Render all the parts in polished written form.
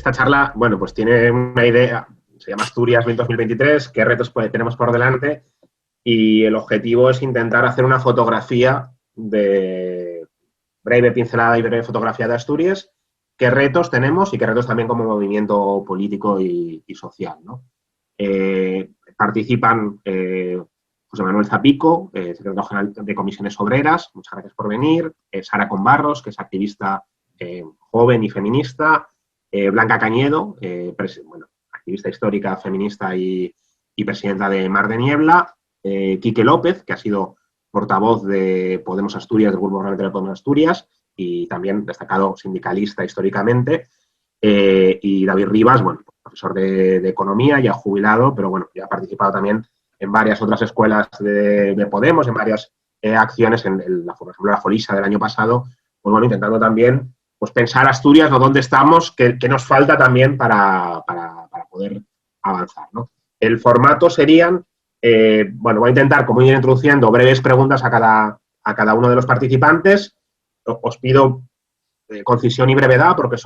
esta charla, bueno, pues tiene una idea, se llama Asturias 2023, qué retos tenemos por delante, y el objetivo es intentar hacer una fotografía de breve pincelada y breve fotografía de Asturias, qué retos tenemos y qué retos también como movimiento político y social, ¿no? Participan José Manuel Zapico, secretario general de Comisiones Obreras, muchas gracias por venir, Sara Combarros, que es activista joven y feminista, Blanca Cañedo, activista histórica, feminista y presidenta de Mar de Niebla, Quique López, que ha sido portavoz de Podemos Asturias, del Grupo Parlamentario de Podemos Asturias, y también destacado sindicalista históricamente, y David Rivas, bueno, profesor de Economía, ya jubilado, pero bueno, ya ha participado también en varias otras escuelas de Podemos, en varias acciones, por ejemplo, la Folisa del año pasado, pues bueno, intentando también pues pensar Asturias, ¿no? ¿Dónde estamos? ¿Qué nos falta también para poder avanzar, ¿no? El formato serían, voy a intentar, como ir introduciendo, breves preguntas a cada uno de los participantes. Os pido concisión y brevedad, porque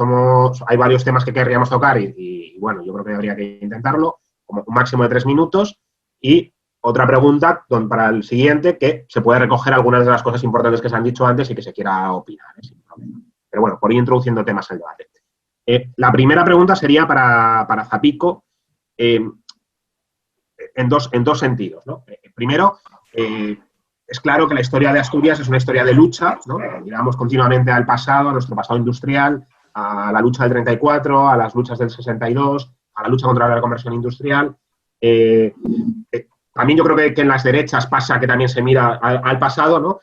hay varios temas que querríamos tocar y bueno, yo creo que habría que intentarlo, como un máximo de 3 minutos. Y otra pregunta para el siguiente, que se puede recoger algunas de las cosas importantes que se han dicho antes y que se quiera opinar, sin problema. Pero bueno, por ir introduciendo temas al debate. La primera pregunta sería para Zapico, en dos sentidos, ¿no? Primero, es claro que la historia de Asturias es una historia de lucha, ¿no? Miramos continuamente al pasado, a nuestro pasado industrial, a la lucha del 34, a las luchas del 62, a la lucha contra la reconversión industrial. También yo creo que en las derechas pasa que también se mira al pasado, ¿no?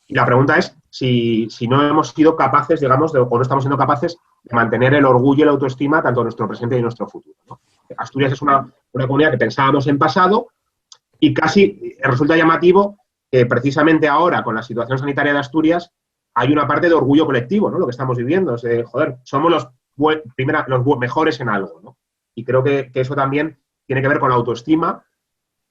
Y la pregunta es si no hemos sido capaces, digamos, o no estamos siendo capaces de mantener el orgullo y la autoestima tanto en nuestro presente y en nuestro futuro, ¿no? Asturias es una comunidad que pensábamos en pasado y casi resulta llamativo que precisamente ahora, con la situación sanitaria de Asturias, hay una parte de orgullo colectivo, ¿no? Lo que estamos viviendo es, somos los mejores en algo, ¿no? Y creo que eso también tiene que ver con la autoestima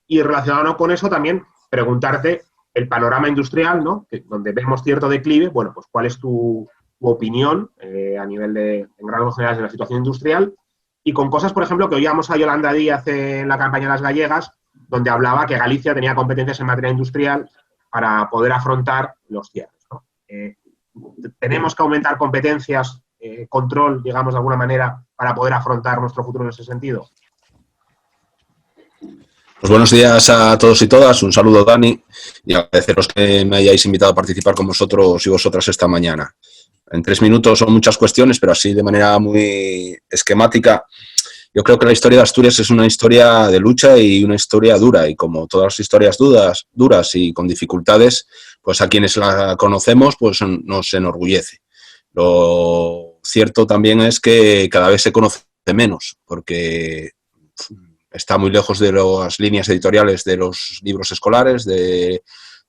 y relacionado con eso también preguntarte el panorama industrial, ¿no? Donde vemos cierto declive, bueno, pues cuál es tu opinión a nivel en rasgos generales de la situación industrial y con cosas, por ejemplo, que oíamos a Yolanda Díaz en la campaña de las gallegas, donde hablaba que Galicia tenía competencias en materia industrial para poder afrontar los cierres, ¿no? Tenemos que aumentar competencias, control, digamos, de alguna manera, para poder afrontar nuestro futuro en ese sentido. Pues buenos días a todos y todas, un saludo Dani y agradeceros que me hayáis invitado a participar con vosotros y vosotras esta mañana. En 3 minutos son muchas cuestiones, pero así de manera muy esquemática. Yo creo que la historia de Asturias es una historia de lucha y una historia dura, y como todas las historias duras y con dificultades, pues a quienes la conocemos pues nos enorgullece. Lo cierto también es que cada vez se conoce menos, porque está muy lejos de las líneas editoriales de los libros escolares, de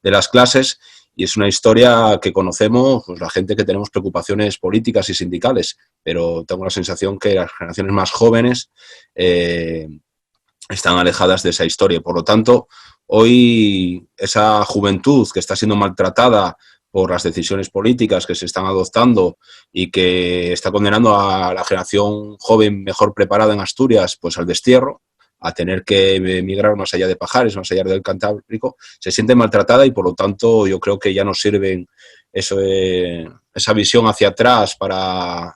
las clases, y es una historia que conocemos pues, la gente que tenemos preocupaciones políticas y sindicales, pero tengo la sensación que las generaciones más jóvenes están alejadas de esa historia. Por lo tanto, hoy esa juventud que está siendo maltratada por las decisiones políticas que se están adoptando y que está condenando a la generación joven mejor preparada en Asturias pues al destierro, a tener que emigrar más allá de Pajares, más allá del Cantábrico, se siente maltratada y por lo tanto yo creo que ya no sirven esa visión hacia atrás para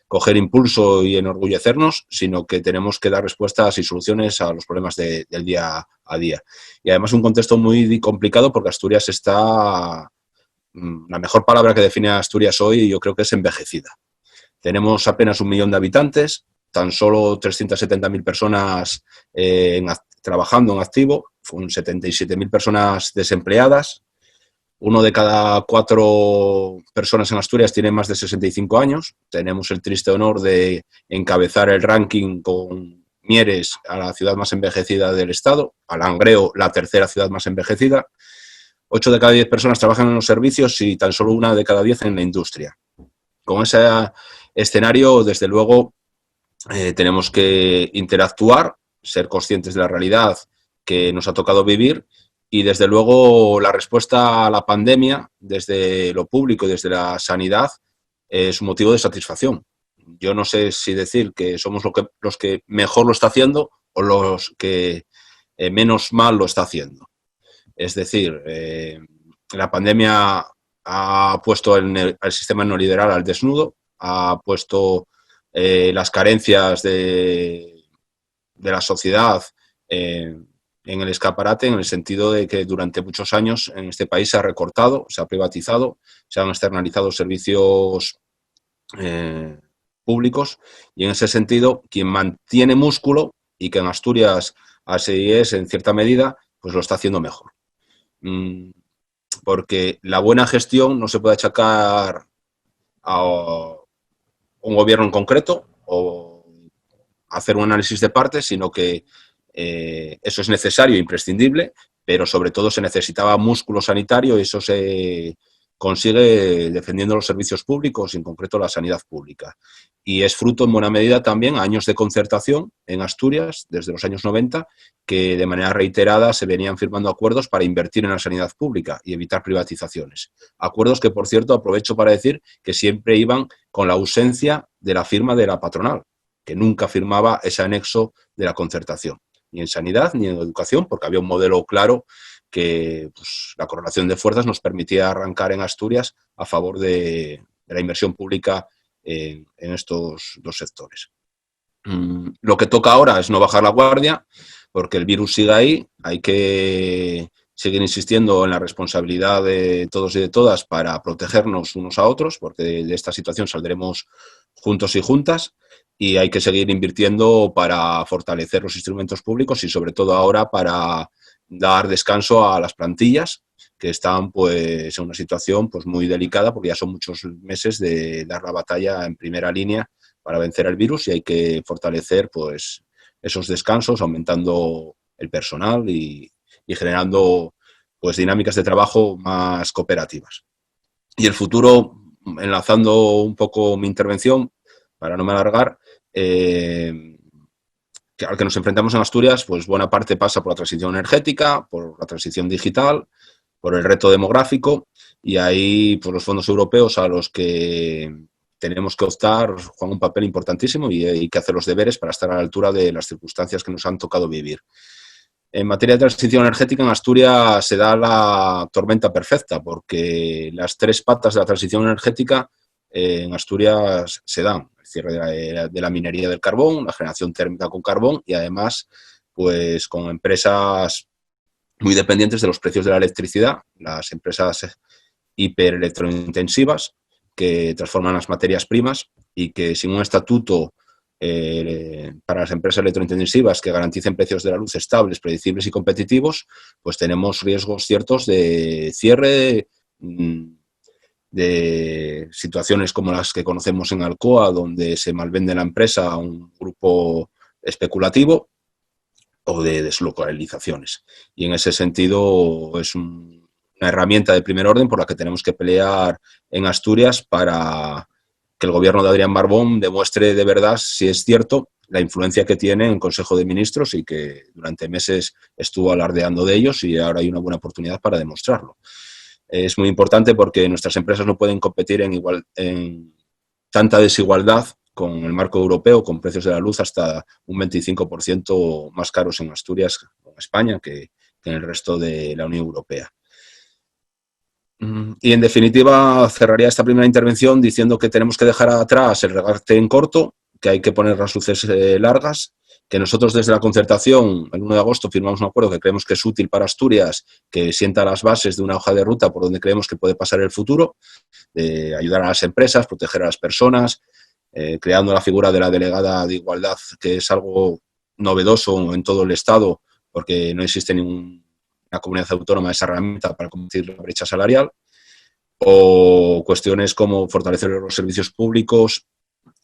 coger impulso y enorgullecernos, sino que tenemos que dar respuestas y soluciones a los problemas del día a día. Y además un contexto muy complicado porque Asturias está, la mejor palabra que define a Asturias hoy yo creo que es envejecida. Tenemos apenas 1 millón de habitantes, tan solo 370.000 personas trabajando en activo, con 77.000 personas desempleadas. 1 de cada 4 personas en Asturias tiene más de 65 años. Tenemos el triste honor de encabezar el ranking con Mieres a la ciudad más envejecida del estado, a Langreo la 3ª ciudad más envejecida. 8 de cada 10 personas trabajan en los servicios y tan solo 1 de cada 10 en la industria. Con ese escenario, desde luego, tenemos que interactuar, ser conscientes de la realidad que nos ha tocado vivir y, desde luego, la respuesta a la pandemia desde lo público y desde la sanidad es un motivo de satisfacción. yo no sé si decir que somos los que mejor lo está haciendo o los que menos mal lo está haciendo. Es decir, la pandemia ha puesto el sistema neoliberal al desnudo, ha puesto las carencias de la sociedad en el escaparate, en el sentido de que durante muchos años en este país se ha recortado, se ha privatizado, se han externalizado servicios públicos, y en ese sentido quien mantiene músculo, y que en Asturias así es en cierta medida, pues lo está haciendo mejor. Porque la buena gestión no se puede achacar a un gobierno en concreto o hacer un análisis de partes, sino que eso es necesario e imprescindible, pero sobre todo se necesitaba músculo sanitario, y eso se consigue defendiendo los servicios públicos, en concreto la sanidad pública. Y es fruto en buena medida también a años de concertación en Asturias, desde los años 90, que de manera reiterada se venían firmando acuerdos para invertir en la sanidad pública y evitar privatizaciones. Acuerdos que, por cierto, aprovecho para decir que siempre iban con la ausencia de la firma de la patronal, que nunca firmaba ese anexo de la concertación, ni en sanidad ni en educación, porque había un modelo claro que pues, la correlación de fuerzas nos permitía arrancar en Asturias a favor de la inversión pública en estos dos sectores. Lo que toca ahora es no bajar la guardia, porque el virus sigue ahí, hay que seguir insistiendo en la responsabilidad de todos y de todas para protegernos unos a otros, porque de esta situación saldremos juntos y juntas, y hay que seguir invirtiendo para fortalecer los instrumentos públicos y sobre todo ahora para dar descanso a las plantillas que están pues en una situación pues muy delicada, porque ya son muchos meses de dar la batalla en primera línea para vencer el virus, y hay que fortalecer pues esos descansos, aumentando el personal y generando pues dinámicas de trabajo más cooperativas. Y el futuro, enlazando un poco mi intervención, para no me alargar, al que nos enfrentamos en Asturias, pues buena parte pasa por la transición energética, por la transición digital, por el reto demográfico, y ahí pues los fondos europeos a los que tenemos que optar juegan un papel importantísimo, y hay que hacer los deberes para estar a la altura de las circunstancias que nos han tocado vivir. En materia de transición energética, en Asturias se da la tormenta perfecta, porque las tres patas de la transición energética en Asturias se dan: el cierre de la minería del carbón, la generación térmica con carbón, y además pues con empresas muy dependientes de los precios de la electricidad, las empresas hiperelectrointensivas que transforman las materias primas, y que sin un estatuto para las empresas electrointensivas que garanticen precios de la luz estables, predecibles y competitivos, pues tenemos riesgos ciertos de cierre, de situaciones como las que conocemos en Alcoa, donde se malvende la empresa a un grupo especulativo, o de deslocalizaciones. Y en ese sentido es una herramienta de primer orden por la que tenemos que pelear en Asturias, para que el gobierno de Adrián Barbón demuestre de verdad si es cierto la influencia que tiene en el Consejo de Ministros, y que durante meses estuvo alardeando de ellos, y ahora hay una buena oportunidad para demostrarlo. Es muy importante porque nuestras empresas no pueden competir en tanta desigualdad con el marco europeo, con precios de la luz hasta un 25% más caros en Asturias o en España que en el resto de la Unión Europea. Y en definitiva cerraría esta primera intervención diciendo que tenemos que dejar atrás el regate en corto, que hay que poner las luces largas, que nosotros desde la concertación el 1 de agosto firmamos un acuerdo que creemos que es útil para Asturias, que sienta las bases de una hoja de ruta por donde creemos que puede pasar el futuro, de ayudar a las empresas, proteger a las personas, creando la figura de la delegada de igualdad, que es algo novedoso en todo el Estado, porque no existe ninguna comunidad autónoma esa herramienta para combatir la brecha salarial, o cuestiones como fortalecer los servicios públicos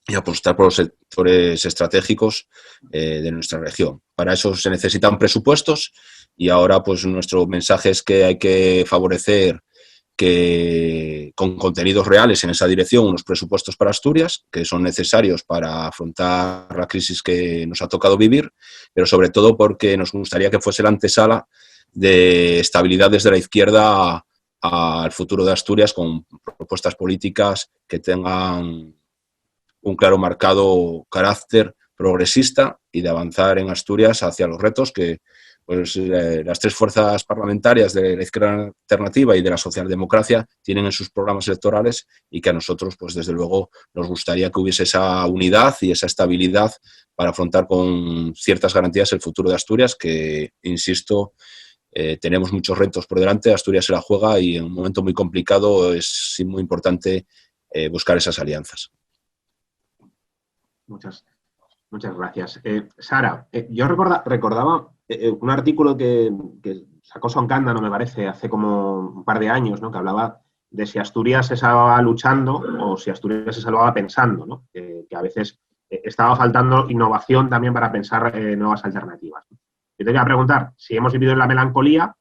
y apostar por los sectores estratégicos de nuestra región. Para eso se necesitan presupuestos, y ahora pues nuestro mensaje es que hay que favorecer que con contenidos reales en esa dirección unos presupuestos para Asturias, que son necesarios para afrontar la crisis que nos ha tocado vivir, pero sobre todo porque nos gustaría que fuese la antesala de estabilidad desde la izquierda al futuro de Asturias, con propuestas políticas que tengan un claro marcado carácter progresista y de avanzar en Asturias hacia los retos que pues, las tres fuerzas parlamentarias de la izquierda alternativa y de la socialdemocracia tienen en sus programas electorales y que a nosotros, pues desde luego, nos gustaría que hubiese esa unidad y esa estabilidad para afrontar con ciertas garantías el futuro de Asturias, que, insisto, tenemos muchos retos por delante, Asturias se la juega y en un momento muy complicado es muy importante buscar esas alianzas. Muchas gracias. Sara, yo recordaba un artículo que sacó Soncanda, no me parece, hace como un par de años, ¿no? Que hablaba de si Asturias se salvaba luchando o si Asturias se salvaba pensando, ¿no? Que a veces estaba faltando innovación también para pensar nuevas alternativas. Yo te voy a preguntar si hemos vivido en la melancolía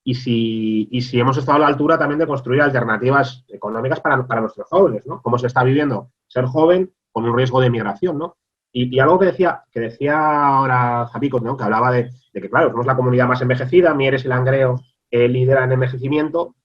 y si hemos estado a la altura también de construir alternativas económicas para nuestros jóvenes, ¿no? Cómo se está viviendo ser joven con un riesgo de migración, ¿no? Y algo que decía ahora Zapico, ¿no? Que hablaba de que, claro, somos la comunidad más envejecida, Mieres y Langreo lideran envejecimiento.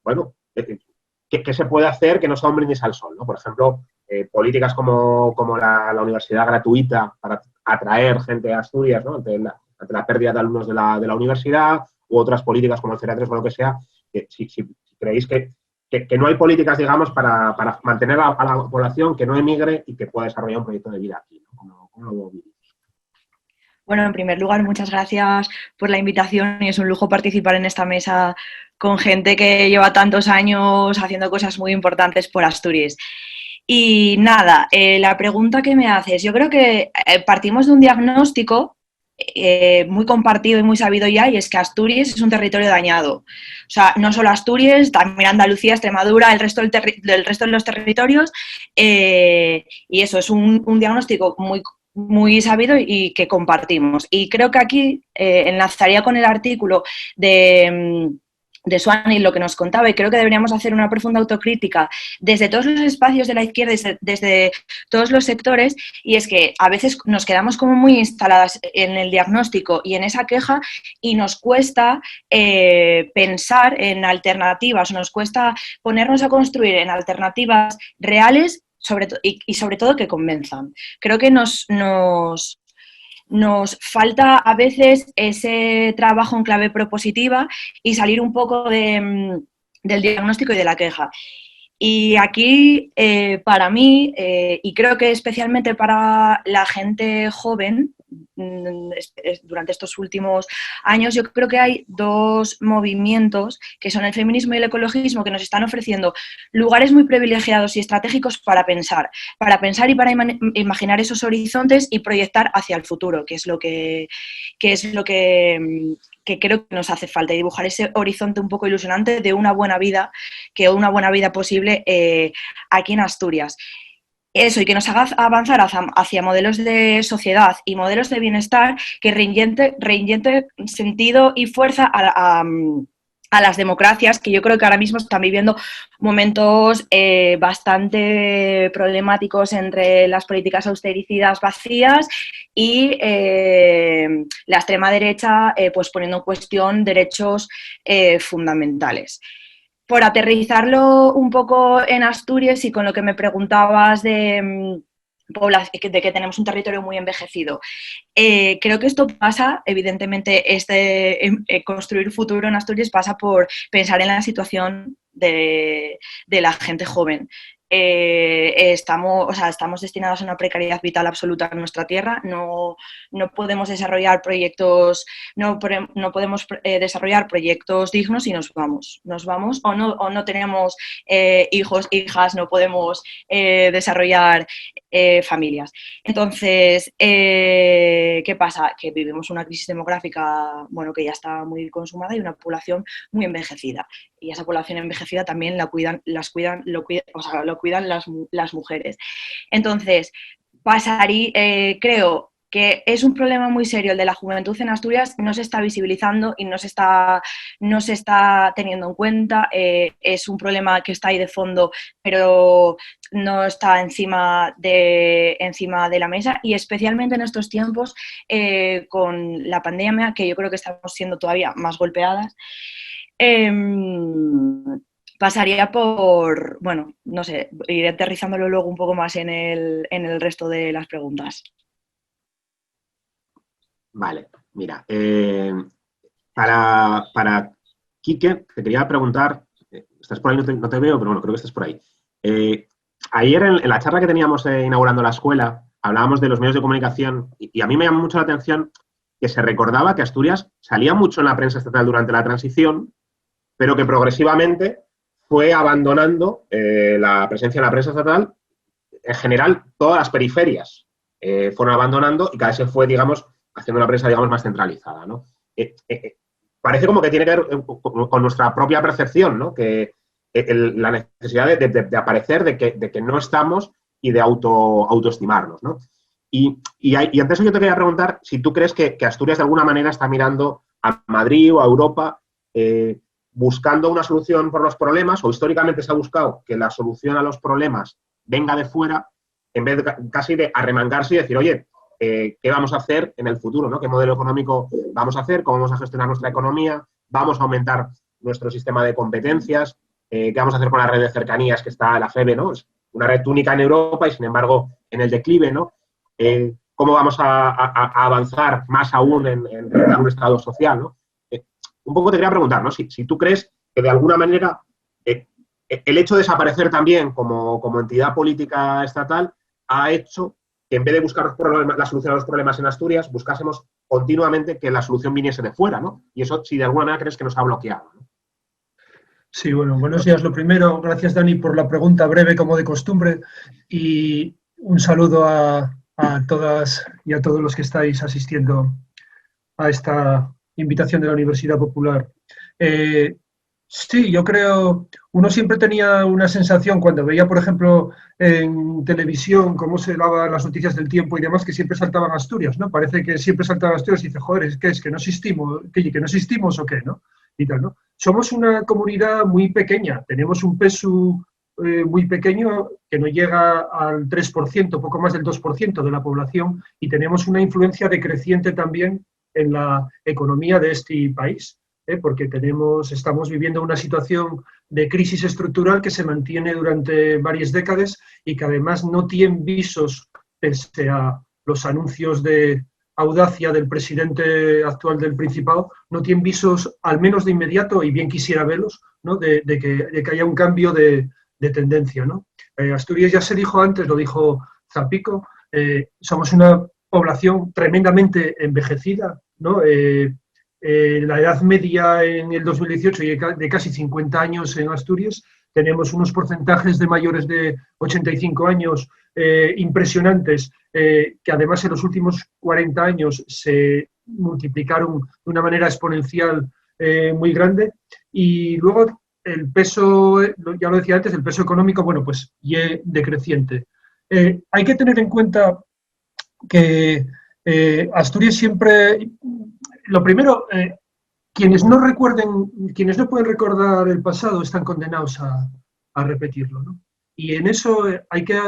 Bueno, ¿qué se puede hacer que no sea un brindis al sol, ¿no? Por ejemplo, políticas como la universidad gratuita para atraer gente a Asturias, ¿no? Ante la pérdida de alumnos de la universidad, u otras políticas como el 0-3 o lo que sea, si creéis que no hay políticas, digamos, para mantener a la población que no emigre y que pueda desarrollar un proyecto de vida aquí, ¿no? ¿Cómo lo vivís? Bueno, en primer lugar, muchas gracias por la invitación y es un lujo participar en esta mesa con gente que lleva tantos años haciendo cosas muy importantes por Asturias. Y nada, la pregunta que me haces, yo creo que partimos de un diagnóstico muy compartido y muy sabido ya, y es que Asturias es un territorio dañado. O sea, no solo Asturias, también Andalucía, Extremadura, el resto del resto de los territorios, y eso es un diagnóstico muy sabido y que compartimos. Y creo que aquí enlazaría con el artículo de Suani lo que nos contaba, y creo que deberíamos hacer una profunda autocrítica desde todos los espacios de la izquierda, desde todos los sectores, y es que a veces nos quedamos como muy instaladas en el diagnóstico y en esa queja y nos cuesta pensar en alternativas, nos cuesta ponernos a construir en alternativas reales y sobre todo que convenzan. Creo que nos falta a veces ese trabajo en clave propositiva y salir un poco del diagnóstico y de la queja. Y aquí, para mí, y creo que especialmente para la gente joven, durante estos últimos años, yo creo que hay dos movimientos, que son el feminismo y el ecologismo, que nos están ofreciendo lugares muy privilegiados y estratégicos para pensar y para imaginar esos horizontes y proyectar hacia el futuro, que es lo que creo que nos hace falta, y dibujar ese horizonte un poco ilusionante de una buena vida posible aquí en Asturias. Eso, y que nos haga avanzar hacia modelos de sociedad y modelos de bienestar que reinyecte sentido y fuerza a las democracias, que yo creo que ahora mismo están viviendo momentos bastante problemáticos entre las políticas austericidas vacías y la extrema derecha pues poniendo en cuestión derechos fundamentales. Por aterrizarlo un poco en Asturias y con lo que me preguntabas de que tenemos un territorio muy envejecido. Creo que esto pasa, evidentemente, construir futuro en Asturias pasa por pensar en la situación de la gente joven. Estamos destinados a una precariedad vital absoluta en nuestra tierra, no podemos desarrollar proyectos, no podemos desarrollar proyectos dignos y nos vamos o no tenemos hijos, hijas, no podemos desarrollar familias. Entonces, ¿qué pasa? Que vivimos una crisis demográfica, bueno, que ya está muy consumada y una población muy envejecida. Y esa población envejecida también lo cuidan las mujeres. Entonces, creo que es un problema muy serio el de la juventud en Asturias, no se está visibilizando y no se está teniendo en cuenta, es un problema que está ahí de fondo, pero no está encima de la mesa, y especialmente en estos tiempos con la pandemia, que yo creo que estamos siendo todavía más golpeadas. pasaría por, bueno, no sé, iré aterrizándolo luego un poco más en el resto de las preguntas. Vale, mira, para Quique, te quería preguntar, estás por ahí, no te veo, pero bueno, creo que estás por ahí. Ayer en la charla que teníamos inaugurando la escuela, hablábamos de los medios de comunicación y a mí me llamó mucho la atención que se recordaba que Asturias salía mucho en la prensa estatal durante la transición, pero que progresivamente fue abandonando la presencia en la prensa estatal. En general, todas las periferias fueron abandonando y cada vez se fue, digamos, haciendo una prensa, digamos, más centralizada, ¿no? Parece como que tiene que ver con nuestra propia percepción, ¿no? Que la necesidad de aparecer, de que no estamos y de autoestimarnos, ¿no? Y antes yo te quería preguntar si tú crees que Asturias de alguna manera está mirando a Madrid o a Europa buscando una solución por los problemas, o históricamente se ha buscado que la solución a los problemas venga de fuera, en vez de casi de arremangarse y decir, oye, ¿qué vamos a hacer en el futuro, ¿no? ¿Qué modelo económico vamos a hacer? ¿Cómo vamos a gestionar nuestra economía? ¿Vamos a aumentar nuestro sistema de competencias? ¿Qué vamos a hacer con la red de cercanías que está la FEBE, ¿no? Es una red única en Europa y, sin embargo, en el declive, ¿no? ¿Cómo vamos a avanzar más aún en crear un Estado social, ¿no? Un poco te quería preguntar, ¿no? Si tú crees que de alguna manera el hecho de desaparecer también como entidad política estatal ha hecho que en vez de buscar la solución a los problemas en Asturias, buscásemos continuamente que la solución viniese de fuera, ¿no? Y eso, si de alguna manera crees que nos ha bloqueado, ¿no? Sí, bueno, buenos días. Lo primero, gracias Dani por la pregunta breve como de costumbre y un saludo a todas y a todos los que estáis asistiendo a esta invitación de la Universidad Popular. Sí, yo creo, uno siempre tenía una sensación cuando veía, por ejemplo, en televisión cómo se daban las noticias del tiempo y demás, que siempre saltaban Asturias, ¿no? Parece que siempre saltaban Asturias y dice, joder, ¿es que no existimos? ¿Que no existimos o qué, no? Y tal, ¿no? Somos una comunidad muy pequeña, tenemos un peso muy pequeño que no llega al 3%, poco más del 2% de la población, y tenemos una influencia decreciente también en la economía de este país, porque estamos viviendo una situación de crisis estructural que se mantiene durante varias décadas y que además no tiene visos, pese a los anuncios de audacia del presidente actual del Principado, no tiene visos, al menos de inmediato, y bien quisiera verlos, ¿no? de que haya un cambio de tendencia, ¿no? Asturias, ya se dijo antes, lo dijo Zapico, somos una población tremendamente envejecida, ¿no? La edad media en el 2018 de casi 50 años en Asturias, tenemos unos porcentajes de mayores de 85 años impresionantes, que además en los últimos 40 años se multiplicaron de una manera exponencial muy grande, y luego el peso, ya lo decía antes, el peso económico, bueno, pues y decreciente. Hay que tener en cuenta que Asturias siempre, lo primero, quienes no pueden recordar el pasado están condenados a repetirlo, ¿no? Y en eso hay que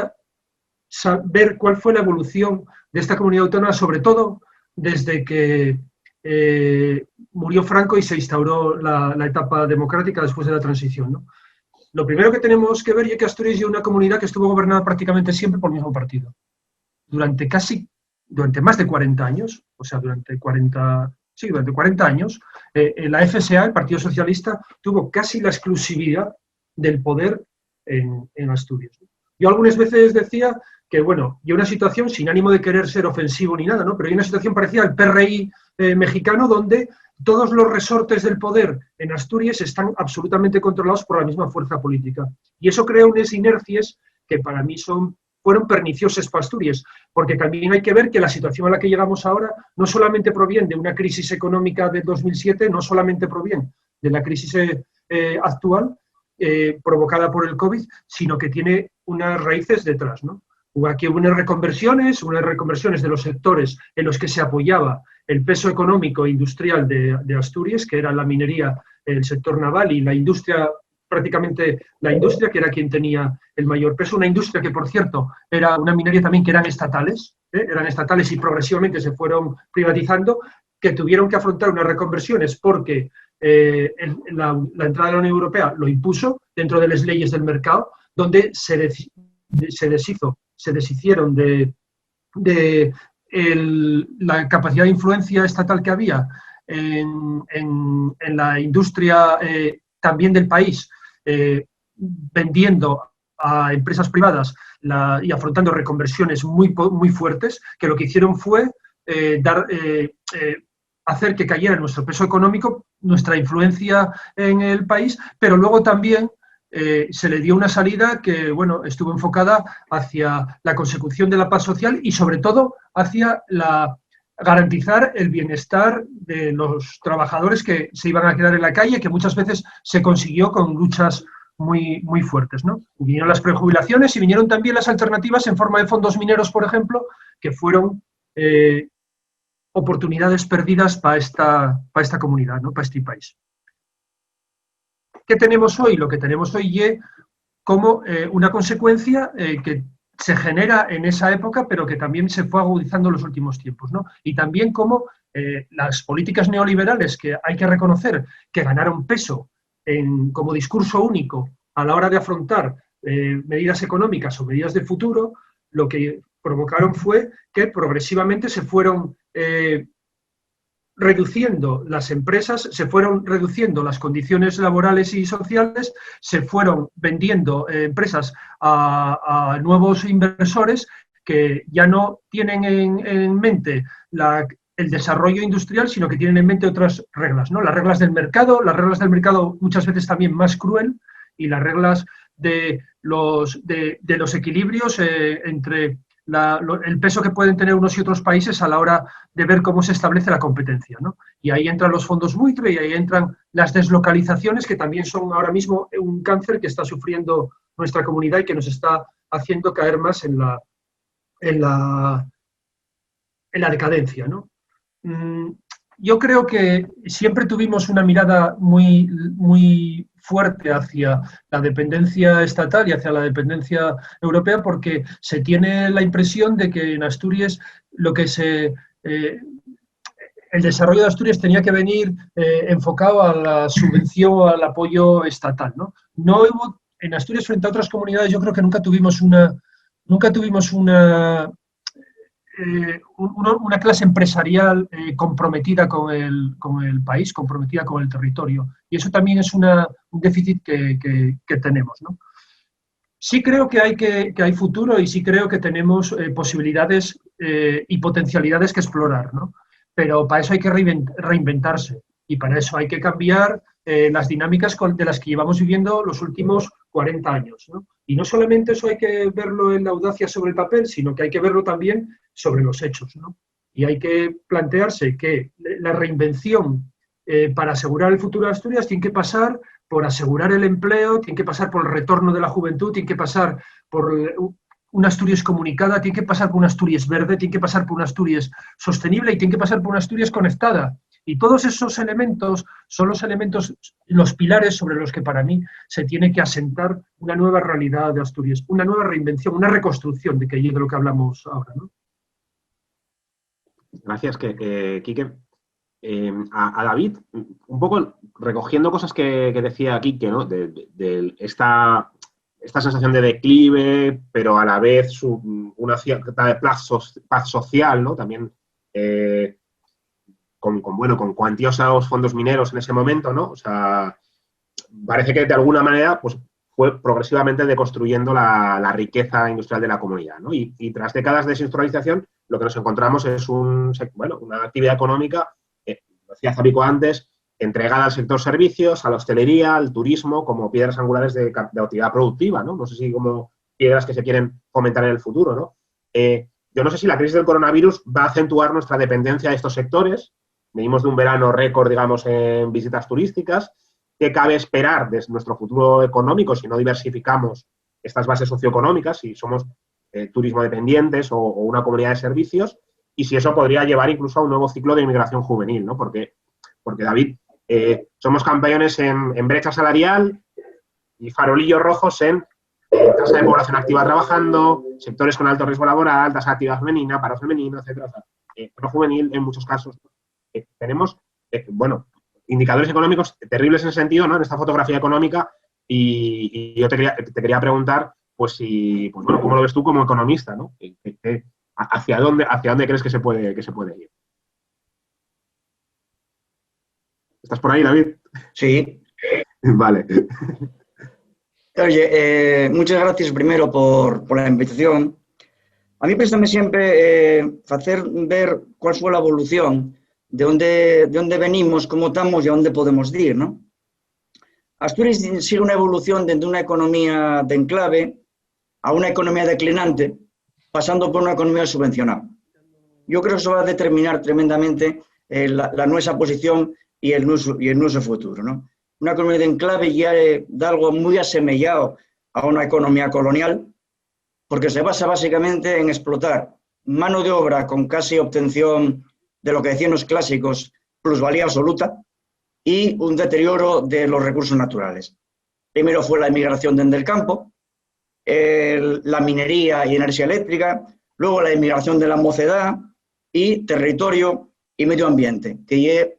saber cuál fue la evolución de esta comunidad autónoma, sobre todo desde que murió Franco y se instauró la etapa democrática después de la transición, ¿no? Lo primero que tenemos que ver es que Asturias es una comunidad que estuvo gobernada prácticamente siempre por el mismo partido. Durante más de 40 años, o sea, durante 40 años, la FSA, el Partido Socialista, tuvo casi la exclusividad del poder en Asturias. Yo algunas veces decía que, bueno, y una situación sin ánimo de querer ser ofensivo ni nada, ¿no? Pero hay una situación parecida al PRI mexicano, donde todos los resortes del poder en Asturias están absolutamente controlados por la misma fuerza política. Y eso crea unas inercias que para mí fueron perniciosas para Asturias, porque también hay que ver que la situación a la que llegamos ahora no solamente proviene de una crisis económica del 2007, no solamente proviene de la crisis actual provocada por el COVID, sino que tiene unas raíces detrás, ¿no? Aquí hubo unas reconversiones de los sectores en los que se apoyaba el peso económico e industrial de Asturias, que era la minería, el sector naval y la industria, prácticamente la industria, que era quien tenía el mayor peso. Una industria que, por cierto, era una minería también que eran estatales y progresivamente se fueron privatizando, que tuvieron que afrontar unas reconversiones porque la entrada de la Unión Europea lo impuso dentro de las leyes del mercado, donde se deshicieron de la capacidad de influencia estatal que había en la industria también del país, vendiendo a empresas privadas y afrontando reconversiones muy fuertes, que lo que hicieron fue hacer que cayera nuestro peso económico, nuestra influencia en el país, pero luego también se le dio una salida que, bueno, estuvo enfocada hacia la consecución de la paz social y, sobre todo, hacia garantizar el bienestar de los trabajadores que se iban a quedar en la calle, que muchas veces se consiguió con luchas muy fuertes, ¿no? Vinieron las prejubilaciones y vinieron también las alternativas en forma de fondos mineros, por ejemplo, que fueron oportunidades perdidas para esta comunidad, ¿no? Para este país. ¿Qué tenemos hoy? Lo que tenemos hoy es como una consecuencia que se genera en esa época, pero que también se fue agudizando en los últimos tiempos, ¿no? Y también como las políticas neoliberales, que hay que reconocer que ganaron peso como discurso único a la hora de afrontar medidas económicas o medidas de futuro, lo que provocaron fue que progresivamente se fueron reduciendo las empresas, se fueron reduciendo las condiciones laborales y sociales, se fueron vendiendo empresas a nuevos inversores que ya no tienen en mente el desarrollo industrial, sino que tienen en mente otras reglas, ¿no? Las reglas del mercado muchas veces también más cruel, y las reglas de los equilibrios entre el peso que pueden tener unos y otros países a la hora de ver cómo se establece la competencia, ¿no? Y ahí entran los fondos buitre y ahí entran las deslocalizaciones, que también son ahora mismo un cáncer que está sufriendo nuestra comunidad y que nos está haciendo caer más en la decadencia, ¿no? Yo creo que siempre tuvimos una mirada muy fuerte hacia la dependencia estatal y hacia la dependencia europea, porque se tiene la impresión de que en Asturias el desarrollo de Asturias tenía que venir enfocado a la subvención o al apoyo estatal, ¿no? En Asturias, frente a otras comunidades, yo creo que nunca tuvimos una clase empresarial comprometida con el país, comprometida con el territorio. Y eso también es un déficit que tenemos, ¿no? Sí creo que hay futuro y sí creo que tenemos posibilidades y potencialidades que explorar, ¿no? Pero para eso hay que reinventarse y para eso hay que cambiar las dinámicas de las que llevamos viviendo los últimos 40 años, ¿no? Y no solamente eso hay que verlo en la audacia sobre el papel, sino que hay que verlo también sobre los hechos, ¿no? Y hay que plantearse que la reinvención para asegurar el futuro de Asturias tiene que pasar por asegurar el empleo, tiene que pasar por el retorno de la juventud, tiene que pasar por una Asturias comunicada, tiene que pasar por una Asturias verde, tiene que pasar por una Asturias sostenible y tiene que pasar por una Asturias conectada. Y todos esos elementos son los pilares sobre los que para mí se tiene que asentar una nueva realidad de Asturias, una nueva reinvención, una reconstrucción de lo que hablamos ahora, ¿no? Gracias, Quique. A David, un poco recogiendo cosas que decía Quique, ¿no? De esta sensación de declive, pero a la vez una cierta paz social, ¿no? También con cuantiosos fondos mineros en ese momento, ¿no? O sea, parece que de alguna manera pues, fue progresivamente deconstruyendo la riqueza industrial de la comunidad, ¿no? Y tras décadas de desindustrialización, lo que nos encontramos es una actividad económica, lo decía Zapico antes, entregada al sector servicios, a la hostelería, al turismo, como piedras angulares de actividad productiva, ¿no? No sé si como piedras que se quieren fomentar en el futuro, ¿no? Yo no sé si la crisis del coronavirus va a acentuar nuestra dependencia de estos sectores. Venimos de un verano récord, digamos, en visitas turísticas. ¿Qué cabe esperar de nuestro futuro económico si no diversificamos estas bases socioeconómicas, si somos turismo dependientes o una comunidad de servicios? Y si eso podría llevar incluso a un nuevo ciclo de inmigración juvenil, ¿no? Porque David, somos campeones en brecha salarial y farolillos rojos en tasa de población activa trabajando, sectores con alto riesgo laboral, tasa activa femenina, paro femenino, etcétera. Paro juvenil en muchos casos. Tenemos, indicadores económicos terribles en ese sentido, ¿no? En esta fotografía económica, y yo te quería preguntar, pues si, pues bueno, ¿cómo lo ves tú como economista, ¿no? ¿Hacia dónde crees que se puede ir? ¿Estás por ahí, David? Sí. Vale. Oye, muchas gracias primero por la invitación. A mí préstame siempre hacer ver cuál fue la evolución, de dónde venimos, cómo estamos y a dónde podemos ir, ¿no? Asturias sigue una evolución desde una economía de enclave a una economía declinante, pasando por una economía subvencionada. Yo creo que eso va a determinar tremendamente la nuestra posición y el nuestro futuro, ¿no? Una economía de enclave ya da algo muy asemejado a una economía colonial, porque se basa básicamente en explotar mano de obra con casi obtención de lo que decían los clásicos, plusvalía absoluta, y un deterioro de los recursos naturales. Primero fue la inmigración desde el campo, la minería y energía eléctrica, luego la inmigración de la mocedad y territorio y medio ambiente, que es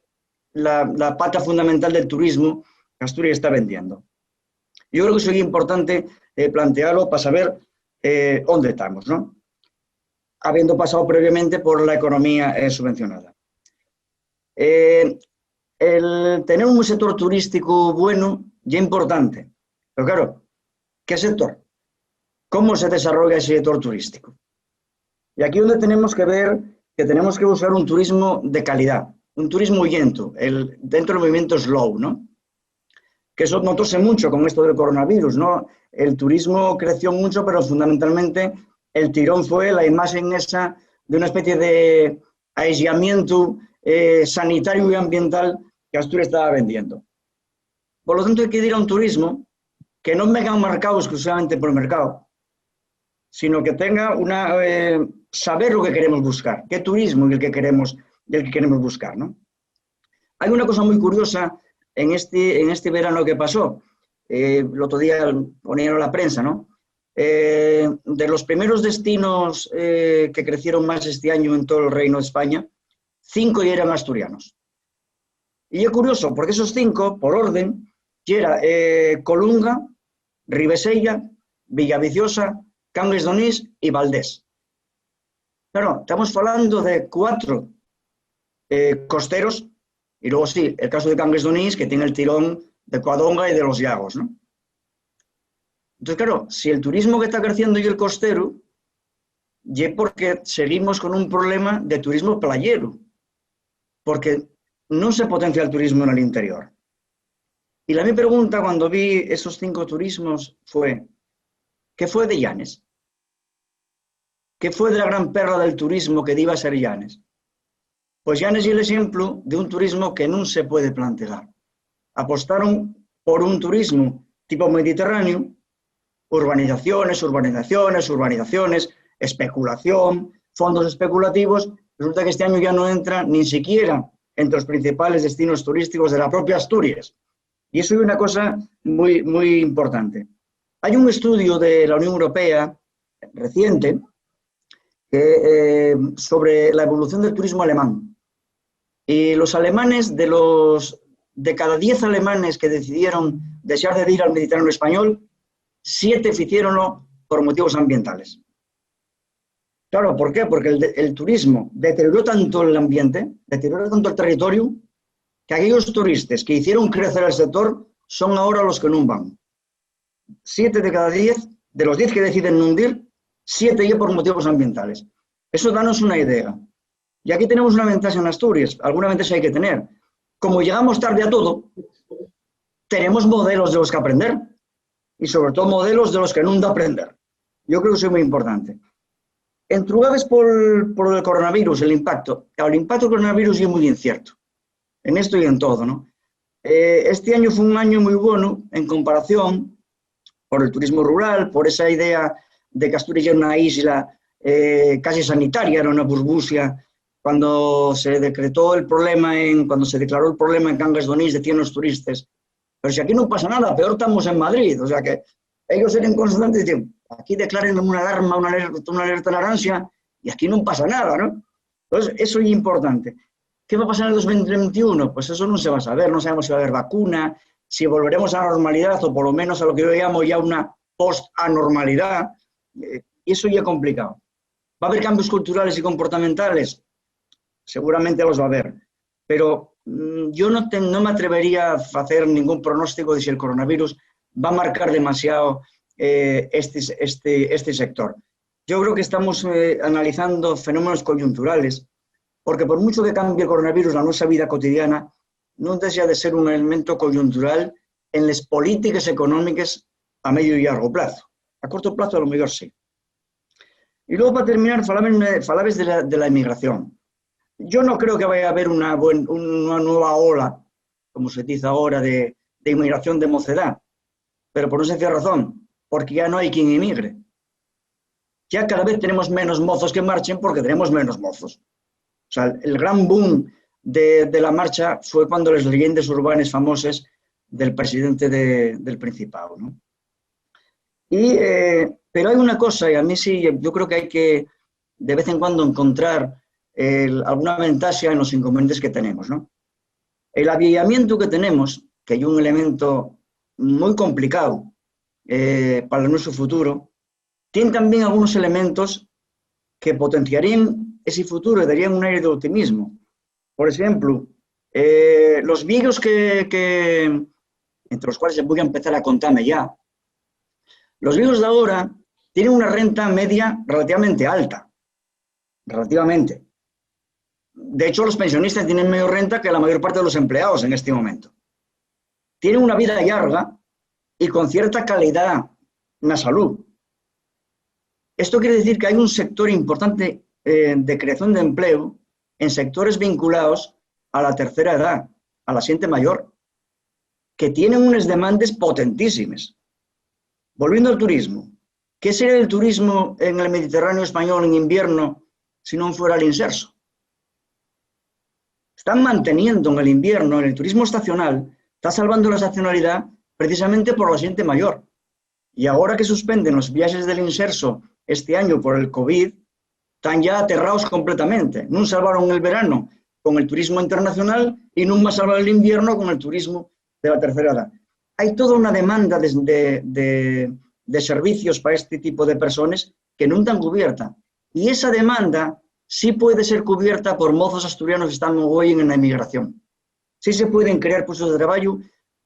la pata fundamental del turismo que Asturias está vendiendo. Yo creo que eso es importante plantearlo para saber dónde estamos, ¿no? Habiendo pasado previamente por la economía subvencionada. El tener un sector turístico bueno ya es importante, pero claro, ¿qué sector? ¿Cómo se desarrolla ese sector turístico? Y aquí es donde tenemos que ver que tenemos que buscar un turismo de calidad, un turismo lento, dentro del movimiento slow, ¿no? Que eso notóse mucho con esto del coronavirus, ¿no? El turismo creció mucho, pero fundamentalmente el tirón fue la imagen esa de una especie de aislamiento sanitario y ambiental que Asturias estaba vendiendo. Por lo tanto, hay que ir a un turismo que no venga marcado exclusivamente por el mercado, sino que tenga saber lo que queremos buscar, qué turismo es el que queremos buscar, ¿no? Hay una cosa muy curiosa en este verano que pasó, el otro día ponían la prensa, ¿no? De los primeros destinos que crecieron más este año en todo el Reino de España, 5 ya eran asturianos. Y es curioso, porque esos 5, por orden, ya era Colunga, Ribesella, Villaviciosa, Cangas de Onís y Valdés. Claro, estamos hablando de 4 costeros, y luego sí, el caso de Cangas de Onís, que tiene el tirón de Covadonga y de los Llagos, ¿no? Entonces, claro, si el turismo que está creciendo y el costero, es porque seguimos con un problema de turismo playero, porque no se potencia el turismo en el interior. Y mi pregunta cuando vi esos 5 turismos fue, ¿qué fue de Llanes? ¿Qué fue de la gran perla del turismo que iba a ser Llanes? Pues Llanes es el ejemplo de un turismo que no se puede plantear. Apostaron por un turismo tipo mediterráneo, urbanizaciones, especulación, fondos especulativos. Resulta que este año ya no entra ni siquiera entre los principales destinos turísticos de la propia Asturias. Y eso es una cosa muy, muy importante. Hay un estudio de la Unión Europea reciente sobre la evolución del turismo alemán. Y los alemanes, de cada 10 alemanes que decidieron desear de ir al Mediterráneo español, 7 hicieronlo por motivos ambientales. Claro, ¿por qué? Porque el turismo deterioró tanto el ambiente, deterioró tanto el territorio, que aquellos turistas que hicieron crecer el sector son ahora los que no van. 7 de cada 10, de los 10 que deciden no ir, 7 ya por motivos ambientales. Eso danos una idea. Y aquí tenemos una ventaja en Asturias, alguna ventaja hay que tener. Como llegamos tarde a todo, tenemos modelos de los que aprender y sobre todo modelos de los que no da aprender. Yo creo que eso es muy importante. Entrugaves por el coronavirus, el impacto. El impacto del coronavirus es muy incierto, en esto y en todo, ¿no? Este año fue un año muy bueno en comparación por el turismo rural, por esa idea de que Asturias era una isla casi sanitaria, era una burbuja. Cuando se declaró el problema en Cangas de Onís, decían los turistas, pero si aquí no pasa nada, peor estamos en Madrid. O sea que ellos eran constantes y decían, aquí declaren una alarma, una alerta naranja, y aquí no pasa nada, ¿no? Entonces, eso es importante. ¿Qué va a pasar en el 2021? Pues eso no se va a saber, no sabemos si va a haber vacuna, si volveremos a la normalidad o por lo menos a lo que yo llamo ya una post-anormalidad, y eso ya es complicado. ¿Va a haber cambios culturales y comportamentales? Seguramente los va a haber, pero yo no me atrevería a hacer ningún pronóstico de si el coronavirus va a marcar demasiado este sector. Yo creo que estamos analizando fenómenos coyunturales, porque por mucho que cambie el coronavirus la nuestra vida cotidiana, no desea de ser un elemento coyuntural en las políticas económicas a medio y largo plazo. A corto plazo a lo mejor sí. Y luego, para terminar, falabes de la inmigración. Yo no creo que vaya a haber una nueva ola, como se dice ahora, de inmigración de mocedad, pero por una sencilla razón, porque ya no hay quien inmigre. Ya cada vez tenemos menos mozos que marchen porque tenemos menos mozos. O sea, el gran boom de la marcha fue cuando las leyendas urbanas famosas del presidente del Principado, ¿no? Pero hay una cosa, y a mí sí, yo creo que hay que de vez en cuando encontrar alguna ventaja en los inconvenientes que tenemos, ¿no? El avivamiento que tenemos, que hay un elemento muy complicado para nuestro futuro, tiene también algunos elementos que potenciarían ese futuro y darían un aire de optimismo. Por ejemplo, los viejos entre los cuales voy a empezar a contarme ya, los viejos de ahora tienen una renta media relativamente alta, relativamente. De hecho, los pensionistas tienen mayor renta que la mayor parte de los empleados en este momento. Tienen una vida larga y con cierta calidad en la salud. Esto quiere decir que hay un sector importante de creación de empleo en sectores vinculados a la tercera edad, a la gente mayor, que tienen unas demandas potentísimas. Volviendo al turismo, ¿qué sería el turismo en el Mediterráneo español en invierno si no fuera el inserso? Están manteniendo en el invierno, en el turismo estacional, está salvando la estacionalidad precisamente por la gente mayor. Y ahora que suspenden los viajes del inserso este año por el COVID, están ya aterrados completamente. No salvaron el verano con el turismo internacional y no más salvaron el invierno con el turismo de la tercera edad. Hay toda una demanda de servicios para este tipo de personas que no están cubiertas. Y esa demanda sí puede ser cubierta por mozos asturianos que están hoy en la inmigración. Sí se pueden crear puestos de trabajo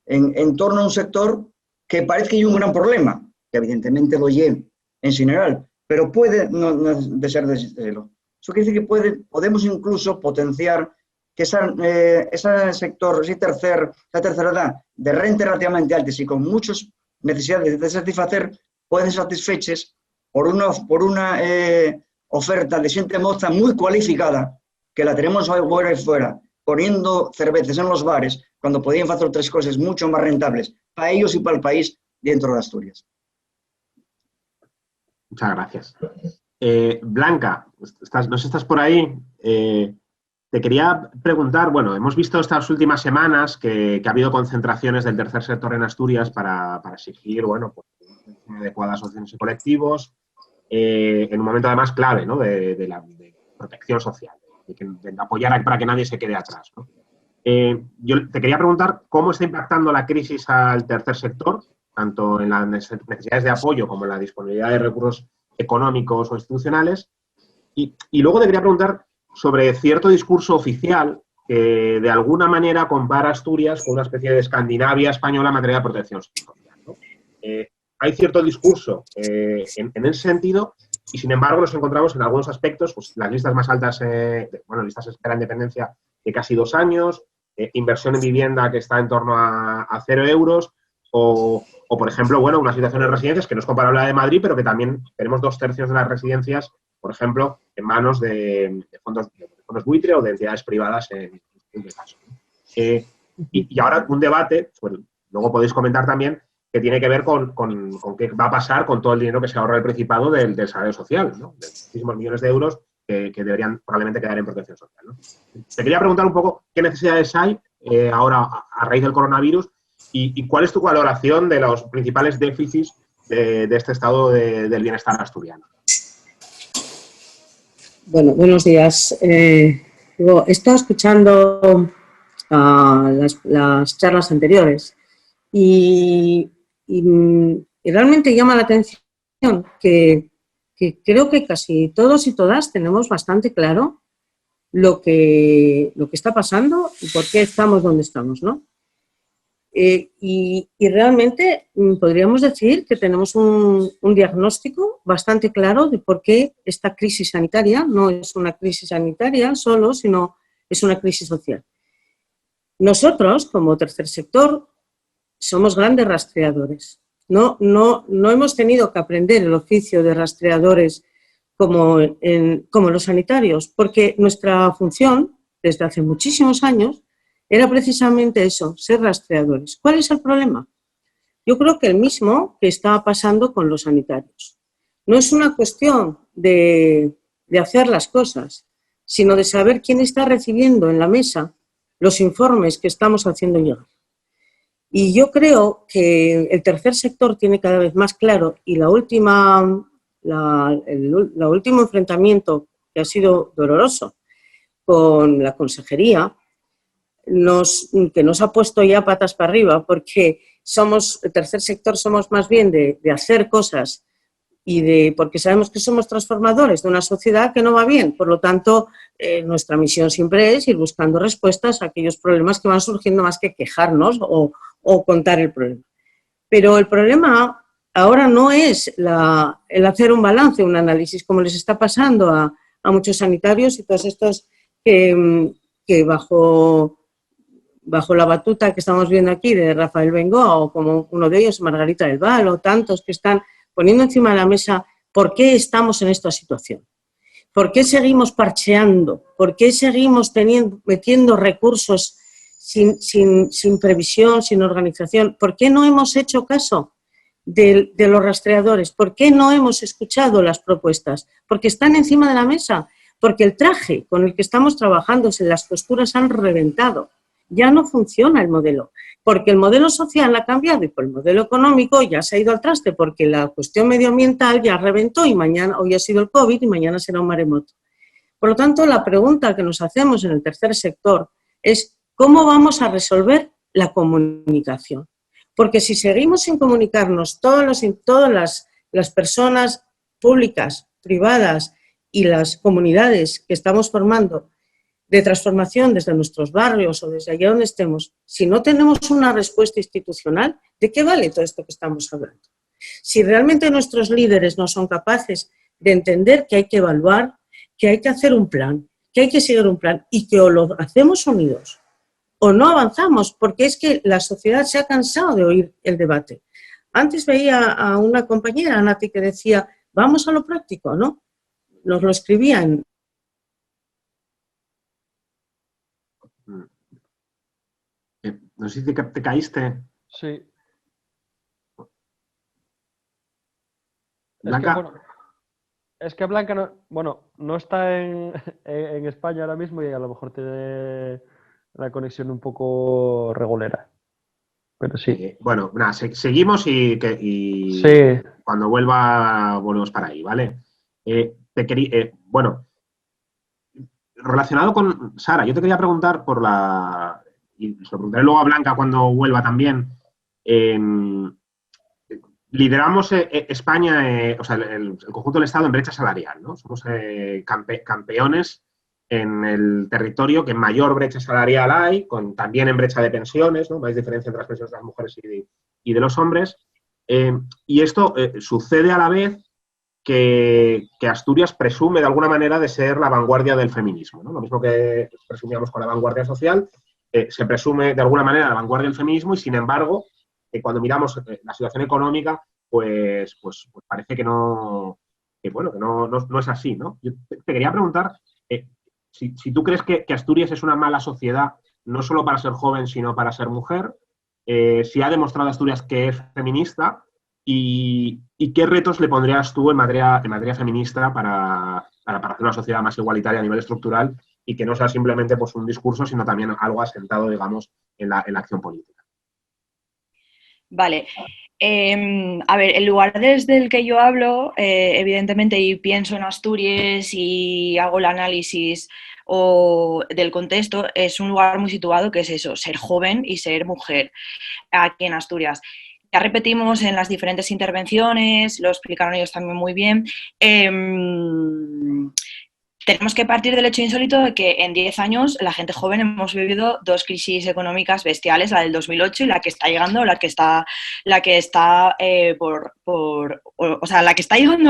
en torno a un sector que parece que hay un gran problema, que evidentemente lo lleva en general, pero puede no ser de cero. Eso quiere decir que podemos incluso potenciar que ese sector, esa tercera edad de renta relativamente altas y con muchas necesidades de satisfacer, pueden ser satisfechas por una oferta de gente moza muy cualificada, que la tenemos ahora y fuera, poniendo cervezas en los bares, cuando podían hacer otras cosas mucho más rentables para ellos y para el país dentro de Asturias. Muchas gracias. Blanca, no sé si estás por ahí. Te quería preguntar, bueno, hemos visto estas últimas semanas que ha habido concentraciones del tercer sector en Asturias para exigir, bueno, pues, adecuadas asociaciones y colectivos, en un momento además clave, ¿no?, de la protección social, de apoyar para que nadie se quede atrás, ¿no? Yo te quería preguntar cómo está impactando la crisis al tercer sector, tanto en las necesidades de apoyo como en la disponibilidad de recursos económicos o institucionales. Y luego te quería preguntar sobre cierto discurso oficial que de alguna manera compara Asturias con una especie de Escandinavia española en materia de protección social, ¿no? Hay cierto discurso en ese sentido y, sin embargo, nos encontramos en algunos aspectos, pues las listas más altas, listas de espera en dependencia de casi 2 años, inversión en vivienda que está en torno a 0 euros, o, por ejemplo, bueno, una situación en residencias que no es comparable a la de Madrid, pero que también tenemos 2/3 de las residencias, por ejemplo, en manos de fondos buitre o de entidades privadas en este caso. Y ahora un debate, pues, luego podéis comentar también, que tiene que ver con qué va a pasar con todo el dinero que se ahorra el Principado del salario social, ¿no? De muchísimos millones de euros que deberían probablemente quedar en protección social, ¿no? Te quería preguntar un poco qué necesidades hay ahora a raíz del coronavirus y cuál es tu valoración de los principales déficits de este estado del bienestar asturiano. Bueno, buenos días. Digo, he estado escuchando las charlas anteriores y realmente llama la atención que creo que casi todos y todas tenemos bastante claro lo que está pasando y por qué estamos donde estamos, ¿no? Y realmente podríamos decir que tenemos un diagnóstico bastante claro de por qué esta crisis sanitaria no es una crisis sanitaria solo, sino es una crisis social. Nosotros, como tercer sector, somos grandes rastreadores. No hemos tenido que aprender el oficio de rastreadores como los sanitarios, porque nuestra función, desde hace muchísimos años, era precisamente eso, ser rastreadores. ¿Cuál es el problema? Yo creo que el mismo que está pasando con los sanitarios. No es una cuestión de hacer las cosas, sino de saber quién está recibiendo en la mesa los informes que estamos haciendo llegar. Y yo creo que el tercer sector tiene cada vez más claro, y el último enfrentamiento, que ha sido doloroso con la consejería, que nos ha puesto ya patas para arriba, porque el tercer sector somos más bien de hacer cosas porque sabemos que somos transformadores de una sociedad que no va bien. Por lo tanto, nuestra misión siempre es ir buscando respuestas a aquellos problemas que van surgiendo, más que quejarnos o contar el problema. Pero el problema ahora no es el hacer un balance, un análisis, como les está pasando a muchos sanitarios y todos estos que bajo la batuta que estamos viendo aquí de Rafael Bengoa, o como uno de ellos, Margarita del Val, o tantos que están poniendo encima de la mesa por qué estamos en esta situación. ¿Por qué seguimos parcheando? ¿Por qué seguimos metiendo recursos sin previsión, sin organización? ¿Por qué no hemos hecho caso de los rastreadores? ¿Por qué no hemos escuchado las propuestas? Porque están encima de la mesa, porque el traje con el que estamos trabajando, las costuras han reventado. Ya no funciona el modelo, porque el modelo social ha cambiado y por el modelo económico ya se ha ido al traste, porque la cuestión medioambiental ya reventó y hoy ha sido el COVID y mañana será un maremoto. Por lo tanto, la pregunta que nos hacemos en el tercer sector es ¿cómo vamos a resolver la comunicación? Porque si seguimos sin comunicarnos, todas las personas públicas, privadas y las comunidades que estamos formando de transformación desde nuestros barrios o desde allá donde estemos, si no tenemos una respuesta institucional, ¿de qué vale todo esto que estamos hablando? Si realmente nuestros líderes no son capaces de entender que hay que evaluar, que hay que hacer un plan, que hay que seguir un plan y que o lo hacemos unidos o no avanzamos, porque es que la sociedad se ha cansado de oír el debate. Antes veía a una compañera, a Nati, que decía, vamos a lo práctico, ¿no? Nos lo escribían. No sé si te caíste. Sí. Blanca. Es que Blanca no está en España ahora mismo y a lo mejor tiene la conexión un poco regulera. Pero sí. Bueno, nada, seguimos y sí. Cuando volvemos para ahí, ¿vale? Bueno, relacionado con Sara, yo te quería preguntar y se lo preguntaré luego a Blanca cuando vuelva también. Lideramos España, o sea, el conjunto del Estado en brecha salarial, ¿no? Somos campeones en el territorio que mayor brecha salarial hay, también en brecha de pensiones, ¿no? Más diferencia entre las pensiones de las mujeres y de los hombres. Y esto sucede a la vez que Asturias presume de alguna manera de ser la vanguardia del feminismo, ¿no? Lo mismo que presumíamos con la vanguardia social, se presume de alguna manera la vanguardia del feminismo y, sin embargo, cuando miramos la situación económica, pues parece que no es así, ¿no? Yo te quería preguntar si tú crees que Asturias es una mala sociedad, no solo para ser joven, sino para ser mujer, si ha demostrado Asturias que es feminista y qué retos le pondrías tú en materia feminista para hacer una sociedad más igualitaria a nivel estructural y que no sea simplemente pues, un discurso, sino también algo asentado, digamos, en la acción política. Vale. A ver, el lugar desde el que yo hablo, evidentemente, y pienso en Asturias y hago el análisis o del contexto, es un lugar muy situado que es eso, ser joven y ser mujer aquí en Asturias. Ya repetimos en las diferentes intervenciones, lo explicaron ellos también muy bien. Tenemos que partir del hecho insólito de que en 10 años la gente joven hemos vivido 2 crisis económicas bestiales, la del 2008 y la que está llegando, la que está la que está llegando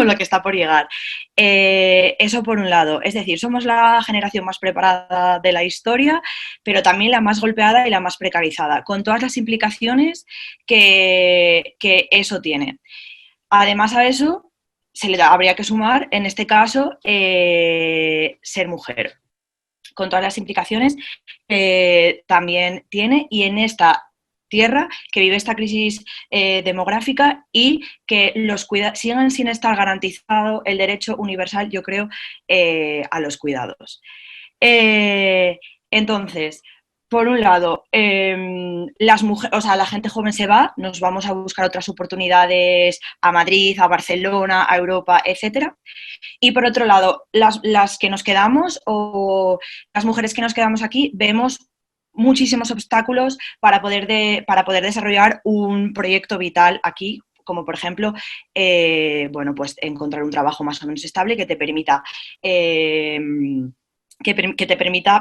o la que está por llegar. Eso por un lado. Es decir, somos la generación más preparada de la historia, pero también la más golpeada y la más precarizada, con todas las implicaciones que eso tiene. Además a eso, habría que sumar, en este caso, ser mujer, con todas las implicaciones que también tiene, y en esta tierra que vive esta crisis demográfica y que sigan sin estar garantizado el derecho universal, yo creo, a los cuidados. Entonces, por un lado, las mujeres, o sea, la gente joven se va, nos vamos a buscar otras oportunidades a Madrid, a Barcelona, a Europa, etcétera. Y por otro lado, las que nos quedamos o las mujeres que nos quedamos aquí, vemos muchísimos obstáculos para poder desarrollar un proyecto vital aquí, como por ejemplo, pues encontrar un trabajo más o menos estable que te permita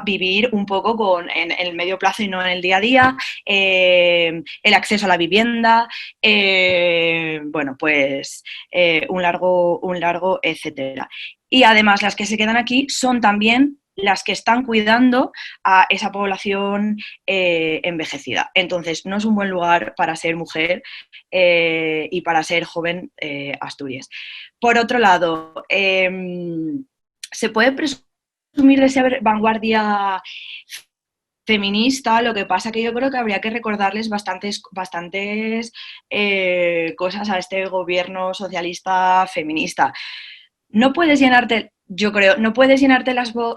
vivir un poco en el medio plazo y no en el día a día, el acceso a la vivienda, un largo, etcétera. Y además las que se quedan aquí son también las que están cuidando a esa población envejecida. Entonces, no es un buen lugar para ser mujer y para ser joven Asturias. Por otro lado, se puede presumir de ser vanguardia feminista, lo que pasa que yo creo que habría que recordarles bastantes cosas a este gobierno socialista feminista. No puedes llenarte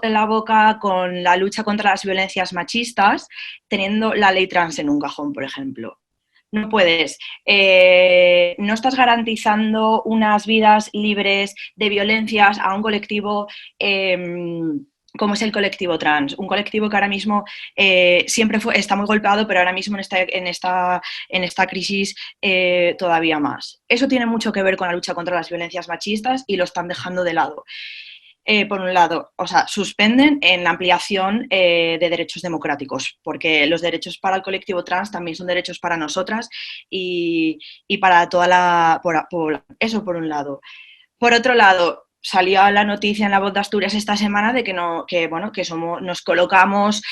la boca con la lucha contra las violencias machistas teniendo la ley trans en un cajón, por ejemplo. No puedes. No estás garantizando unas vidas libres de violencias a un colectivo como es el colectivo trans, un colectivo que ahora mismo está muy golpeado, pero ahora mismo en esta crisis todavía más. Eso tiene mucho que ver con la lucha contra las violencias machistas y lo están dejando de lado. Por un lado, suspenden en la ampliación de derechos democráticos, porque los derechos para el colectivo trans también son derechos para nosotras y para toda la población. Eso por un lado. Por otro lado, salió la noticia en La Voz de Asturias esta semana de que nos colocamos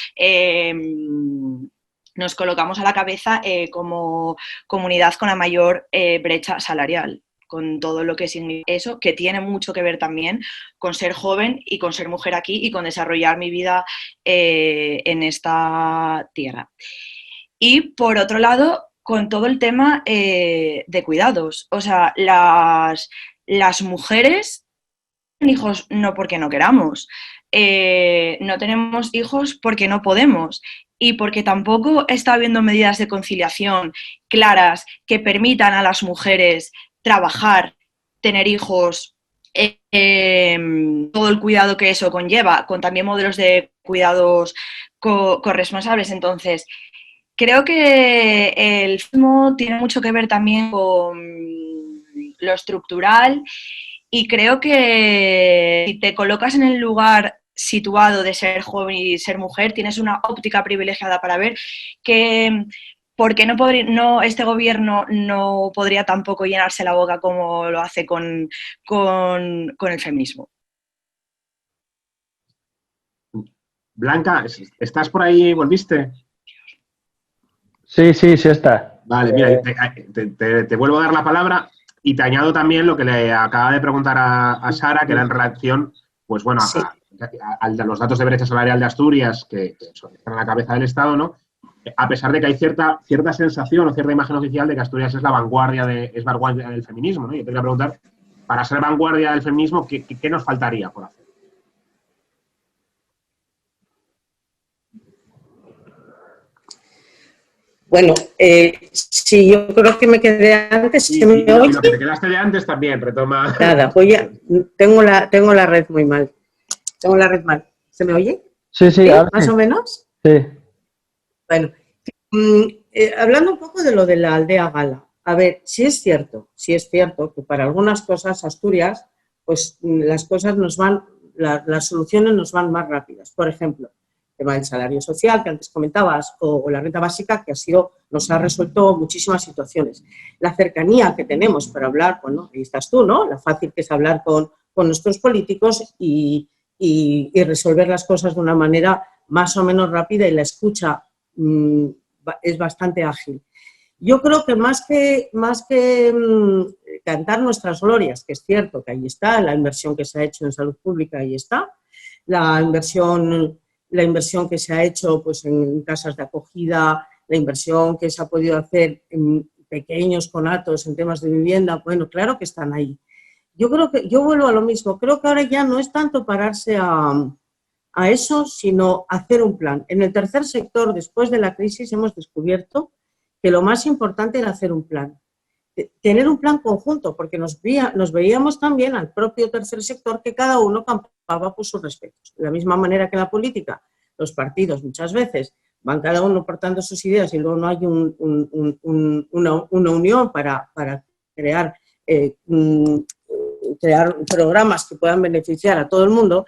a la cabeza como comunidad con la mayor brecha salarial, con todo lo que significa eso, que tiene mucho que ver también con ser joven y con ser mujer aquí y con desarrollar mi vida en esta tierra. Y por otro lado, con todo el tema de cuidados. O sea, las mujeres hijos no porque no queramos, no tenemos hijos porque no podemos y porque tampoco está habiendo medidas de conciliación claras que permitan a las mujeres trabajar, tener hijos, todo el cuidado que eso conlleva, con también modelos de cuidados corresponsables. Entonces, creo que el feminismo tiene mucho que ver también con lo estructural. Y creo que si te colocas en el lugar situado de ser joven y ser mujer, tienes una óptica privilegiada para ver que por qué este gobierno no podría tampoco llenarse la boca como lo hace con el feminismo. Blanca, ¿estás por ahí? ¿Volviste? Sí, está. Vale, mira, te vuelvo a dar la palabra. Y te añado también lo que le acaba de preguntar a Sara, que era en relación, pues bueno, Sí. a los datos de brecha salarial de Asturias, que están en la cabeza del Estado, ¿no? A pesar de que hay cierta sensación o cierta imagen oficial de que Asturias es vanguardia del feminismo, ¿no? Yo te quería preguntar, para ser vanguardia del feminismo, ¿qué nos faltaría por hacer? Bueno, sí, yo creo que me quedé antes. Y ¿Se me oye? lo que te quedaste de antes también, retoma. Nada, tengo la red muy mal. Tengo la red mal. ¿Se me oye? Sí, ¿Sí? ahora ¿Más sí. o menos? Sí. Bueno, hablando un poco de lo de la aldea gala. A ver, sí es cierto que para algunas cosas Asturias, pues las cosas las soluciones nos van más rápidas. Por ejemplo, el tema del salario social que antes comentabas o la renta básica que nos ha resuelto muchísimas situaciones. La cercanía que tenemos para hablar, bueno, ahí estás tú, ¿no? La fácil que es hablar con nuestros políticos y resolver las cosas de una manera más o menos rápida y la escucha es bastante ágil. Yo creo que más que cantar nuestras glorias, que es cierto que ahí está, la inversión que se ha hecho en salud pública, ahí está, la inversión que se ha hecho pues, en casas de acogida, la inversión que se ha podido hacer en pequeños conatos en temas de vivienda, bueno, claro que están ahí. Yo vuelvo a lo mismo, creo que ahora ya no es tanto pararse a eso, sino hacer un plan. En el tercer sector, después de la crisis, hemos descubierto que lo más importante era hacer un plan. Tener un plan conjunto, porque nos veíamos también al propio tercer sector que cada uno campaba por sus respetos. De la misma manera que en la política, los partidos muchas veces van cada uno portando sus ideas y luego no hay una unión para crear programas que puedan beneficiar a todo el mundo.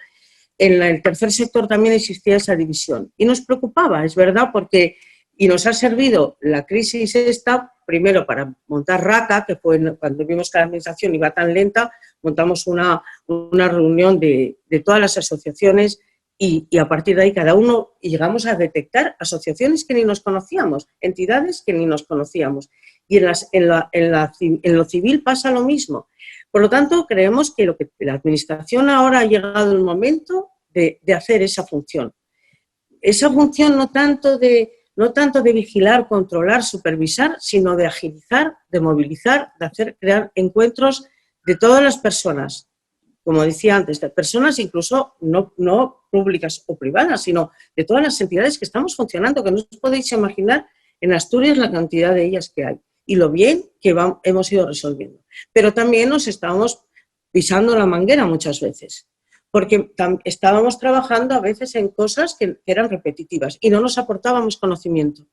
En el tercer sector también existía esa división y nos preocupaba, es verdad, y nos ha servido la crisis esta, primero para montar RACA, que fue cuando vimos que la administración iba tan lenta, montamos una reunión de todas las asociaciones y a partir de ahí cada uno, y llegamos a detectar asociaciones que ni nos conocíamos, entidades que ni nos conocíamos. Y en lo civil pasa lo mismo. Por lo tanto, creemos que la administración ahora ha llegado el momento de hacer esa función. Esa función no tanto de vigilar, controlar, supervisar, sino de agilizar, de movilizar, de crear encuentros de todas las personas. Como decía antes, de personas incluso no públicas o privadas, sino de todas las entidades que estamos funcionando, que no os podéis imaginar en Asturias la cantidad de ellas que hay y lo bien que hemos ido resolviendo. Pero también nos estábamos pisando la manguera muchas veces, porque estábamos trabajando a veces en cosas que eran repetitivas y no nos aportábamos conocimiento.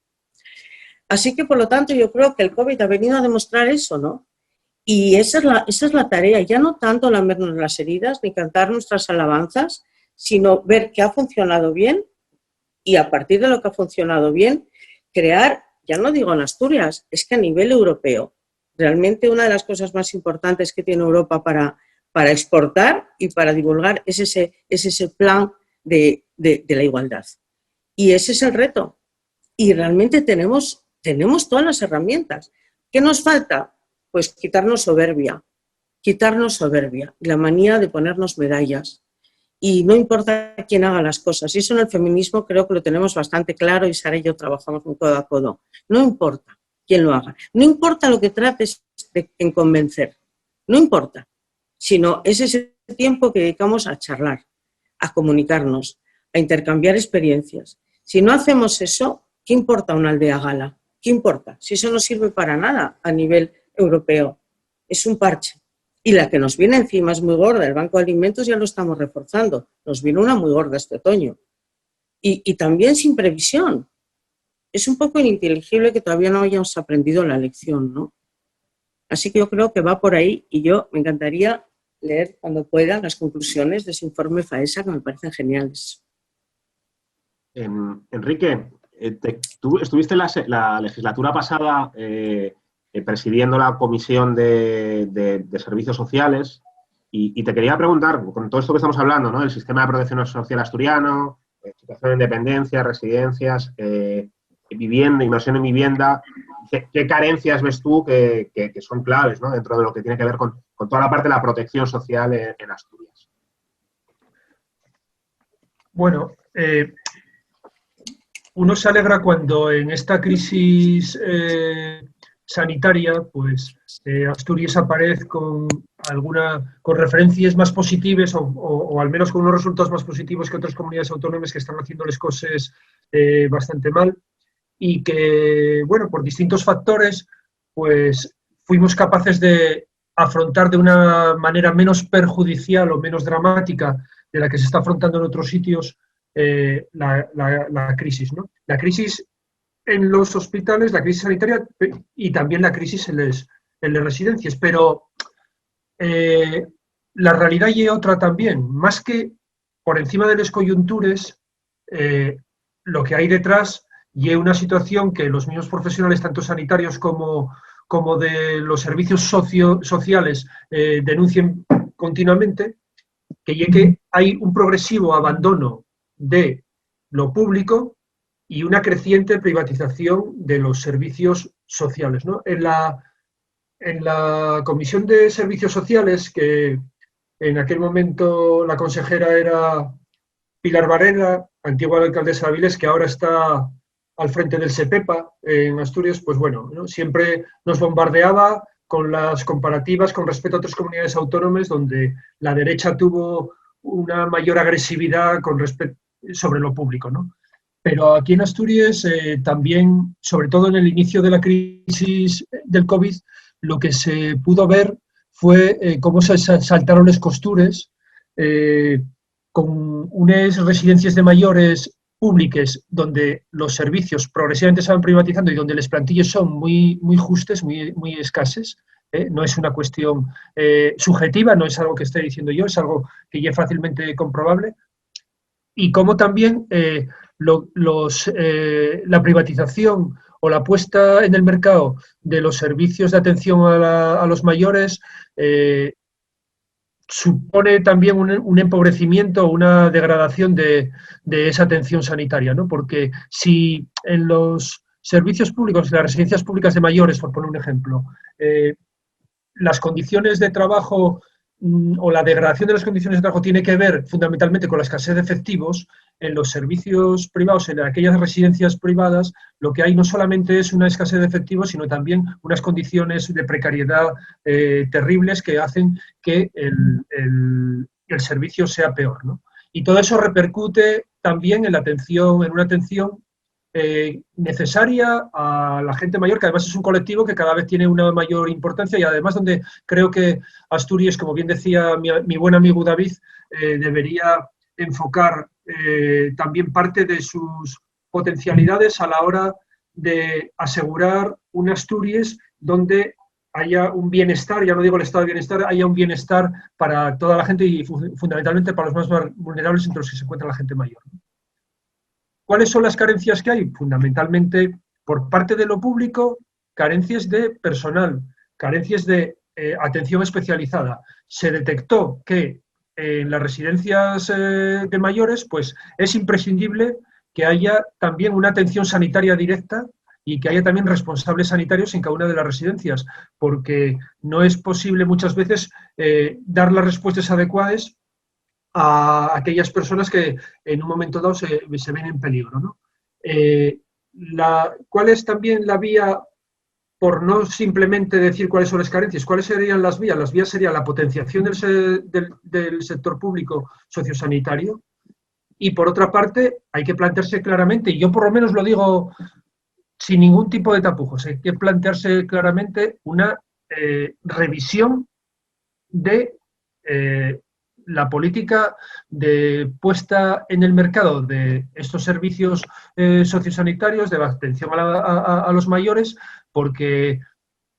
Así que, por lo tanto, yo creo que el COVID ha venido a demostrar eso, ¿no? Y esa es la tarea, ya no tanto lamernos las heridas ni cantar nuestras alabanzas, sino ver qué ha funcionado bien y a partir de lo que ha funcionado bien, crear, ya no digo en Asturias, es que a nivel europeo, realmente una de las cosas más importantes que tiene Europa para exportar y para divulgar es ese plan de la igualdad. Y ese es el reto. Y realmente tenemos todas las herramientas. ¿Qué nos falta? Pues quitarnos soberbia, la manía de ponernos medallas. Y no importa quién haga las cosas. Y eso en el feminismo creo que lo tenemos bastante claro y Sara y yo trabajamos muy codo a codo. No importa quién lo haga. No importa lo que trates en convencer. No importa. Sino es ese tiempo que dedicamos a charlar, a comunicarnos, a intercambiar experiencias. Si no hacemos eso, ¿qué importa una aldea gala? ¿Qué importa? Si eso no sirve para nada a nivel europeo. Es un parche. Y la que nos viene encima es muy gorda. El Banco de Alimentos ya lo estamos reforzando. Nos viene una muy gorda este otoño. Y también sin previsión. Es un poco ininteligible que todavía no hayamos aprendido la lección, ¿no? Así que yo creo que va por ahí y yo me encantaría leer cuando pueda las conclusiones de ese informe FAESA que me parecen geniales. Enrique, tú estuviste la legislatura pasada presidiendo la Comisión de Servicios Sociales y te quería preguntar, con todo esto que estamos hablando, ¿no? El sistema de protección social asturiano, situación de dependencia, residencias, vivienda, inversión en vivienda, ¿qué carencias ves tú que son claves, ¿no? Dentro de lo que tiene que ver con toda la parte de la protección social en Asturias? Bueno, uno se alegra cuando en esta crisis sanitaria, pues Asturias aparece con referencias más positivas o al menos con unos resultados más positivos que otras comunidades autónomas que están haciendo las cosas bastante mal y que, bueno, por distintos factores, pues fuimos capaces de afrontar de una manera menos perjudicial o menos dramática de la que se está afrontando en otros sitios la crisis, ¿no? La crisis en los hospitales, la crisis sanitaria y también la crisis en las residencias, pero la realidad y otra también, más que por encima de las coyuntures, lo que hay detrás y una situación que los mismos profesionales, tanto sanitarios como de los servicios sociales, denuncian continuamente, que hay un progresivo abandono de lo público y una creciente privatización de los servicios sociales, ¿no? En la Comisión de Servicios Sociales, que en aquel momento la consejera era Pilar Varela, antigua alcaldesa de Avilés, que ahora está al frente del SEPEPA en Asturias, pues bueno, ¿no? Siempre nos bombardeaba con las comparativas con respecto a otras comunidades autónomas donde la derecha tuvo una mayor agresividad sobre lo público, ¿no? Pero aquí en Asturias también, sobre todo en el inicio de la crisis del COVID, lo que se pudo ver fue cómo se saltaron las costures con unas residencias de mayores públicas donde los servicios progresivamente se van privatizando y donde las plantillas son muy justas, muy escasas. No es una cuestión subjetiva, no es algo que esté diciendo yo, es algo que ya es fácilmente comprobable. Y cómo también la privatización o la puesta en el mercado de los servicios de atención a los mayores supone también un empobrecimiento o una degradación de esa atención sanitaria, ¿no? Porque si en los servicios públicos, en las residencias públicas de mayores, por poner un ejemplo, las condiciones de trabajo o la degradación de las condiciones de trabajo tiene que ver fundamentalmente con la escasez de efectivos, en los servicios privados, en aquellas residencias privadas, lo que hay no solamente es una escasez de efectivos, sino también unas condiciones de precariedad terribles que hacen que el servicio sea peor, ¿no? Y todo eso repercute también en una atención necesaria a la gente mayor, que además es un colectivo que cada vez tiene una mayor importancia y además donde creo que Asturias, como bien decía mi buen amigo David, debería enfocar también parte de sus potencialidades a la hora de asegurar un Asturias donde haya un bienestar, ya no digo el estado de bienestar, haya un bienestar para toda la gente y fundamentalmente para los más vulnerables entre los que se encuentra la gente mayor. ¿Cuáles son las carencias que hay? Fundamentalmente, por parte de lo público, carencias de personal, carencias de atención especializada. Se detectó que en las residencias de mayores, pues es imprescindible que haya también una atención sanitaria directa y que haya también responsables sanitarios en cada una de las residencias, porque no es posible muchas veces dar las respuestas adecuadas a aquellas personas que en un momento dado se ven en peligro, ¿no? ¿Cuál es también la vía, por no simplemente decir cuáles son las carencias, cuáles serían las vías? Las vías serían la potenciación del sector público sociosanitario y, por otra parte, hay que plantearse claramente, y yo por lo menos lo digo sin ningún tipo de tapujos, hay que plantearse claramente una revisión de la política de puesta en el mercado de estos servicios sociosanitarios, de la atención a los mayores, porque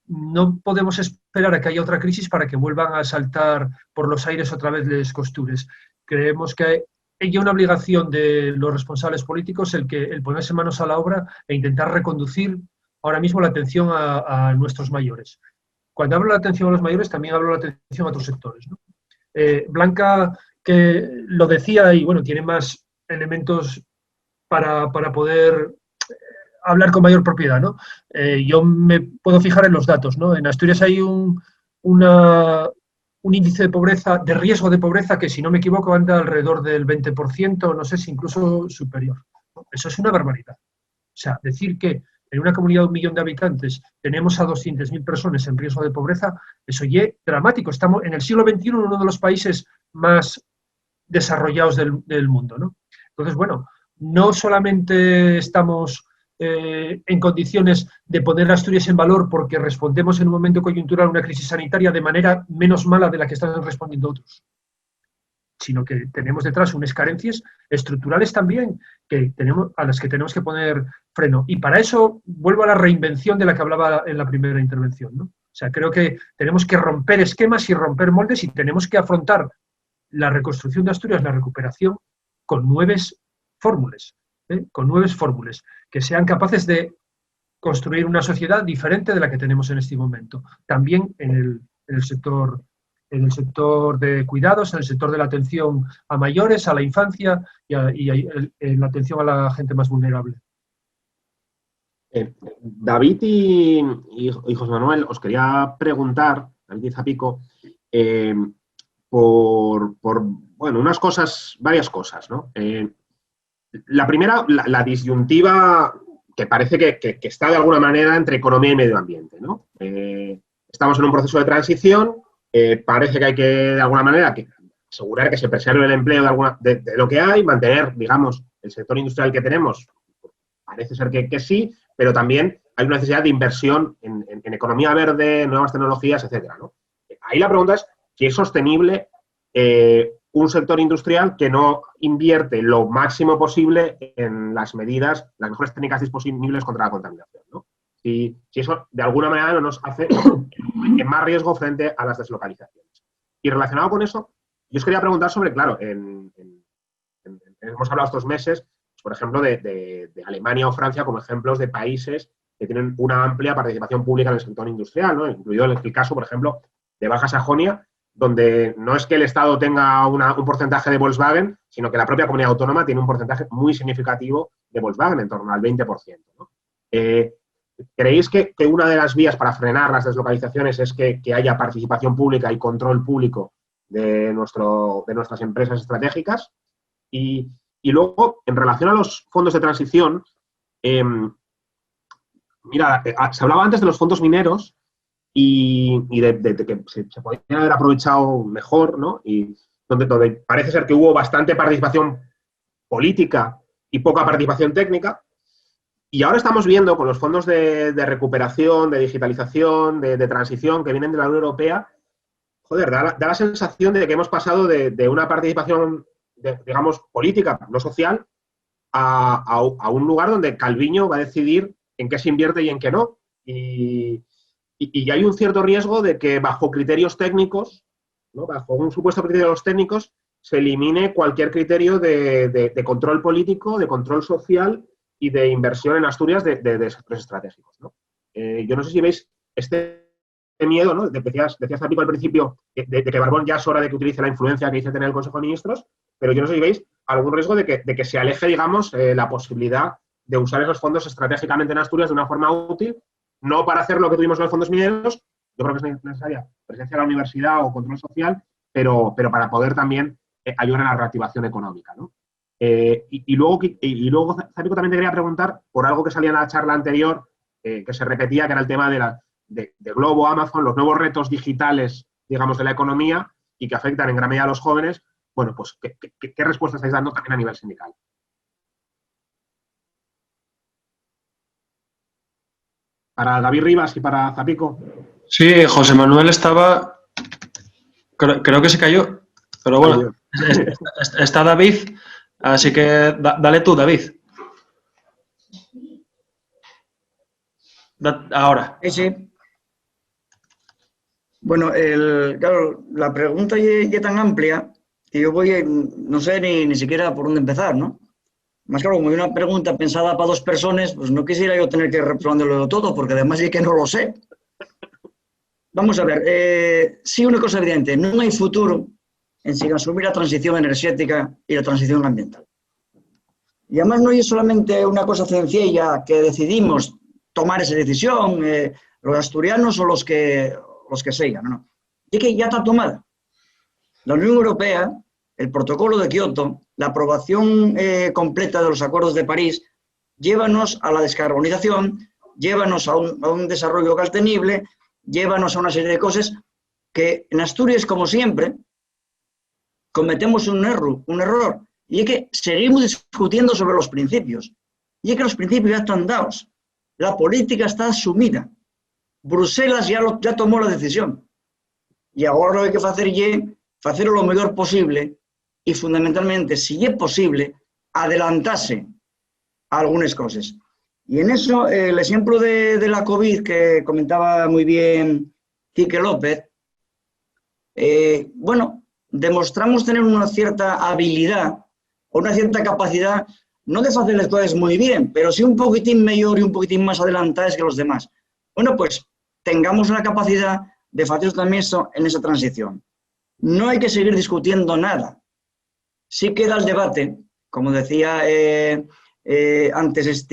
no podemos esperar a que haya otra crisis para que vuelvan a saltar por los aires otra vez las costures. Creemos que hay una obligación de los responsables políticos el ponerse manos a la obra e intentar reconducir ahora mismo la atención a nuestros mayores. Cuando hablo de la atención a los mayores, también hablo de la atención a otros sectores, ¿no? Blanca, que lo decía, y bueno, tiene más elementos para poder hablar con mayor propiedad, ¿no? Yo me puedo fijar en los datos, ¿no? En Asturias hay un índice de pobreza, de riesgo de pobreza, que si no me equivoco anda alrededor del 20%, no sé si incluso superior, ¿no? Eso es una barbaridad. O sea, decir que en una comunidad de 1 millón de habitantes tenemos a 200.000 personas en riesgo de pobreza, eso ya es dramático. Estamos en el siglo XXI en uno de los países más desarrollados del mundo, ¿no? Entonces, bueno, no solamente estamos en condiciones de poner a Asturias en valor porque respondemos en un momento coyuntural a una crisis sanitaria de manera menos mala de la que están respondiendo otros, sino que tenemos detrás unas carencias estructurales también a las que tenemos que poner freno. Y para eso vuelvo a la reinvención de la que hablaba en la primera intervención, ¿no? O sea, creo que tenemos que romper esquemas y romper moldes y tenemos que afrontar la reconstrucción de Asturias, la recuperación, con nuevas fórmulas, que sean capaces de construir una sociedad diferente de la que tenemos en este momento. También en el sector de cuidados, en el sector de la atención a mayores, a la infancia y en la atención a la gente más vulnerable. David y José Manuel, os quería preguntar, David y Zapico, por varias cosas, ¿no? La primera, la disyuntiva que parece que está de alguna manera entre economía y medio ambiente, ¿no? Estamos en un proceso de transición, parece que hay que, de alguna manera, asegurar que se preserve el empleo de lo que hay, mantener, digamos, el sector industrial que tenemos, parece ser que sí, pero también hay una necesidad de inversión en economía verde, nuevas tecnologías, etcétera, ¿no? Ahí la pregunta es si es sostenible un sector industrial que no invierte lo máximo posible en las mejores técnicas disponibles contra la contaminación, ¿no? Si eso de alguna manera no nos hace en más riesgo frente a las deslocalizaciones. Y relacionado con eso, yo os quería preguntar sobre, claro, hemos hablado estos meses, por ejemplo, de Alemania o Francia como ejemplos de países que tienen una amplia participación pública en el sector industrial, ¿no? Incluido el caso, por ejemplo, de Baja Sajonia, donde no es que el Estado tenga un porcentaje de Volkswagen, sino que la propia comunidad autónoma tiene un porcentaje muy significativo de Volkswagen, en torno al 20%, ¿no? ¿Creéis que una de las vías para frenar las deslocalizaciones es que haya participación pública y control público de nuestras empresas estratégicas? Y luego, en relación a los fondos de transición, mira, se hablaba antes de los fondos mineros y de que se podrían haber aprovechado mejor, ¿no? Y donde parece ser que hubo bastante participación política y poca participación técnica. Y ahora estamos viendo con los fondos de recuperación, de digitalización, de transición que vienen de la Unión Europea, joder, da la sensación de que hemos pasado de una participación, digamos, política, no social, a un lugar donde Calviño va a decidir en qué se invierte y en qué no. Y hay un cierto riesgo de que bajo criterios técnicos, ¿no? Bajo un supuesto criterio de los técnicos, se elimine cualquier criterio de control político, de control social y de inversión en Asturias de sectores estratégicos, ¿no? Yo no sé si veis este miedo, ¿no? Decías Zapico al principio de que Barbón ya es hora de que utilice la influencia que dice tener el Consejo de Ministros, pero yo no sé si veis algún riesgo de que se aleje, digamos, la posibilidad de usar esos fondos estratégicamente en Asturias de una forma útil, no para hacer lo que tuvimos en los fondos mineros, yo creo que es necesaria presencia de la universidad o control social, pero para poder también ayudar a la reactivación económica, ¿no? Y luego, Zapico, también te quería preguntar por algo que salía en la charla anterior, que se repetía, que era el tema de Globo, Amazon, los nuevos retos digitales, digamos, de la economía y que afectan en gran medida a los jóvenes. Bueno, pues, ¿qué respuesta estáis dando también a nivel sindical? Para David Rivas y para Zapico. Sí, José Manuel estaba... Creo que se cayó, pero bueno, está David, así que dale tú, David. Ahora. Sí. Bueno, claro, la pregunta es tan amplia que yo no sé ni siquiera por dónde empezar, ¿no? Más claro, como hay una pregunta pensada para dos personas, pues no quisiera yo tener que responderlo todo, porque además es que no lo sé. Vamos a ver, sí, una cosa evidente, no hay futuro en sin asumir la transición energética y la transición ambiental. Y además no es solamente una cosa sencilla que decidimos tomar esa decisión, los asturianos o los que sean, ¿no? Y que ya está tomada. La Unión Europea, el protocolo de Kioto, la aprobación completa de los acuerdos de París, llévanos a la descarbonización, llévanos a un desarrollo sostenible, llévanos a una serie de cosas que en Asturias, como siempre, cometemos un error, y es que seguimos discutiendo sobre los principios, y es que los principios ya están dados, la política está asumida, Bruselas ya tomó la decisión, y ahora lo que hay que hacer es hacerlo lo mejor posible i fundamentalmente, si é posible, adelantase algunas cosas. Y en eso, el ejemplo de la COVID que comentaba muy bien Quique López, bueno, demostramos tener una cierta habilidad o una cierta capacidad, no de hacer las cosas muy bien, pero sí un poquitín mejor y un poquitín más adelantadas que los demás. Bueno, pues tengamos la capacidad de hacer también eso en esa transición. No hay que seguir discutiendo nada. Sí queda el debate, como decía antes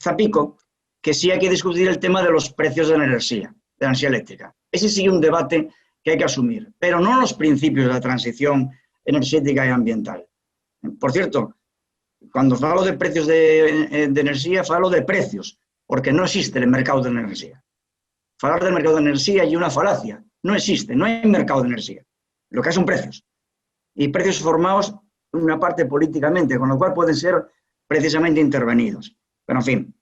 Zapico, que sí hay que discutir el tema de los precios de la energía eléctrica. Ese sí es un debate que hay que asumir, pero no los principios de la transición energética y ambiental. Por cierto, cuando falo de precios de energía, falo de precios, porque no existe el mercado de la energía. Falar del mercado de energía es una falacia. No existe, no hay mercado de energía. Lo que hay son precios. Y precios formados una parte políticamente, con lo cual pueden ser precisamente intervenidos. Pero en fin.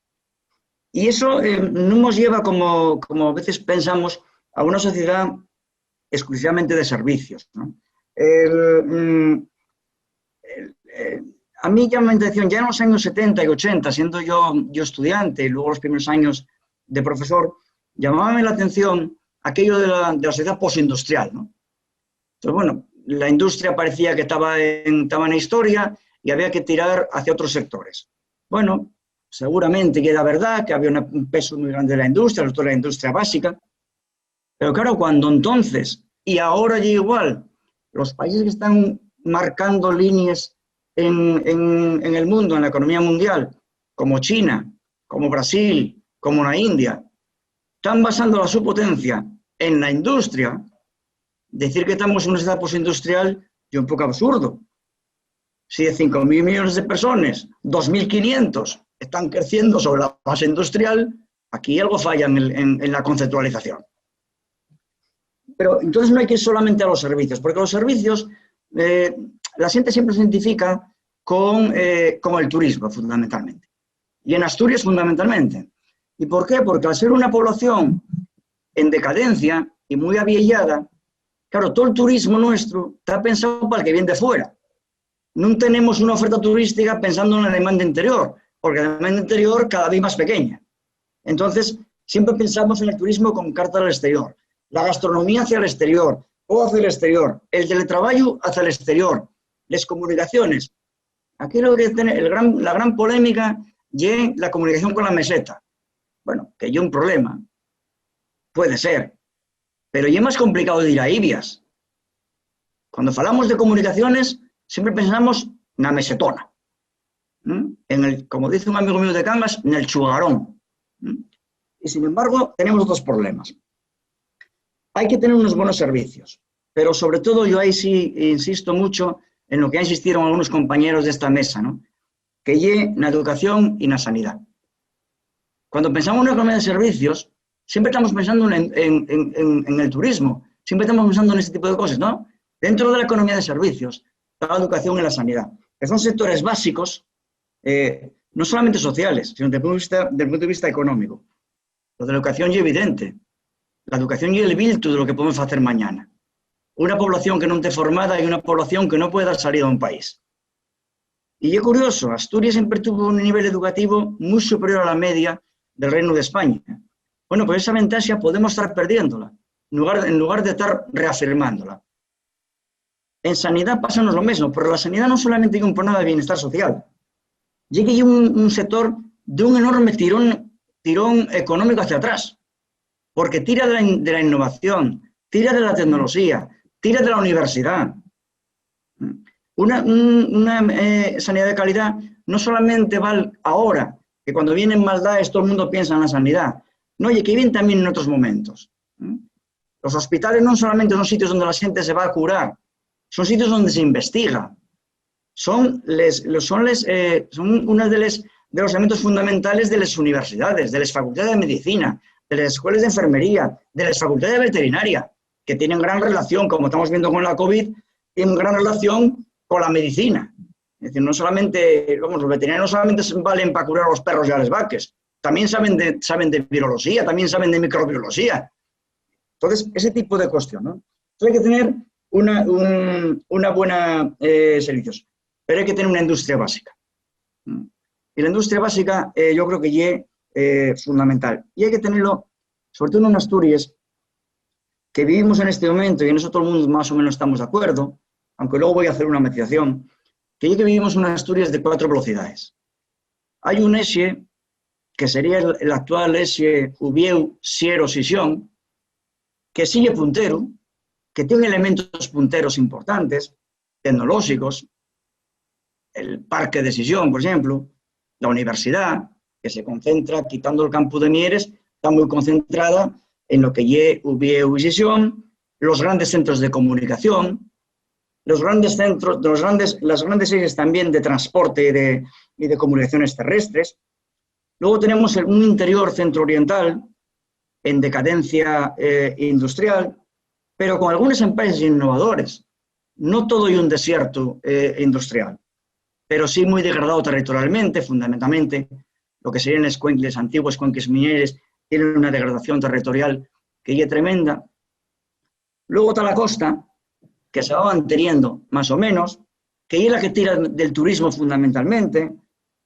Y eso no nos lleva, como a veces pensamos, a una sociedad exclusivamente de servicios, ¿no? A mí llama la atención, ya en los años 70 y 80, siendo yo estudiante y luego los primeros años de profesor, llamaba la atención aquello de la sociedad postindustrial, ¿no? Entonces, bueno, la industria parecía que estaba en la historia y había que tirar hacia otros sectores. Bueno, seguramente que era verdad que había un peso muy grande de la industria, sobre todo la industria básica, pero claro, cuando entonces, y ahora ya igual, los países que están marcando líneas en el mundo, en la economía mundial, como China, como Brasil, como la India, están basando su potencia en la industria. Decir que estamos en una sociedad postindustrial es un poco absurdo. Si de 5.000 millones de personas, 2.500 están creciendo sobre la base industrial, aquí algo falla en la conceptualización. Pero entonces no hay que ir solamente a los servicios, porque los servicios, la gente siempre se identifica con el turismo, fundamentalmente. Y en Asturias, fundamentalmente. ¿Y por qué? Porque al ser una población en decadencia y muy aviellada, claro, todo el turismo nuestro está pensado para el que viene de fuera. No tenemos una oferta turística pensando en la demanda interior, porque la demanda interior cada vez más pequeña. Entonces, siempre pensamos en el turismo con carta al exterior, la gastronomía hacia el exterior, o hacia el exterior, el teletrabajo hacia el exterior, las comunicaciones. Aquí lo que tiene la gran polémica es la comunicación con la meseta. Bueno, que hay un problema, puede ser, pero ya es más complicado de ir a Ibias. Cuando hablamos de comunicaciones, siempre pensamos en la mesetona. Como dice un amigo mío de Cangas, en el chugarón. Y sin embargo, tenemos otros problemas. Hay que tener unos buenos servicios, pero sobre todo yo ahí sí insisto mucho en lo que ya insistieron algunos compañeros de esta mesa, ¿no? Que llegue la educación y la sanidad. Cuando pensamos en una economía de servicios, siempre estamos pensando en el turismo, siempre estamos pensando en este tipo de cosas, ¿no? Dentro de la economía de servicios, la educación y la sanidad, que son sectores básicos, no solamente sociales, sino desde el punto de vista económico. Lo de la educación es evidente. La educación es el virtud de lo que podemos hacer mañana. Una población que no esté formada y una población que no puede dar salida a un país. Y es curioso, Asturias siempre tuvo un nivel educativo muy superior a la media del Reino de España. Bueno, pues esa ventaja podemos estar perdiéndola, en lugar de estar reafirmándola. En sanidad pasa lo mismo, pero la sanidad no solamente hay un problema de bienestar social, ya que hay un sector de un enorme tirón económico hacia atrás, porque tira de la innovación, tira de la tecnología, tira de la universidad. Una sanidad de calidad no solamente vale ahora, que cuando vienen maldades todo el mundo piensa en la sanidad, no, y que viene también en otros momentos. Los hospitales no solamente son sitios donde la gente se va a curar, son sitios donde se investiga. Son uno de los elementos fundamentales de las universidades, de las facultades de medicina, de las escuelas de enfermería, de las facultades de veterinaria, que tienen gran relación, como estamos viendo con la COVID, tienen gran relación con la medicina. Es decir, no solamente, los veterinarios no solamente valen para curar a los perros y a las vacas, también saben de virología, también saben de microbiología. Entonces, ese tipo de cuestión, ¿no? Entonces hay que tener una buena servicios, pero hay que tener una industria básica. Y la industria básica yo creo que es fundamental. Y hay que tenerlo, sobre todo en Asturias, que vivimos en este momento, y en eso todo el mundo más o menos estamos de acuerdo, aunque luego voy a hacer una matización, que vivimos en Asturias de 4 velocidades. Hay un eje, que sería el actual eje Ubieu-Siero-Sisión, que sigue puntero, que tiene elementos punteros importantes, tecnológicos, el parque de Sisión, por ejemplo, la universidad, que se concentra, quitando el campo de Mieres, está muy concentrada en lo que es Ubieu y Sisión, los grandes centros de comunicación, los grandes centros, las grandes ejes también de transporte y de comunicaciones terrestres. Luego tenemos un interior centro-oriental en decadencia industrial, pero con algunas empresas innovadoras. No todo hay un desierto industrial, pero sí muy degradado territorialmente, fundamentalmente. Lo que serían las antiguas cuencas mineras tienen una degradación territorial que es tremenda. Luego está la costa, que se va manteniendo más o menos, que es la que tira del turismo fundamentalmente,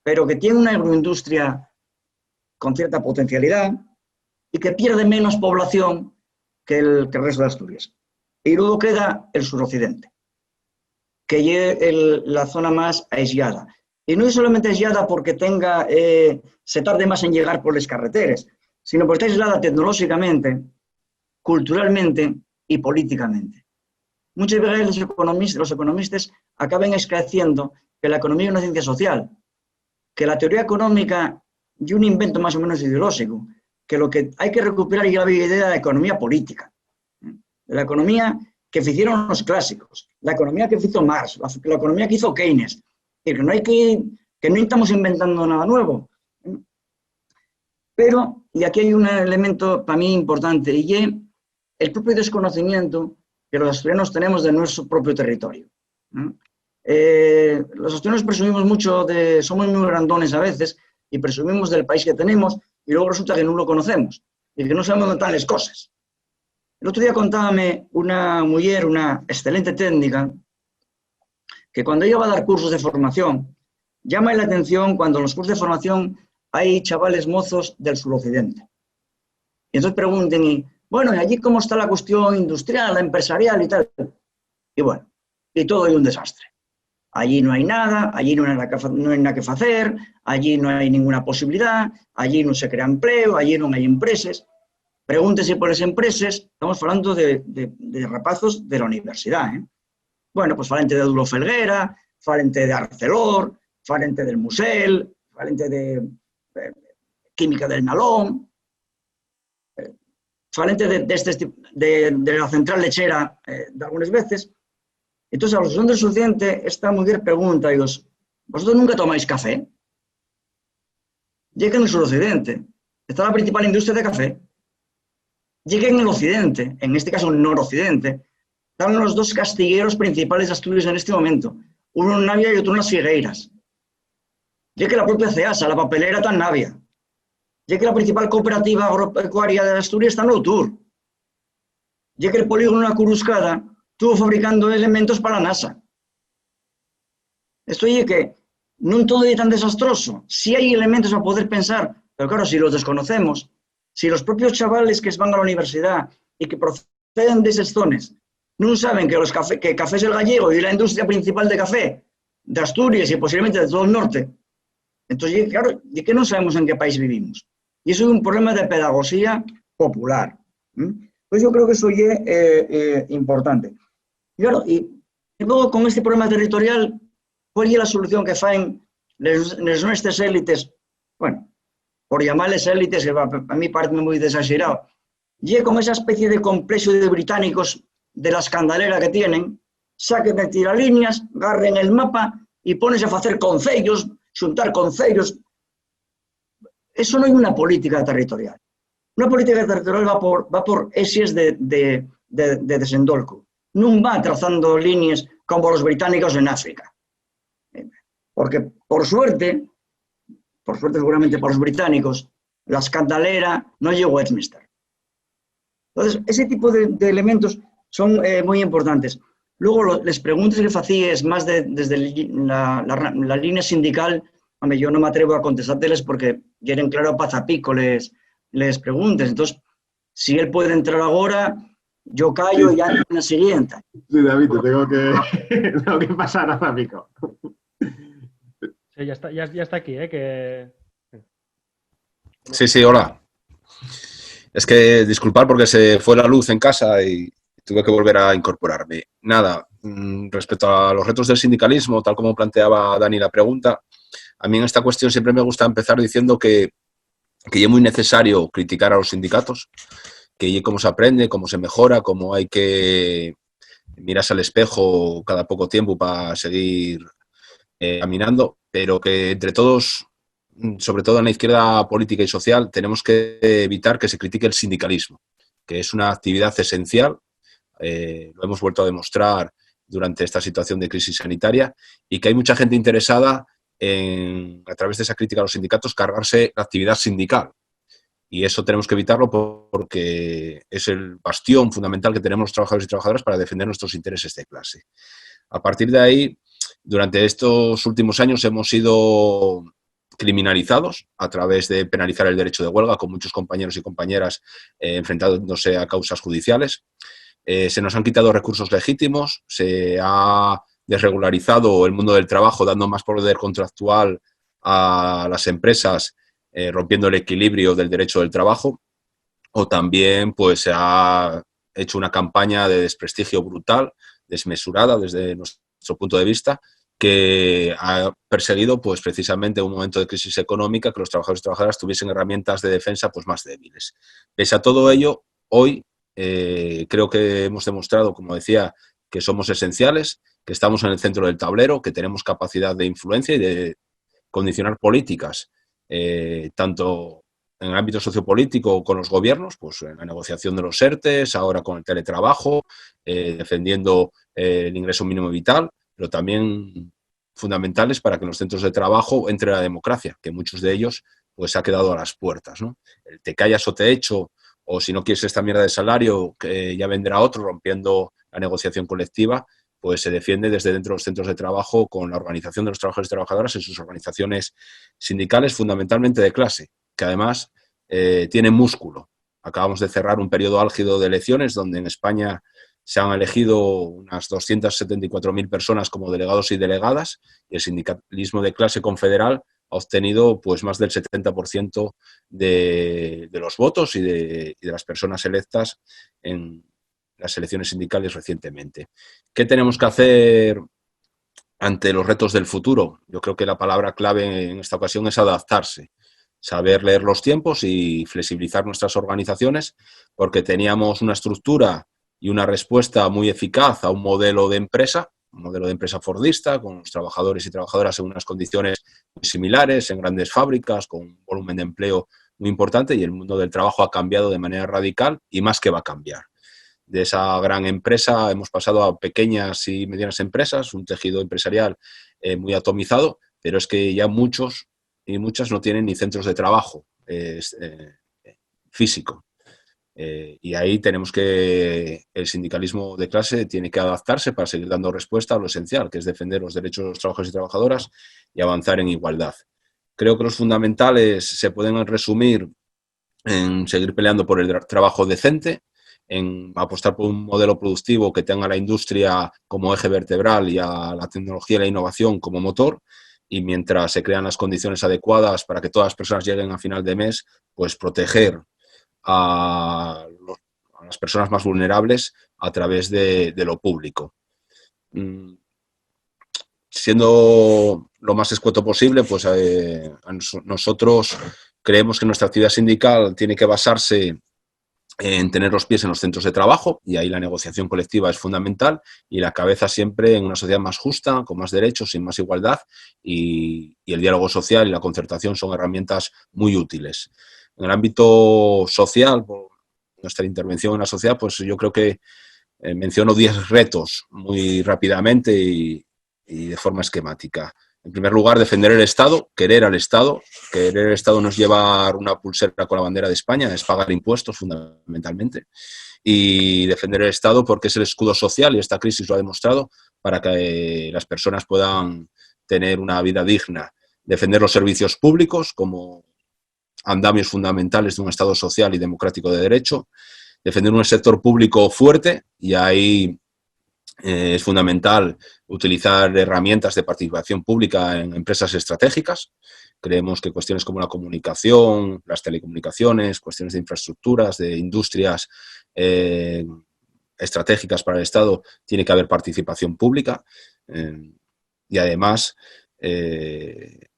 pero que tiene una agroindustria con cierta potencialidad y que pierde menos población que el resto de Asturias. Y luego queda el suroccidente, que es la zona más aislada. Y no es solamente aislada porque se tarde más en llegar por las carreteras, sino porque está aislada tecnológicamente, culturalmente y políticamente. Muchas veces los economistas acaban esclareciendo que la economía es una ciencia social, que la teoría económica es un invento más o menos ideológico, que lo que hay que recuperar es la idea de la economía política, de la economía que hicieron los clásicos, la economía que hizo Marx, la economía que hizo Keynes, y que no estamos inventando nada nuevo. Pero, y aquí hay un elemento para mí importante, y es el propio desconocimiento que los asturianos tenemos de nuestro propio territorio. Los asturianos presumimos mucho somos muy grandones a veces, y presumimos del país que tenemos, y luego resulta que no lo conocemos, y que no sabemos dónde están las cosas. El otro día contábame una mujer, una excelente técnica, que cuando ella va a dar cursos de formación, llama la atención cuando en los cursos de formación hay chavales mozos del suroccidente. Y entonces pregunten, bueno, ¿y allí cómo está la cuestión industrial, la empresarial y tal? Y bueno, y todo hay un desastre. Allí no hay nada, allí no hay nada que hacer, allí no hay ninguna posibilidad, allí no se crea empleo, allí no hay empresas. Pregúntese por las empresas, estamos hablando de rapazos de la universidad. Bueno, pues falente de Duro Felguera, falente de Arcelor, falente del Musel, falente de Química del Nalón, falente de la central lechera de algunas veces. Entonces, a los que son del suroccidente, esta mujer pregunta, digo, ¿vosotros nunca tomáis café? Llega en el suroccidente, está la principal industria de café. Llega en el occidente, en este caso en el noroccidente, están los 2 castilleros principales de Asturias en este momento, uno en Navia y otro en las Figueiras. Llega la propia CEASA, la papelera está en Navia. Llega la principal cooperativa agropecuaria de Asturias está en Outur. Llega el polígono de la Curuscada, estuvo fabricando elementos para la NASA. Esto es que no todo es tan desastroso. Sí hay elementos a poder pensar, pero claro, si los desconocemos, si los propios chavales que van a la universidad y que proceden de esas zonas no saben que café es el gallego y la industria principal de café de Asturias y posiblemente de todo el norte, entonces, claro, ¿de qué no sabemos en qué país vivimos? Y eso es un problema de pedagogía popular. Pues yo creo que eso es importante. Y claro, y luego con este problema territorial, ¿cuál es la solución que hacen nuestras élites? Bueno, por llamarles élites, que a mí parece muy desaxerado, y como esa especie de complejo de británicos de la escandalera que tienen, saquen de tiralíneas, agarren el mapa y ponen a hacer concellos, juntar concellos. Eso no es una política territorial. Una política territorial va por ejes de desendolco. No va trazando líneas como los británicos en África. Porque, por suerte seguramente por los británicos, la escandalera no llegó a Westminster. Entonces, ese tipo de elementos son muy importantes. Luego, les preguntes que facíes más desde la línea sindical, home, yo no me atrevo a contestárteles porque quieren claro pazapico les preguntes. Entonces, si él puede entrar ahora, yo callo y ya en la siguiente. Sí, David, te tengo que pasar a Zapico. Sí, ya está aquí, ¿eh? Sí, hola. Es que disculpar porque se fue la luz en casa y tuve que volver a incorporarme. Nada, respecto a los retos del sindicalismo, tal como planteaba Dani la pregunta, a mí en esta cuestión siempre me gusta empezar diciendo que es muy necesario criticar a los sindicatos, que cómo se aprende, cómo se mejora, cómo hay que mirarse al espejo cada poco tiempo para seguir caminando, pero que entre todos, sobre todo en la izquierda política y social, tenemos que evitar que se critique el sindicalismo, que es una actividad esencial, lo hemos vuelto a demostrar durante esta situación de crisis sanitaria, y que hay mucha gente interesada en, a través de esa crítica a los sindicatos, cargarse la actividad sindical. Y eso tenemos que evitarlo porque es el bastión fundamental que tenemos los trabajadores y trabajadoras para defender nuestros intereses de clase. A partir de ahí, durante estos últimos años hemos sido criminalizados a través de penalizar el derecho de huelga, con muchos compañeros y compañeras enfrentándose a causas judiciales. Se nos han quitado recursos legítimos, se ha desregularizado el mundo del trabajo, dando más poder contractual a las empresas, rompiendo el equilibrio del derecho del trabajo, o también pues se ha hecho una campaña de desprestigio brutal, desmesurada desde nuestro punto de vista, que ha perseguido pues precisamente un momento de crisis económica, que los trabajadores y trabajadoras tuviesen herramientas de defensa pues más débiles. Pese a todo ello, hoy creo que hemos demostrado, como decía, que somos esenciales, que estamos en el centro del tablero, que tenemos capacidad de influencia y de condicionar políticas, tanto en el ámbito sociopolítico con los gobiernos, pues en la negociación de los ERTEs, ahora con el teletrabajo, defendiendo el ingreso mínimo vital, pero también fundamentales para que en los centros de trabajo entre la democracia, que muchos de ellos pues ha quedado a las puertas, ¿no? El te callas o te echo, o si no quieres esta mierda de salario, que ya vendrá otro, rompiendo la negociación colectiva, pues se defiende desde dentro de los centros de trabajo con la organización de los trabajadores y trabajadoras en sus organizaciones sindicales, fundamentalmente de clase, que además tienen músculo. Acabamos de cerrar un periodo álgido de elecciones donde en España se han elegido unas 274.000 personas como delegados y delegadas, y el sindicalismo de clase confederal ha obtenido pues más del 70% de los votos y de las personas electas en las elecciones sindicales recientemente. ¿Qué tenemos que hacer ante los retos del futuro? Yo creo que la palabra clave en esta ocasión es adaptarse, saber leer los tiempos y flexibilizar nuestras organizaciones, porque teníamos una estructura y una respuesta muy eficaz a un modelo de empresa fordista, con los trabajadores y trabajadoras en unas condiciones muy similares, en grandes fábricas, con un volumen de empleo muy importante, y el mundo del trabajo ha cambiado de manera radical y más que va a cambiar. De esa gran empresa hemos pasado a pequeñas y medianas empresas, un tejido empresarial muy atomizado, pero es que ya muchos y muchas no tienen ni centros de trabajo físico. Y ahí tenemos que, el sindicalismo de clase tiene que adaptarse para seguir dando respuesta a lo esencial, que es defender los derechos de los trabajadores y trabajadoras y avanzar en igualdad. Creo que los fundamentales se pueden resumir en seguir peleando por el trabajo decente, en apostar por un modelo productivo que tenga a la industria como eje vertebral y a la tecnología y la innovación como motor, y mientras se crean las condiciones adecuadas para que todas las personas lleguen a final de mes, pues proteger a las personas más vulnerables a través de lo público. Siendo lo más escueto posible, pues nosotros creemos que nuestra actividad sindical tiene que basarse en tener los pies en los centros de trabajo, y ahí la negociación colectiva es fundamental, y la cabeza siempre en una sociedad más justa, con más derechos y más igualdad, y el diálogo social y la concertación son herramientas muy útiles. En el ámbito social, por nuestra intervención en la sociedad, pues yo creo que menciono 10 retos muy rápidamente y de forma esquemática. En primer lugar, defender el Estado, querer al Estado. Querer el Estado no es llevar una pulsera con la bandera de España, es pagar impuestos fundamentalmente. Y defender el Estado porque es el escudo social, y esta crisis lo ha demostrado, para que las personas puedan tener una vida digna. Defender los servicios públicos como andamios fundamentales de un Estado social y democrático de derecho. Defender un sector público fuerte, y ahí es fundamental utilizar herramientas de participación pública en empresas estratégicas. Creemos que cuestiones como la comunicación, las telecomunicaciones, cuestiones de infraestructuras, de industrias estratégicas para el Estado, tiene que haber participación pública. Y además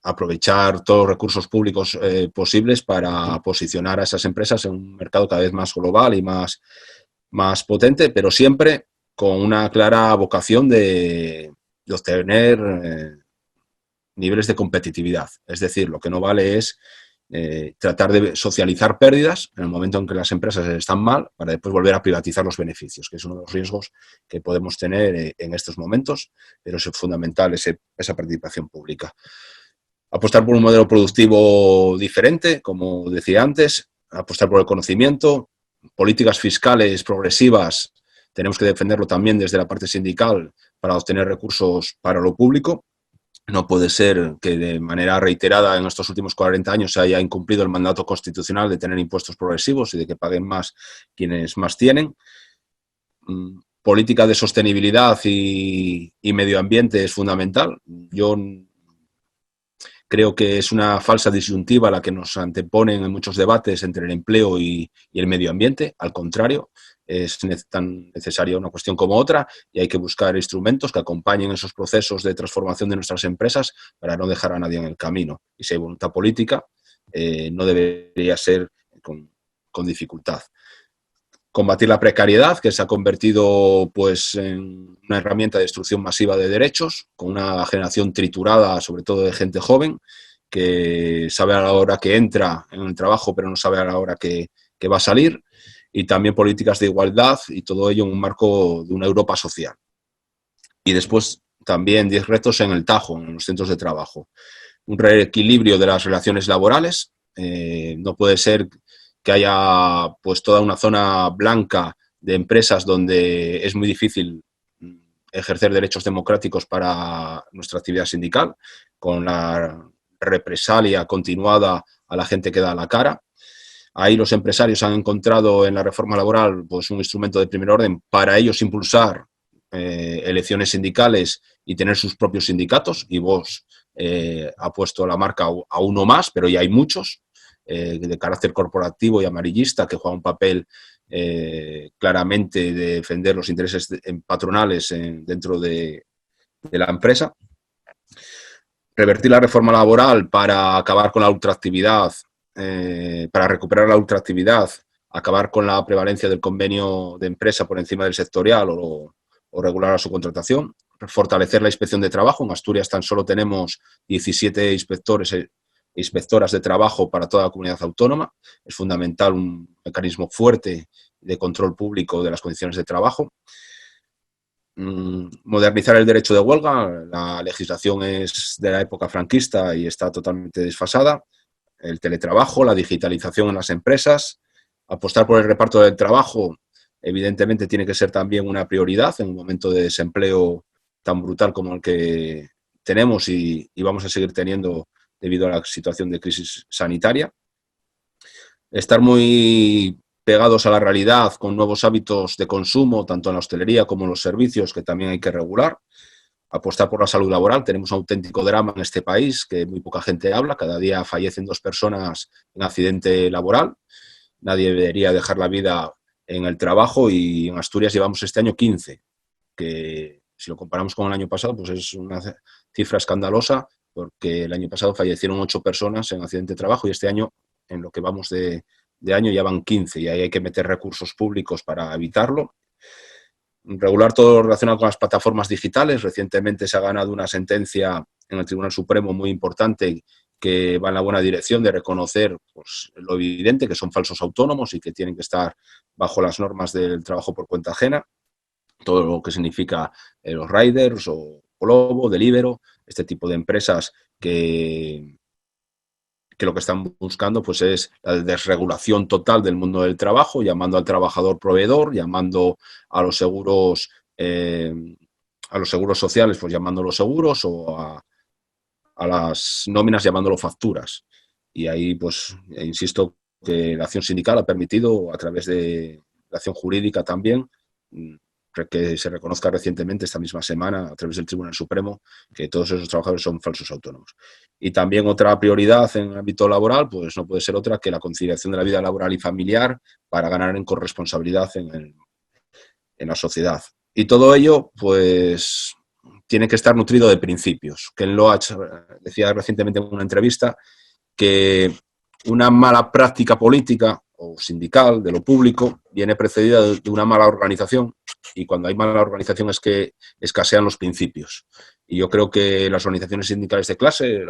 aprovechar todos los recursos públicos posibles para posicionar a esas empresas en un mercado cada vez más global y más potente, pero siempre con una clara vocación de obtener niveles de competitividad. Es decir, lo que no vale es tratar de socializar pérdidas en el momento en que las empresas están mal, para después volver a privatizar los beneficios, que es uno de los riesgos que podemos tener en estos momentos, pero es fundamental esa participación pública. Apostar por un modelo productivo diferente, como decía antes, apostar por el conocimiento, políticas fiscales progresivas. Tenemos que defenderlo también desde la parte sindical para obtener recursos para lo público. No puede ser que de manera reiterada en estos últimos 40 años se haya incumplido el mandato constitucional de tener impuestos progresivos y de que paguen más quienes más tienen. Política de sostenibilidad y medio ambiente es fundamental. Yo creo que es una falsa disyuntiva la que nos anteponen en muchos debates entre el empleo y el medio ambiente. Al contrario, es tan necesaria una cuestión como otra, y hay que buscar instrumentos que acompañen esos procesos de transformación de nuestras empresas para no dejar a nadie en el camino. Y si hay voluntad política, no debería ser con dificultad. Combatir la precariedad, que se ha convertido pues, en una herramienta de destrucción masiva de derechos, con una generación triturada, sobre todo de gente joven, que sabe a la hora que entra en el trabajo, pero no sabe a la hora que va a salir. Y también políticas de igualdad, y todo ello en un marco de una Europa social. Y después también 10 retos en el Tajo, en los centros de trabajo. Un reequilibrio de las relaciones laborales. No puede ser que haya pues toda una zona blanca de empresas donde es muy difícil ejercer derechos democráticos para nuestra actividad sindical, con la represalia continuada a la gente que da la cara. Ahí los empresarios han encontrado en la reforma laboral pues, un instrumento de primer orden para ellos impulsar elecciones sindicales y tener sus propios sindicatos, y Vox ha puesto la marca a uno más, pero ya hay muchos de carácter corporativo y amarillista, que juegan un papel claramente de defender los intereses patronales dentro de la empresa. Revertir la reforma laboral para acabar con la ultraactividad, para recuperar la ultraactividad, acabar con la prevalencia del convenio de empresa por encima del sectorial o regular la subcontratación. Fortalecer la inspección de trabajo. En Asturias tan solo tenemos 17 inspectores e inspectoras de trabajo para toda la comunidad autónoma. Es fundamental un mecanismo fuerte de control público de las condiciones de trabajo. Modernizar el derecho de huelga. La legislación es de la época franquista y está totalmente desfasada. El teletrabajo, la digitalización en las empresas. Apostar por el reparto del trabajo, evidentemente tiene que ser también una prioridad en un momento de desempleo tan brutal como el que tenemos y vamos a seguir teniendo debido a la situación de crisis sanitaria. Estar muy pegados a la realidad con nuevos hábitos de consumo, tanto en la hostelería como en los servicios, que también hay que regular. Apostar por la salud laboral. Tenemos un auténtico drama en este país que muy poca gente habla. Cada día fallecen 2 personas en accidente laboral. Nadie debería dejar la vida en el trabajo, y en Asturias llevamos este año 15, que si lo comparamos con el año pasado, pues es una cifra escandalosa, porque el año pasado fallecieron 8 personas en accidente de trabajo y este año, en lo que vamos de año, ya van 15, y ahí hay que meter recursos públicos para evitarlo. Regular todo lo relacionado con las plataformas digitales. Recientemente se ha ganado una sentencia en el Tribunal Supremo muy importante que va en la buena dirección de reconocer pues, lo evidente, que son falsos autónomos y que tienen que estar bajo las normas del trabajo por cuenta ajena. Todo lo que significa los riders o Glovo, Deliveroo, este tipo de empresas que lo que están buscando pues es la desregulación total del mundo del trabajo, llamando al trabajador proveedor, llamando a los seguros sociales, pues llamándolos seguros, o a las nóminas llamándolo facturas. Y ahí, pues, insisto que la acción sindical ha permitido, a través de la acción jurídica también, que se reconozca recientemente, esta misma semana, a través del Tribunal Supremo, que todos esos trabajadores son falsos autónomos. Y también otra prioridad en el ámbito laboral, pues no puede ser otra que la conciliación de la vida laboral y familiar para ganar en corresponsabilidad en la sociedad. Y todo ello, pues, tiene que estar nutrido de principios. Ken Loach decía recientemente en una entrevista que una mala práctica política o sindical de lo público viene precedida de una mala organización, y cuando hay mala organización es que escasean los principios. Y yo creo que las organizaciones sindicales de clase,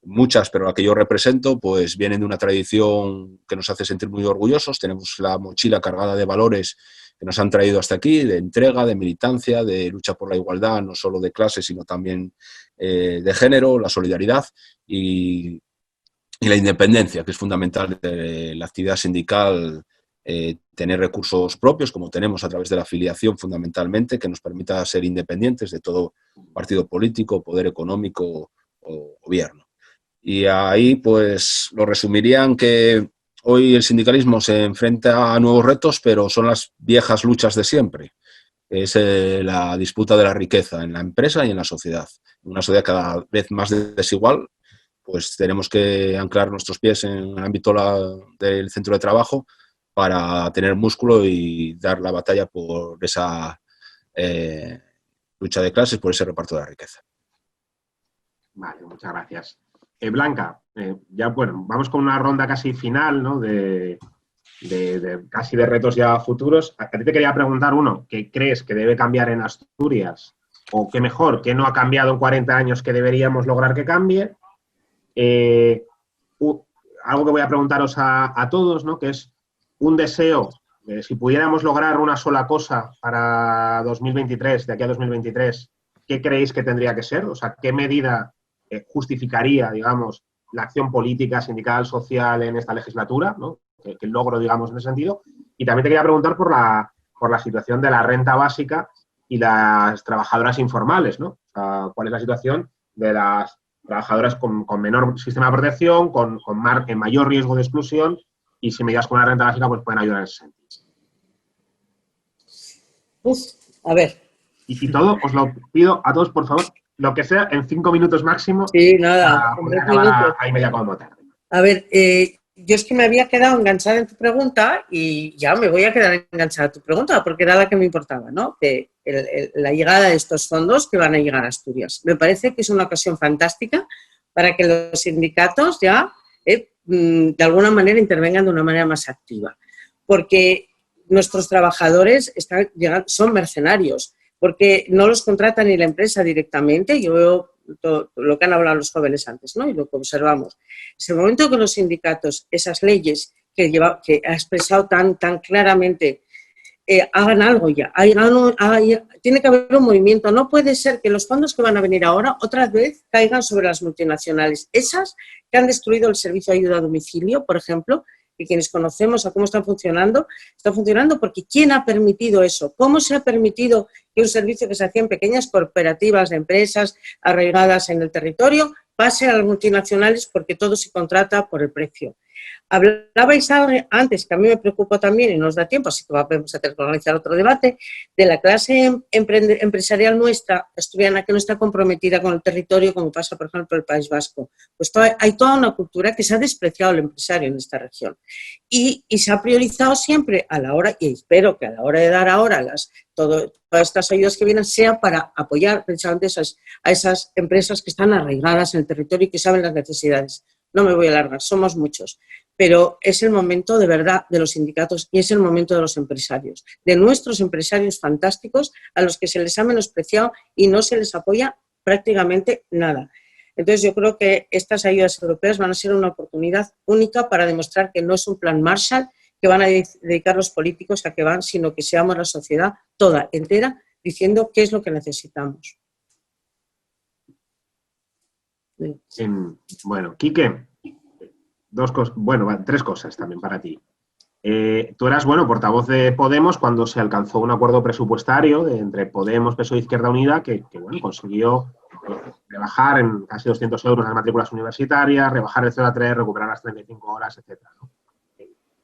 muchas, pero la que yo represento, pues vienen de una tradición que nos hace sentir muy orgullosos. Tenemos la mochila cargada de valores que nos han traído hasta aquí, de entrega, de militancia, de lucha por la igualdad, no solo de clase, sino también de género, la solidaridad y la independencia, que es fundamental de la actividad sindical, tener recursos propios, como tenemos a través de la afiliación fundamentalmente, que nos permita ser independientes de todo partido político, poder económico o gobierno. Y ahí pues lo resumirían que hoy el sindicalismo se enfrenta a nuevos retos, pero son las viejas luchas de siempre. Es la disputa de la riqueza en la empresa y en la sociedad. Una sociedad cada vez más desigual, pues tenemos que anclar nuestros pies en el ámbito del centro de trabajo para tener músculo y dar la batalla por esa lucha de clases, por ese reparto de la riqueza. Vale, muchas gracias. Blanca, ya bueno, vamos con una ronda casi final, ¿no? Casi de retos ya futuros. A ti te quería preguntar, uno, ¿qué crees que debe cambiar en Asturias? O qué mejor, ¿qué no ha cambiado en 40 años que deberíamos lograr que cambie? Algo que voy a preguntaros a todos, ¿no? Que es un deseo, si pudiéramos lograr una sola cosa para 2023, de aquí a 2023, ¿qué creéis que tendría que ser? O sea, ¿qué medida justificaría, digamos, la acción política, sindical, social en esta legislatura, ¿no? Que el logro, digamos, en ese sentido? Y también te quería preguntar por la situación de la renta básica y las trabajadoras informales, ¿no? O sea, ¿cuál es la situación de las trabajadoras con menor sistema de protección, con mayor riesgo de exclusión, y si medidas con la renta básica pues pueden ayudar en ese sentido? A ver. Y si todo, os lo pido a todos, por favor, lo que sea, en 5 minutos máximo. Sí, nada. Para poder acabar ahí media como tarde. A ver, yo es que me había quedado enganchada en tu pregunta y ya me voy a quedar enganchada a tu pregunta porque era la que me importaba, ¿no? Que la llegada de estos fondos que van a llegar a Asturias. Me parece que es una ocasión fantástica para que los sindicatos ya de alguna manera intervengan de una manera más activa, porque nuestros trabajadores son mercenarios, porque no los contrata ni la empresa directamente. Yo veo todo lo que han hablado los jóvenes antes, ¿no? Y lo que observamos. Es el momento que los sindicatos, esas leyes que ha expresado tan claramente, hagan algo ya. Tiene que haber un movimiento. No puede ser que los fondos que van a venir ahora otra vez caigan sobre las multinacionales. Esas que han destruido el servicio de ayuda a domicilio, por ejemplo, y quienes conocemos a cómo están funcionando porque ¿quién ha permitido eso? ¿Cómo se ha permitido que un servicio que se hacía en pequeñas cooperativas de empresas arraigadas en el territorio pase a las multinacionales porque todo se contrata por el precio? Hablabais antes, que a mí me preocupa también y nos da tiempo, así que vamos a tener que organizar otro debate, de la clase empresarial nuestra, asturiana, que no está comprometida con el territorio, como pasa, por ejemplo, en el País Vasco. Pues hay toda una cultura que se ha despreciado al empresario en esta región. Y se ha priorizado siempre a la hora, y espero que a la hora de dar ahora todas estas ayudas que vienen sea para apoyar precisamente a esas empresas que están arraigadas en el territorio y que saben las necesidades. No me voy a alargar, somos muchos, pero es el momento de verdad de los sindicatos y es el momento de los empresarios, de nuestros empresarios fantásticos a los que se les ha menospreciado y no se les apoya prácticamente nada. Entonces yo creo que estas ayudas europeas van a ser una oportunidad única para demostrar que no es un plan Marshall que van a dedicar los políticos a que van, sino que seamos la sociedad toda entera diciendo qué es lo que necesitamos. Bueno, Quique, tres cosas también para ti. Tú eras, portavoz de Podemos cuando se alcanzó un acuerdo presupuestario entre Podemos, PSOE e Izquierda Unida que consiguió rebajar en casi 200 euros las matrículas universitarias, rebajar el 0,3, recuperar las 35 horas, etcétera, ¿no?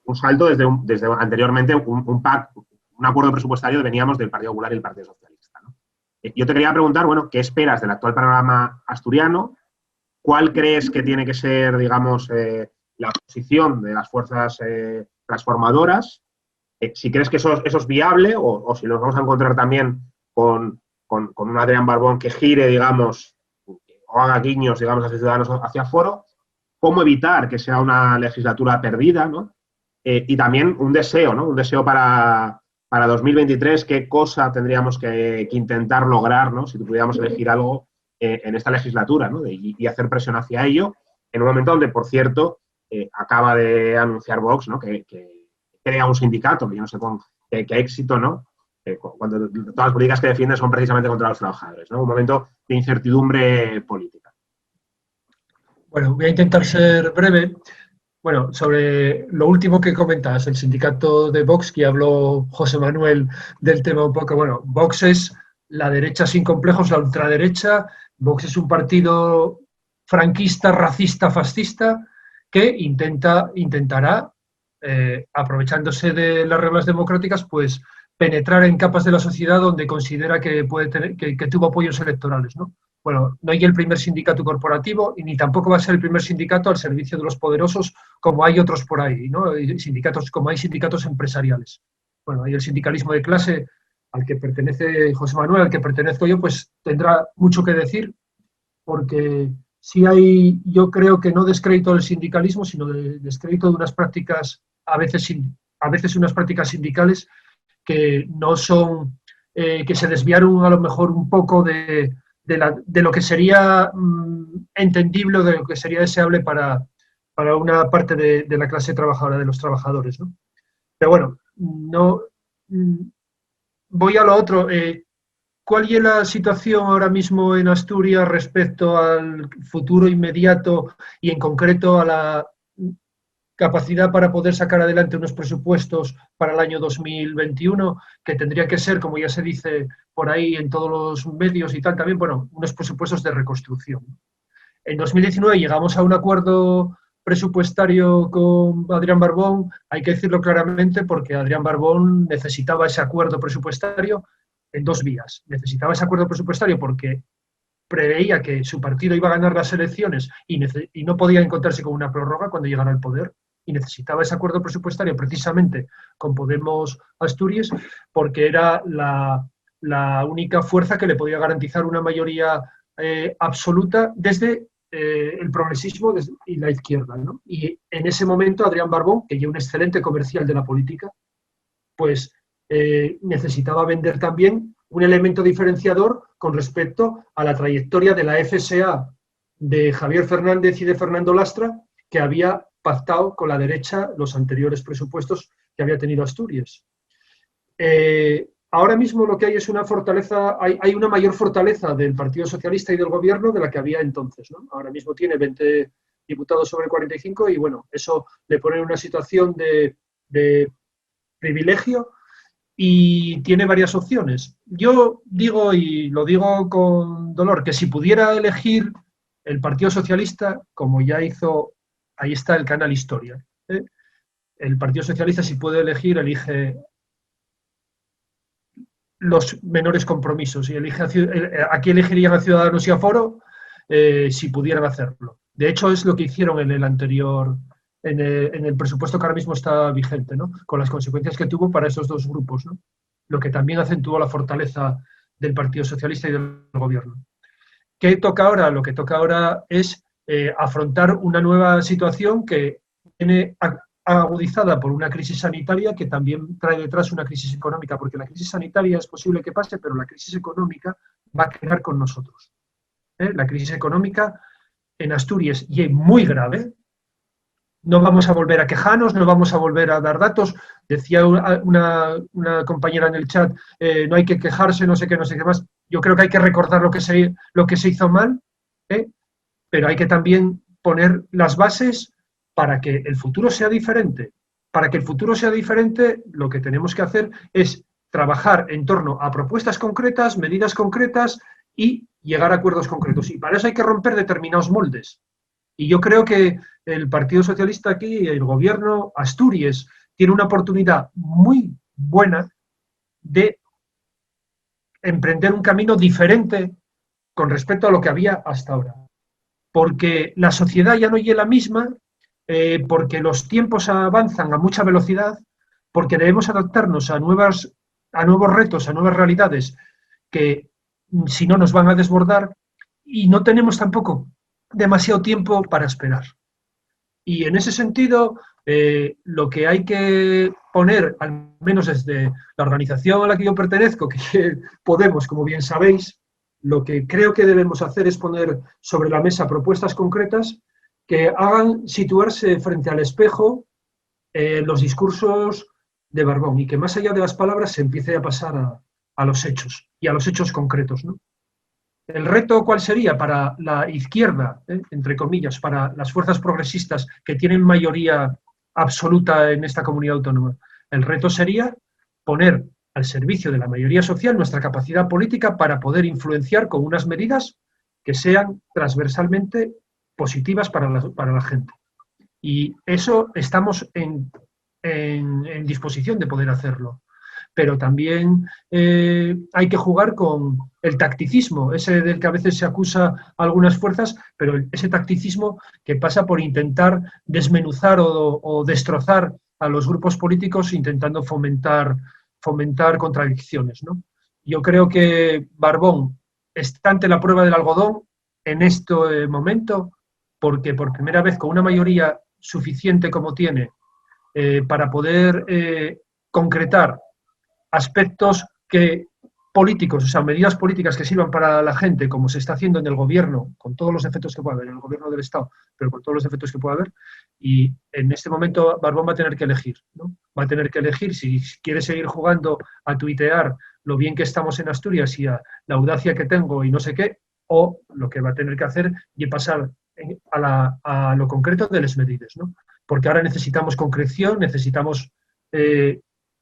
Un salto desde anteriormente un acuerdo presupuestario veníamos del Partido Popular y el Partido Socialista, ¿no? Yo te quería preguntar, ¿qué esperas del actual panorama asturiano? ¿Cuál crees que tiene que ser, digamos, la posición de las fuerzas transformadoras? Si crees que eso es viable o si nos vamos a encontrar también con un Adrián Barbón que gire, digamos, o haga guiños, digamos, hacia Ciudadanos hacia Foro. ¿Cómo evitar que sea una legislatura perdida, ¿no? Y también un deseo, ¿no? Un deseo para 2023, ¿qué cosa tendríamos que intentar lograr, ¿no? Si pudiéramos elegir algo en esta legislatura, ¿no? Y hacer presión hacia ello, en un momento donde, por cierto, acaba de anunciar Vox, ¿no? Que crea un sindicato, que yo no sé con qué éxito, ¿no? Cuando todas las políticas que defiende son precisamente contra los trabajadores, ¿no? Un momento de incertidumbre política. Bueno, voy a intentar ser breve. Bueno, sobre lo último que comentas, el sindicato de Vox, que habló José Manuel del tema un poco. Bueno, Vox es la derecha sin complejos, la ultraderecha. Vox es un partido franquista, racista, fascista, que intentará, aprovechándose de las reglas democráticas, pues penetrar en capas de la sociedad donde considera que puede tener, que tuvo apoyos electorales, ¿no? Bueno, no hay el primer sindicato corporativo y ni tampoco va a ser el primer sindicato al servicio de los poderosos como hay otros por ahí, ¿no? Como hay sindicatos empresariales. Bueno, hay el sindicalismo de clase al que pertenece José Manuel, al que pertenezco yo, pues tendrá mucho que decir, porque sí hay, yo creo que no descrédito del sindicalismo, sino descrédito de unas prácticas, a veces unas prácticas sindicales que no son, que se desviaron a lo mejor un poco de lo que sería entendible o de lo que sería deseable para una parte de la clase trabajadora, de los trabajadores, ¿no? Pero bueno, no voy a lo otro. ¿Cuál es la situación ahora mismo en Asturias respecto al futuro inmediato y en concreto a la capacidad para poder sacar adelante unos presupuestos para el año 2021, que tendría que ser, como ya se dice por ahí en todos los medios y tal, también, bueno, unos presupuestos de reconstrucción? En 2019 llegamos a un acuerdo presupuestario con Adrián Barbón, hay que decirlo claramente, porque Adrián Barbón necesitaba ese acuerdo presupuestario en dos vías. Necesitaba ese acuerdo presupuestario porque preveía que su partido iba a ganar las elecciones y no podía encontrarse con una prórroga cuando llegara al poder, y necesitaba ese acuerdo presupuestario precisamente con Podemos Asturias, porque era la única fuerza que le podía garantizar una mayoría absoluta desde el progresismo y la izquierda, ¿no? Y en ese momento Adrián Barbón, que ya un excelente comercial de la política, pues necesitaba vender también un elemento diferenciador con respecto a la trayectoria de la FSA de Javier Fernández y de Fernando Lastra, que había pactado con la derecha los anteriores presupuestos que había tenido Asturias. Ahora mismo lo que hay es una fortaleza, hay una mayor fortaleza del Partido Socialista y del Gobierno de la que había entonces, ¿no? Ahora mismo tiene 20 diputados sobre 45 y, bueno, eso le pone en una situación de privilegio y tiene varias opciones. Yo digo, y lo digo con dolor, que si pudiera elegir el Partido Socialista, como ya hizo, ahí está el canal Historia, ¿eh? El Partido Socialista, si puede elegir, elige los menores compromisos y aquí elegirían a Ciudadanos y a Foro si pudieran hacerlo. De hecho, es lo que hicieron en el anterior, en el presupuesto que ahora mismo está vigente, ¿no? Con las consecuencias que tuvo para esos dos grupos, ¿no? Lo que también acentuó la fortaleza del Partido Socialista y del Gobierno. ¿Qué toca ahora? Lo que toca ahora es afrontar una nueva situación que viene agudizada por una crisis sanitaria que también trae detrás una crisis económica, porque la crisis sanitaria es posible que pase, pero la crisis económica va a quedar con nosotros. La crisis económica en Asturias y es muy grave. No vamos a volver a quejarnos, no vamos a volver a dar datos. Decía una compañera en el chat, no hay que quejarse, no sé qué más. Yo creo que hay que recordar lo que se hizo mal, pero hay que también poner las bases para que el futuro sea diferente. Para que el futuro sea diferente, lo que tenemos que hacer es trabajar en torno a propuestas concretas, medidas concretas y llegar a acuerdos concretos. Y para eso hay que romper determinados moldes. Y yo creo que el Partido Socialista aquí, el gobierno, Asturias, tiene una oportunidad muy buena de emprender un camino diferente con respecto a lo que había hasta ahora. Porque la sociedad ya no es la misma, porque los tiempos avanzan a mucha velocidad, porque debemos adaptarnos a nuevos retos, a nuevas realidades que si no nos van a desbordar, y no tenemos tampoco demasiado tiempo para esperar. Y en ese sentido, lo que hay que poner, al menos desde la organización a la que yo pertenezco, que Podemos, como bien sabéis, lo que creo que debemos hacer es poner sobre la mesa propuestas concretas que hagan situarse frente al espejo los discursos de Barbón y que más allá de las palabras se empiece a pasar a los hechos y a los hechos concretos, ¿no? ¿El reto cuál sería para la izquierda, entre comillas, para las fuerzas progresistas que tienen mayoría absoluta en esta comunidad autónoma? El reto sería poner al servicio de la mayoría social nuestra capacidad política para poder influenciar con unas medidas que sean transversalmente positivas para la gente. Y eso estamos en disposición de poder hacerlo. Pero también hay que jugar con el tacticismo, ese del que a veces se acusa a algunas fuerzas, pero ese tacticismo que pasa por intentar desmenuzar o destrozar a los grupos políticos intentando fomentar contradicciones, ¿no? Yo creo que Barbón está ante la prueba del algodón en este momento, porque por primera vez con una mayoría suficiente como tiene para poder concretar aspectos políticos, o sea, medidas políticas que sirvan para la gente, como se está haciendo en el gobierno, con todos los efectos que pueda haber, en el gobierno del Estado, pero con todos los efectos que pueda haber, y en este momento Barbón va a tener que elegir, ¿no? Va a tener que elegir si quiere seguir jugando a tuitear lo bien que estamos en Asturias y a la audacia que tengo y no sé qué, o lo que va a tener que hacer y pasar a lo concreto de las medidas, ¿no? Porque ahora necesitamos concreción, necesitamos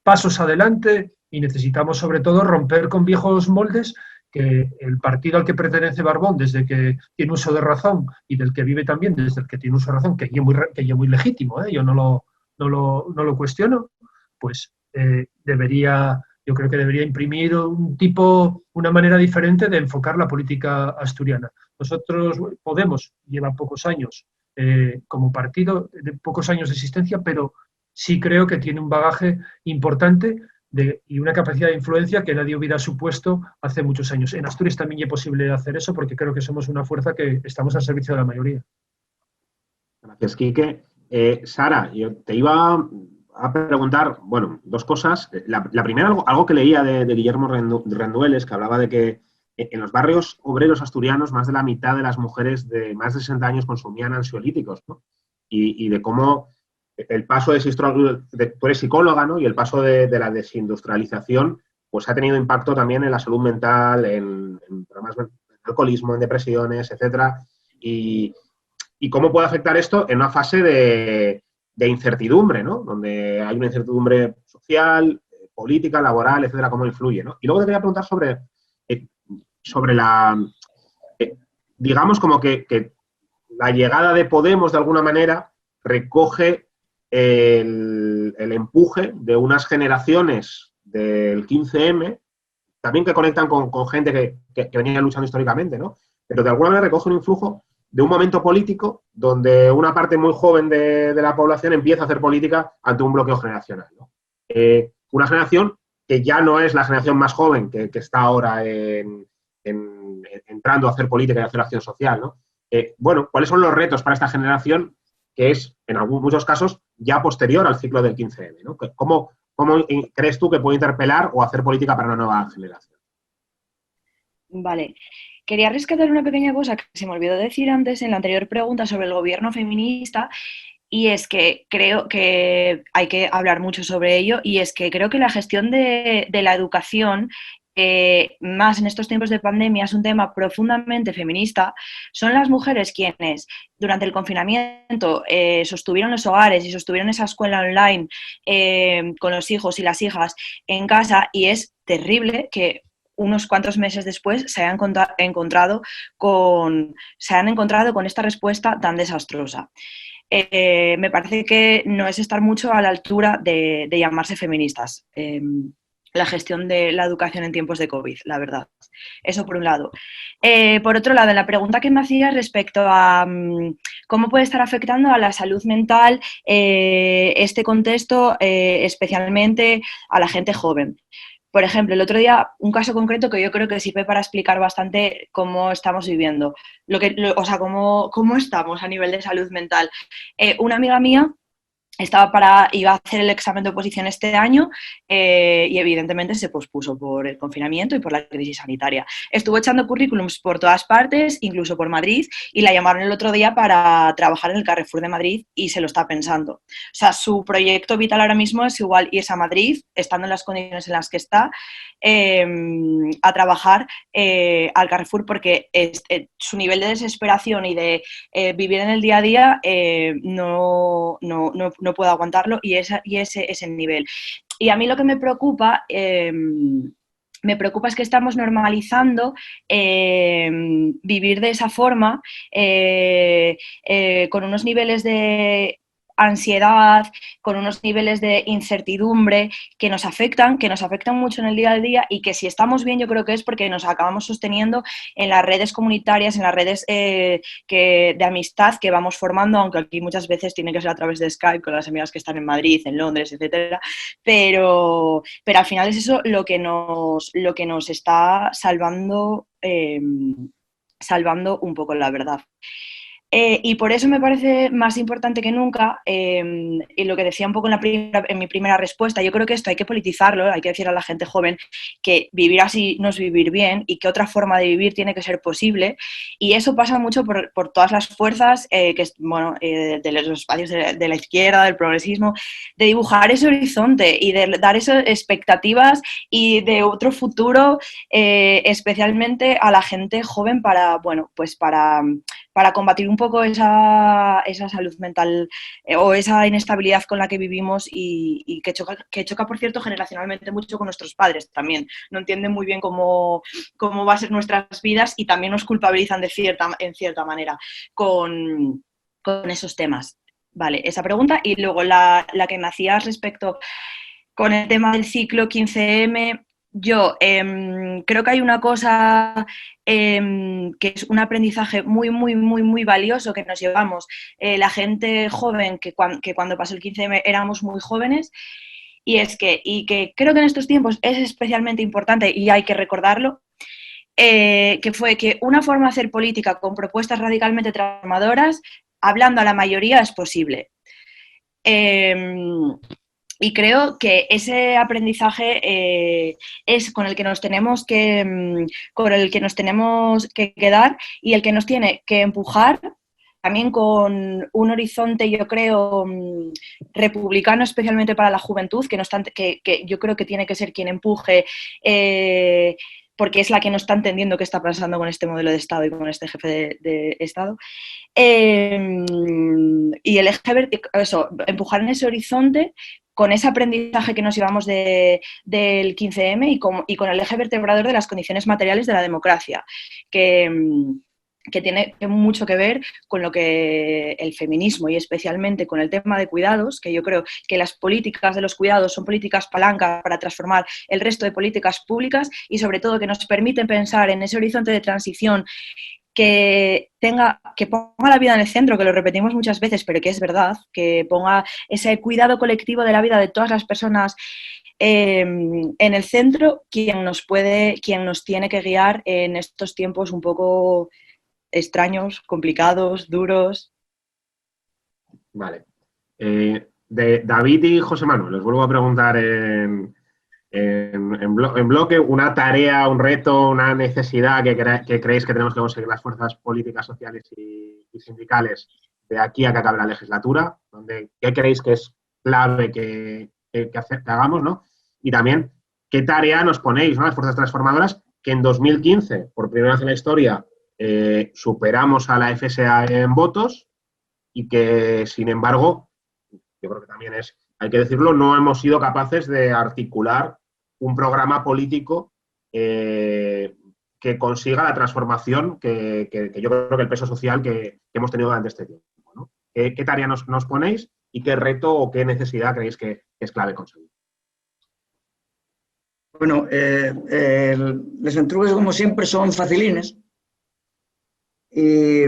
pasos adelante y necesitamos sobre todo romper con viejos moldes que el partido al que pertenece Barbón, desde que tiene uso de razón y del que vive también desde el que tiene uso de razón, que es muy legítimo, yo no lo cuestiono, pues yo creo que debería imprimir una manera diferente de enfocar la política asturiana. Nosotros, Podemos, lleva pocos años como partido, de pocos años de existencia, pero sí creo que tiene un bagaje importante y una capacidad de influencia que nadie hubiera supuesto hace muchos años. En Asturias también es posible hacer eso porque creo que somos una fuerza que estamos al servicio de la mayoría. Gracias, Quique. Sara, yo te iba a preguntar, bueno, dos cosas. La primera, algo que leía de Guillermo Rendueles, que hablaba de que en los barrios obreros asturianos más de la mitad de las mujeres de más de 60 años consumían ansiolíticos, ¿no? Y de cómo el paso tú eres psicóloga, ¿no? Y el paso de la desindustrialización pues ha tenido impacto también en la salud mental, en problemas de alcoholismo, en depresiones, etcétera. Y cómo puede afectar esto en una fase de incertidumbre, ¿no? Donde hay una incertidumbre social, política, laboral, etcétera, cómo influye, ¿no? Y luego te quería preguntar sobre digamos como que la llegada de Podemos de alguna manera recoge el empuje de unas generaciones del 15M, también que conectan con gente que venía luchando históricamente, ¿no? Pero de alguna manera recoge un influjo de un momento político donde una parte muy joven de la población empieza a hacer política ante un bloqueo generacional, ¿no? Una generación que ya no es la generación más joven que está ahora entrando a hacer política y a hacer acción social, ¿no? Bueno, ¿cuáles son los retos para esta generación que es, en muchos casos, ya posterior al ciclo del 15M, ¿no? ¿Cómo crees tú que puede interpelar o hacer política para una nueva generación? Vale. Quería rescatar una pequeña cosa que se me olvidó decir antes en la anterior pregunta sobre el gobierno feminista, y es que creo que hay que hablar mucho sobre ello, y es que creo que la gestión de la educación más en estos tiempos de pandemia, es un tema profundamente feminista, son las mujeres quienes durante el confinamiento sostuvieron los hogares y sostuvieron esa escuela online con los hijos y las hijas en casa, y es terrible que unos cuantos meses después se hayan encontrado con esta respuesta tan desastrosa. Me parece que no es estar mucho a la altura de llamarse feministas. La gestión de la educación en tiempos de COVID, la verdad. Eso por un lado. Por otro lado, en la pregunta que me hacías respecto a cómo puede estar afectando a la salud mental este contexto, especialmente a la gente joven. Por ejemplo, el otro día, un caso concreto que yo creo que sirve para explicar bastante cómo estamos viviendo, cómo estamos a nivel de salud mental. Una amiga mía iba a hacer el examen de oposición este año y evidentemente se pospuso por el confinamiento y por la crisis sanitaria. Estuvo echando currículums por todas partes, incluso por Madrid, y la llamaron el otro día para trabajar en el Carrefour de Madrid y se lo está pensando. O sea, su proyecto vital ahora mismo es igual irse a Madrid, estando en las condiciones en las que está, a trabajar al Carrefour, porque su nivel de desesperación y de vivir en el día a día no puedo aguantarlo, y ese es el nivel. Y a mí lo que me preocupa es que estamos normalizando vivir de esa forma, con unos niveles de ansiedad, con unos niveles de incertidumbre que nos afectan mucho en el día a día, y que si estamos bien yo creo que es porque nos acabamos sosteniendo en las redes comunitarias, en las redes de amistad que vamos formando, aunque aquí muchas veces tiene que ser a través de Skype con las amigas que están en Madrid, en Londres, etcétera, pero al final es eso lo que nos está salvando un poco, la verdad. Y por eso me parece más importante que nunca, y lo que decía un poco en mi primera respuesta, yo creo que esto hay que politizarlo, hay que decir a la gente joven que vivir así no es vivir bien, y que otra forma de vivir tiene que ser posible, y eso pasa mucho por todas las fuerzas de los espacios de la izquierda, del progresismo, de dibujar ese horizonte y de dar esas expectativas y de otro futuro, especialmente a la gente joven para combatir un poco esa salud mental o esa inestabilidad con la que vivimos, y que choca, por cierto, generacionalmente mucho con nuestros padres también. No entienden muy bien cómo va a ser nuestras vidas, y también nos culpabilizan en cierta manera con esos temas. Vale, esa pregunta. Y luego la que me hacías respecto con el tema del ciclo 15M, yo creo que hay una cosa que es un aprendizaje muy, muy, muy, muy valioso que nos llevamos la gente joven, que cuando pasó el 15M éramos muy jóvenes, y que creo que en estos tiempos es especialmente importante y hay que recordarlo, que fue que una forma de hacer política con propuestas radicalmente transformadoras, hablando a la mayoría, es posible. Y creo que ese aprendizaje es con el que nos tenemos que quedar, y el que nos tiene que empujar también con un horizonte, yo creo, republicano, especialmente para la juventud, que yo creo que tiene que ser quien empuje, porque es la que no está entendiendo qué está pasando con este modelo de Estado y con este jefe de Estado. Y el eje vertical, empujar en ese horizonte con ese aprendizaje que nos llevamos del 15M, y con el eje vertebrador de las condiciones materiales de la democracia, que tiene mucho que ver con lo que el feminismo, y especialmente con el tema de cuidados, que yo creo que las políticas de los cuidados son políticas palanca para transformar el resto de políticas públicas, y sobre todo que nos permiten pensar en ese horizonte de transición que ponga la vida en el centro, que lo repetimos muchas veces, pero que es verdad, que ponga ese cuidado colectivo de la vida de todas las personas en el centro, quien nos tiene que guiar en estos tiempos un poco extraños, complicados, duros. Vale. De David y José Manuel, les vuelvo a preguntar en bloque, una tarea, un reto, una necesidad que creéis que tenemos que conseguir las fuerzas políticas, sociales y sindicales de aquí a que acabe la legislatura, ¿qué creéis que es clave que hagamos, ¿no? Y también ¿qué tarea nos ponéis, ¿no?, las fuerzas transformadoras, que en 2015, por primera vez en la historia, superamos a la FSA en votos y que, sin embargo, yo creo que también hay que decirlo, no hemos sido capaces de articular un programa político que consiga la transformación que yo creo que el peso social que hemos tenido durante este tiempo, ¿no? ¿Qué tarea nos ponéis y qué reto o qué necesidad creéis que es clave conseguir? Bueno, los entrugues, como siempre, son facilines. Y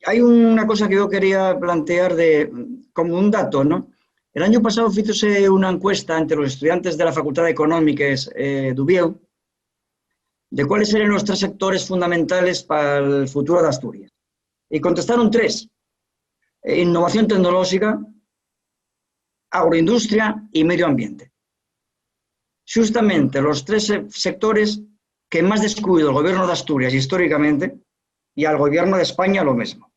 hay una cosa que yo quería plantear como un dato, ¿no? El año pasado hízose una encuesta entre los estudiantes de la Facultad de Económicas d'Ubieu de cuáles eran los 3 sectores fundamentales para el futuro de Asturias. Y contestaron 3. Innovación tecnológica, agroindustria y medio ambiente. Justamente los 3 sectores que más descuido el gobierno de Asturias históricamente, y al gobierno de España lo mismo.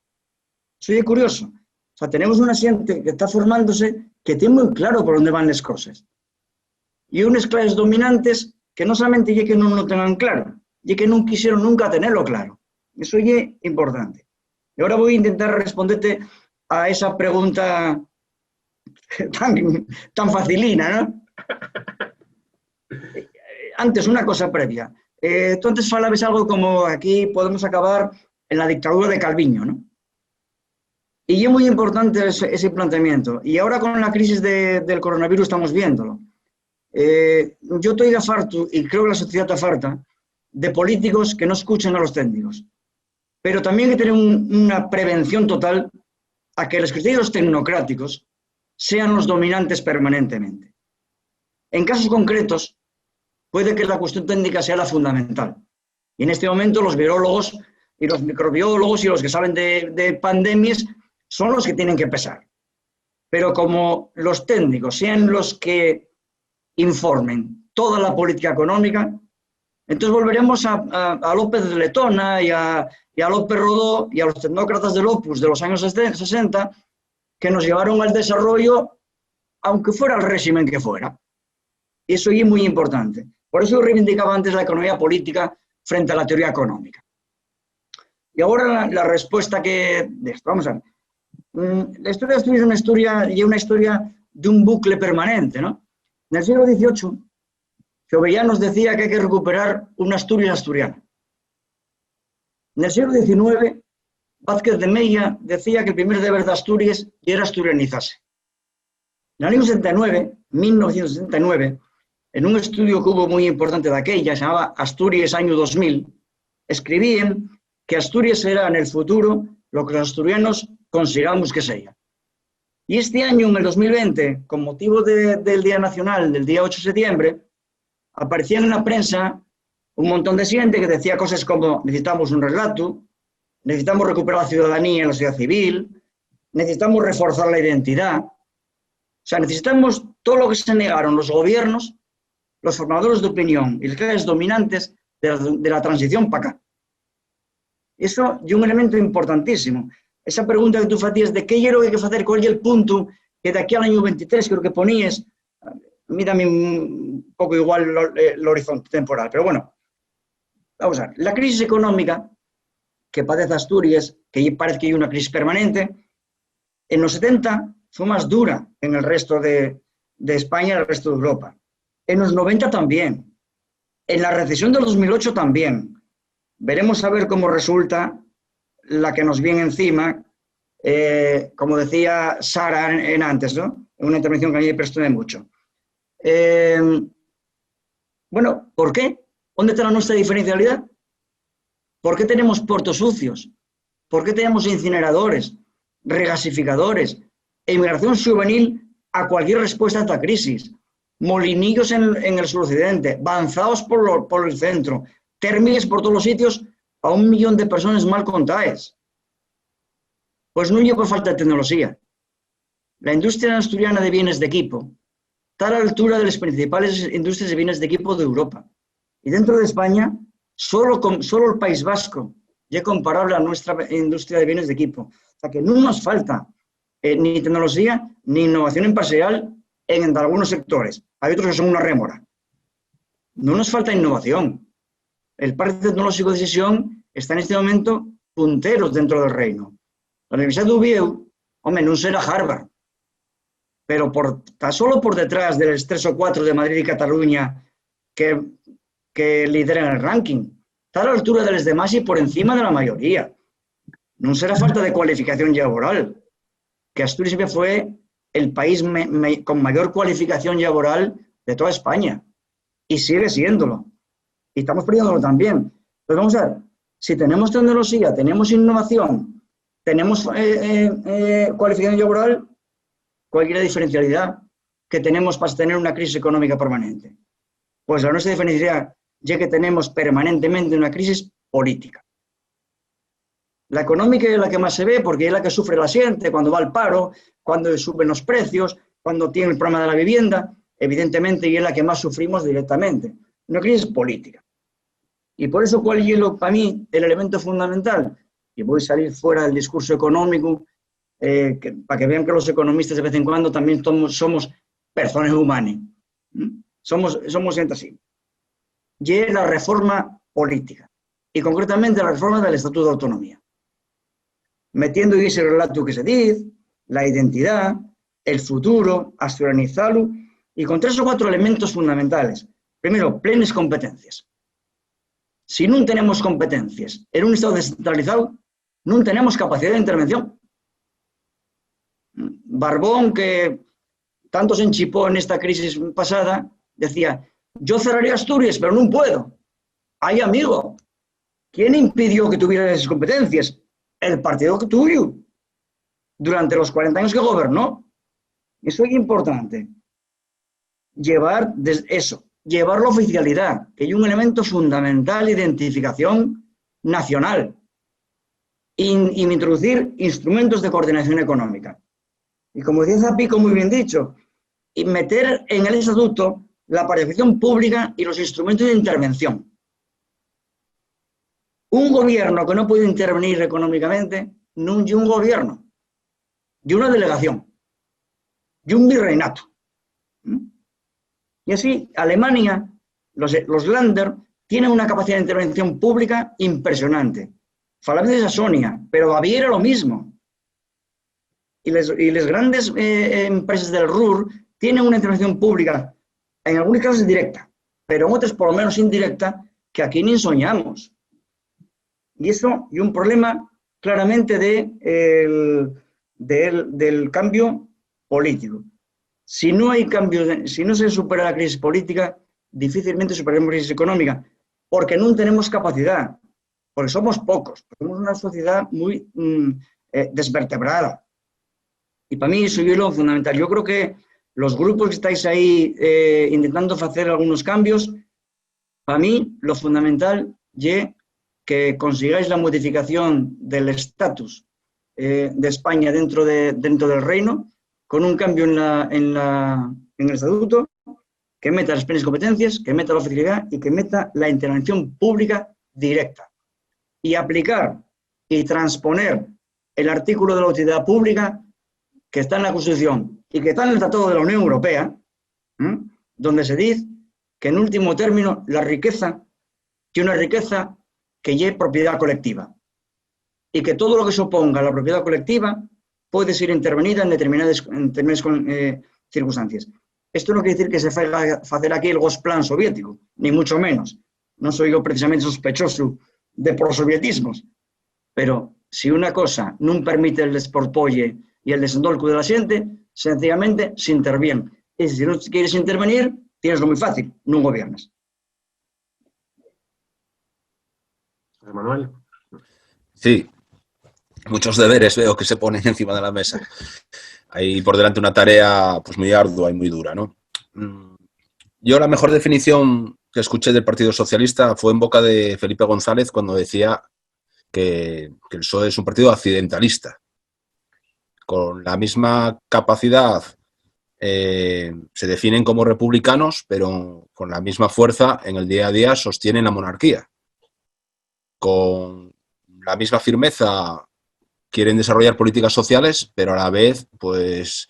Eso es curioso. O sea, tenemos una gente que está formándose que tiene muy claro por dónde van las cosas. Y unas clases dominantes que no solamente ya que no lo tengan claro, ya que no quisieron nunca tenerlo claro. Eso es importante. Y ahora voy a intentar responderte a esa pregunta tan facilina, ¿no? Antes, una cosa previa. Tú antes hablabas algo como aquí podemos acabar en la dictadura de Calviño, ¿no? Y es muy importante ese planteamiento. Y ahora con la crisis del coronavirus estamos viéndolo. Yo estoy farto, y creo que la sociedad está farta, de políticos que no escuchen a los técnicos. Pero también hay que tener una prevención total a que los criterios tecnocráticos sean los dominantes permanentemente. En casos concretos, puede que la cuestión técnica sea la fundamental. Y en este momento los virólogos y los microbiólogos y los que saben de pandemias son los que tienen que pesar. Pero como los técnicos sean los que informen toda la política económica, entonces volveremos a López de Letona y a López Rodó y a los tecnócratas del Opus de los años 60 que nos llevaron al desarrollo, aunque fuera el régimen que fuera. Y eso es muy importante. Por eso yo reivindicaba antes la economía política frente a la teoría económica. Y ahora la respuesta vamos a ver. La historia de Asturias es una historia de un bucle permanente, ¿no? En el siglo XVIII, Jovellanos decía que hay que recuperar una Asturias asturiana. En el siglo XIX, Vázquez de Mella decía que el primer deber de Asturias era asturianizarse. En el año 1969, en un estudio que hubo muy importante de aquella, se llamaba Asturias año 2000, escribían que Asturias será en el futuro lo que los asturianos consigamos que sea. Y este año, en el 2020, con motivo del Día Nacional, del día 8 de septiembre, aparecía en la prensa un montón de gente que decía cosas como necesitamos un relato, necesitamos recuperar la ciudadanía en la sociedad civil, necesitamos reforzar la identidad. O sea, necesitamos todo lo que se negaron los gobiernos, los formadores de opinión y las clases dominantes de la transición para acá. Eso es un elemento importantísimo. Esa pregunta que tú hacías de qué es lo que hay que hacer, cuál es el punto que de aquí al año 23 creo que ponías, mírame un poco igual el horizonte temporal, pero bueno, vamos a ver. La crisis económica que padece Asturias, que parece que hay una crisis permanente, en los 70 fue más dura en el resto de España y el resto de Europa. En los 90 también. En la recesión del 2008 también. Veremos a ver cómo resulta la que nos viene encima, como decía Sara en antes, ¿no? En una intervención que a mí me prestó mucho. Bueno, ¿por qué? ¿Dónde está nuestra diferencialidad? ¿Por qué tenemos puertos sucios? ¿Por qué tenemos incineradores, regasificadores e inmigración juvenil a cualquier respuesta a esta crisis? Molinillos en el suroccidente, avanzados por el centro, térmiles por todos los sitios a 1 millón de personas mal contadas. Pues no llegó por falta de tecnología. La industria asturiana de bienes de equipo está a la altura de las principales industrias de bienes de equipo de Europa. Y dentro de España, solo el País Vasco ya es comparable a nuestra industria de bienes de equipo. O sea que no nos falta ni tecnología, ni innovación empresarial, en algunos sectores. Hay otros que son una rémora. No nos falta innovación. El Parque Tecnológico de Sesión está en este momento punteros dentro del reino. La Universidad de Oviedo, hombre, no será Harvard, pero tan solo por detrás de los 3 o 4 de Madrid y Cataluña que lideran el ranking. Está a la altura de los demás y por encima de la mayoría. No será falta de cualificación laboral, que Asturias siempre fue el país con mayor cualificación laboral de toda España, y sigue siéndolo. Y estamos perdiéndolo también. Entonces vamos a ver, si tenemos tecnología, tenemos innovación, tenemos cualificación laboral, ¿cuál es la diferencialidad que tenemos para tener una crisis económica permanente? Pues la nuestra diferencialidad ya que tenemos permanentemente una crisis política. La económica es la que más se ve porque es la que sufre la gente cuando va al paro, cuando suben los precios, cuando tiene el problema de la vivienda, evidentemente, y es la que más sufrimos directamente. Una crisis política. Y por eso, ¿cuál es para mí el elemento fundamental? Y voy a salir fuera del discurso económico, para que vean que los economistas de vez en cuando también somos personas humanas. Somos gente así. Y es la reforma política. Y concretamente la reforma del Estatuto de Autonomía. Metiendo en ese relato que se dice, la identidad, el futuro, asturianizarlo, y con 3 o 4 elementos fundamentales. Primero, plenas competencias. Si no tenemos competencias en un Estado descentralizado, no tenemos capacidad de intervención. Barbón, que tanto se enchipó en esta crisis pasada, decía, yo cerraría Asturias, pero no puedo. Ay, amigo, ¿quién impidió que tuvieras esas competencias? El partido tuyo, durante los 40 años que gobernó. Eso es importante. Llevar la oficialidad, que es un elemento fundamental de identificación nacional. Y introducir instrumentos de coordinación económica. Y como decía Zapico, muy bien dicho, y meter en el estatuto la participación pública y los instrumentos de intervención. Un gobierno que no puede intervenir económicamente no es un gobierno, y una delegación, y un virreinato. Y así, Alemania, los Länder, tienen una capacidad de intervención pública impresionante. Falamos de Sajonia, pero Baviera lo mismo. Y las grandes empresas del Ruhr tienen una intervención pública, en algunos casos directa, pero en otros por lo menos indirecta, que aquí ni soñamos. Y eso es un problema claramente del cambio político. Si no hay cambio, si no se supera la crisis política, difícilmente superaremos la crisis económica, porque no tenemos capacidad, porque somos pocos, porque somos una sociedad muy desvertebrada. Y para mí eso es lo fundamental. Yo creo que los grupos que estáis ahí intentando hacer algunos cambios, para mí lo fundamental es que consigáis la modificación del estatus de España dentro del reino, con un cambio en el estatuto, que meta las plenas competencias, que meta la oficialidad y que meta la intervención pública directa. Y aplicar y transponer el artículo de la utilidad pública que está en la Constitución y que está en el Tratado de la Unión Europea, donde se dice que en último término la riqueza tiene una riqueza que es propiedad colectiva y que todo lo que suponga la propiedad colectiva puede ser intervenida en determinadas circunstancias. Esto no quiere decir que se vaya a hacer aquí el Gosplan soviético, ni mucho menos. No soy yo precisamente sospechoso de prosovietismos, pero si una cosa no permite el desporpolle y el desendolco de la gente, sencillamente se interviene. Y si no quieres intervenir, tienes lo muy fácil, no gobiernas. José Manuel. Sí, muchos deberes veo que se ponen encima de la mesa. Hay por delante una tarea pues muy ardua y muy dura, ¿no? Yo la mejor definición que escuché del Partido Socialista fue en boca de Felipe González cuando decía que el PSOE es un partido accidentalista. Con la misma capacidad se definen como republicanos, pero con la misma fuerza en el día a día sostienen la monarquía. Con la misma firmeza quieren desarrollar políticas sociales, pero a la vez pues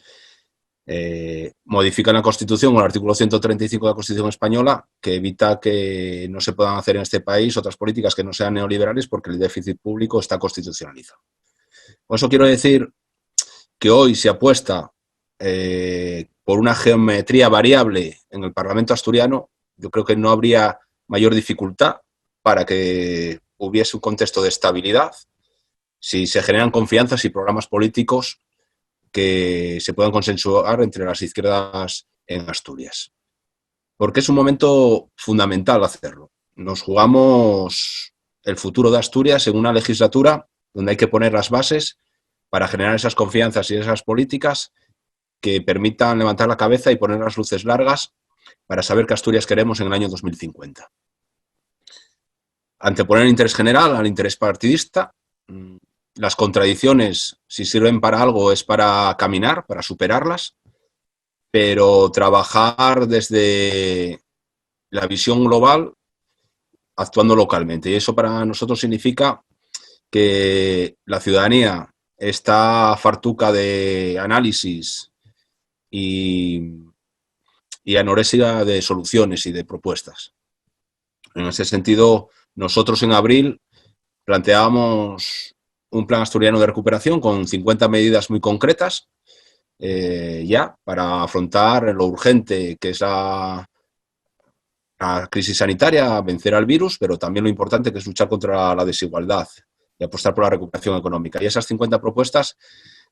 Modifican la Constitución, el artículo 135 de la Constitución española, que evita que no se puedan hacer en este país otras políticas que no sean neoliberales porque el déficit público está constitucionalizado. Por eso quiero decir que hoy se apuesta por una geometría variable en el Parlamento asturiano. Yo creo que no habría mayor dificultad para que hubiese un contexto de estabilidad si se generan confianzas y programas políticos que se puedan consensuar entre las izquierdas en Asturias. Porque es un momento fundamental hacerlo. Nos jugamos el futuro de Asturias en una legislatura donde hay que poner las bases para generar esas confianzas y esas políticas que permitan levantar la cabeza y poner las luces largas para saber qué Asturias queremos en el año 2050. Anteponer el interés general al interés partidista. Las contradicciones, si sirven para algo, es para caminar, para superarlas, pero trabajar desde la visión global, actuando localmente. Y eso para nosotros significa que la ciudadanía está fartuca de análisis y anorexia de soluciones y de propuestas. En ese sentido, nosotros en abril planteábamos un plan asturiano de recuperación con 50 medidas muy concretas ya para afrontar lo urgente que es la crisis sanitaria, vencer al virus, pero también lo importante que es luchar contra la desigualdad y apostar por la recuperación económica. Y esas 50 propuestas,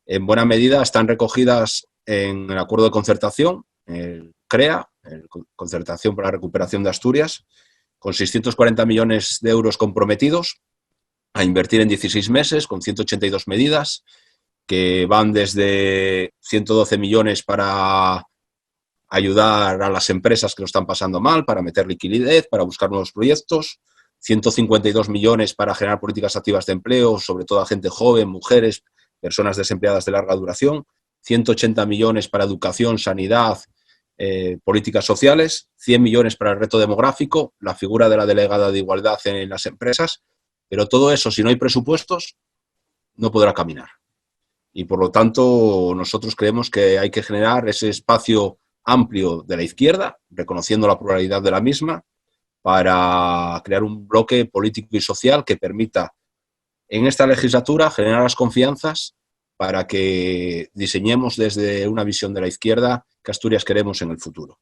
en buena medida, están recogidas en el acuerdo de concertación, el CREA, Concertación para la Recuperación de Asturias, con 640 millones de euros comprometidos a invertir en 16 meses, con 182 medidas, que van desde 112 millones para ayudar a las empresas que lo están pasando mal, para meter liquidez, para buscar nuevos proyectos, 152 millones para generar políticas activas de empleo, sobre todo a gente joven, mujeres, personas desempleadas de larga duración, 180 millones para educación, sanidad, políticas sociales, 100 millones para el reto demográfico, la figura de la delegada de igualdad en las empresas, pero todo eso, si no hay presupuestos, no podrá caminar. Y por lo tanto, nosotros creemos que hay que generar ese espacio amplio de la izquierda, reconociendo la pluralidad de la misma, para crear un bloque político y social que permita en esta legislatura generar las confianzas para que diseñemos desde una visión de la izquierda qué Asturias queremos en el futuro.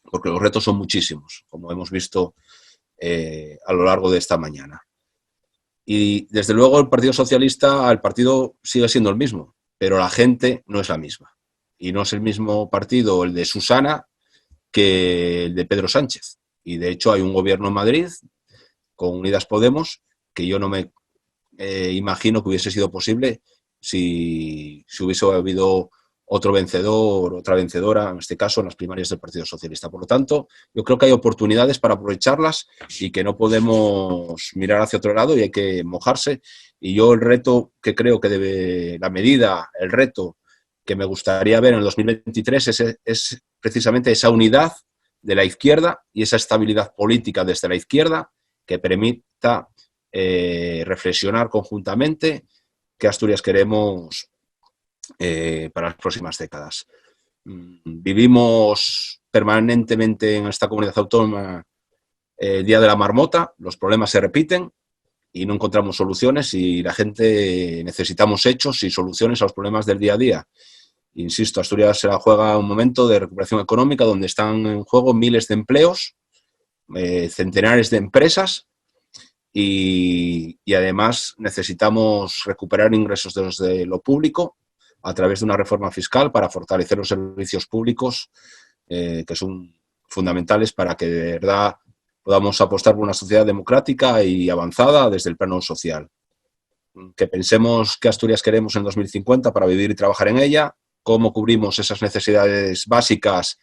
Porque los retos son muchísimos, como hemos visto a lo largo de esta mañana. Y desde luego el Partido Socialista, el partido sigue siendo el mismo, pero la gente no es la misma. Y no es el mismo partido el de Susana que el de Pedro Sánchez. Y de hecho hay un gobierno en Madrid con Unidas Podemos que yo no me imagino que hubiese sido posible si hubiese habido otro vencedor, otra vencedora, en este caso en las primarias del Partido Socialista. Por lo tanto, yo creo que hay oportunidades para aprovecharlas y que no podemos mirar hacia otro lado y hay que mojarse. Y yo el reto que creo que debe, la medida, el reto que me gustaría ver en el 2023 es precisamente esa unidad de la izquierda y esa estabilidad política desde la izquierda que permita reflexionar conjuntamente qué Asturias queremos para las próximas décadas. Vivimos permanentemente en esta comunidad autónoma el día de la marmota, los problemas se repiten y no encontramos soluciones y la gente necesitamos hechos y soluciones a los problemas del día a día. Insisto, Asturias se la juega un momento de recuperación económica donde están en juego miles de empleos, centenares de empresas y además necesitamos recuperar ingresos desde lo público a través de una reforma fiscal para fortalecer los servicios públicos que son fundamentales para que de verdad podamos apostar por una sociedad democrática y avanzada desde el plano social. Que pensemos qué Asturias queremos en 2050 para vivir y trabajar en ella, cómo cubrimos esas necesidades básicas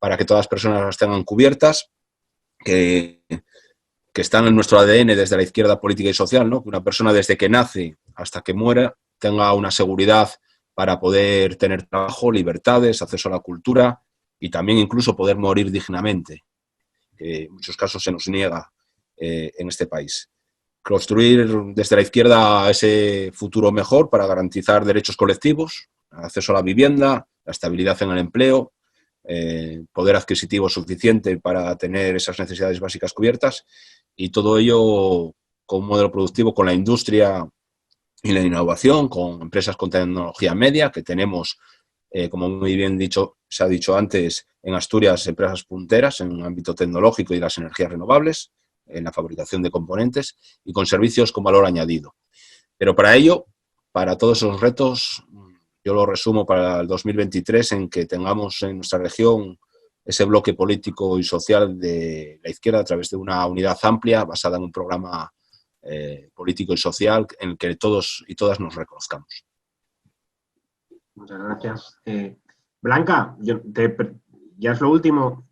para que todas las personas las tengan cubiertas, que están en nuestro ADN desde la izquierda política y social, ¿no? Que una persona desde que nace hasta que muera tenga una seguridad para poder tener trabajo, libertades, acceso a la cultura y también incluso poder morir dignamente, que en muchos casos se nos niega en este país. Construir desde la izquierda ese futuro mejor para garantizar derechos colectivos, acceso a la vivienda, la estabilidad en el empleo, poder adquisitivo suficiente para tener esas necesidades básicas cubiertas, y todo ello con un modelo productivo, con la industria y la innovación, con empresas con tecnología media, que tenemos, como muy bien se ha dicho antes, en Asturias empresas punteras en el ámbito tecnológico y las energías renovables, en la fabricación de componentes, y con servicios con valor añadido. Pero para ello, para todos esos retos, yo lo resumo para el 2023 en que tengamos en nuestra región ese bloque político y social de la izquierda a través de una unidad amplia basada en un programa político y social en el que todos y todas nos reconozcamos. Muchas gracias. Blanca, ya es lo último.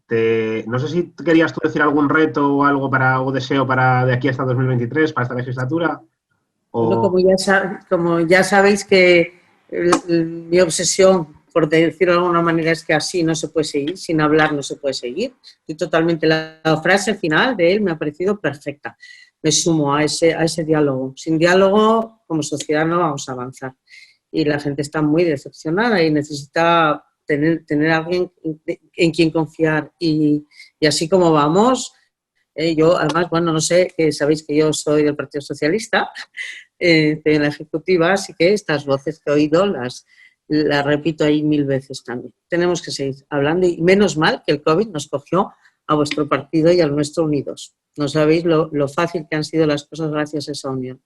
No sé si querías tú decir algún reto o algo o deseo para de aquí hasta 2023, para esta legislatura. Bueno, como ya sabéis que mi obsesión, por decirlo de alguna manera, es que así no se puede seguir, sin hablar no se puede seguir. Y totalmente la frase final de él me ha parecido perfecta. Me sumo a ese diálogo. Sin diálogo, como sociedad, no vamos a avanzar. Y la gente está muy decepcionada y necesita tener a alguien en quien confiar. Y así como vamos, yo además, bueno, no sé, que sabéis que yo soy del Partido Socialista, estoy en la Ejecutiva, así que estas voces que he oído las repito ahí 1000 veces también. Tenemos que seguir hablando y menos mal que el COVID nos cogió a vuestro partido y al nuestro unidos. No sabéis lo fácil que han sido las cosas gracias a esa unión.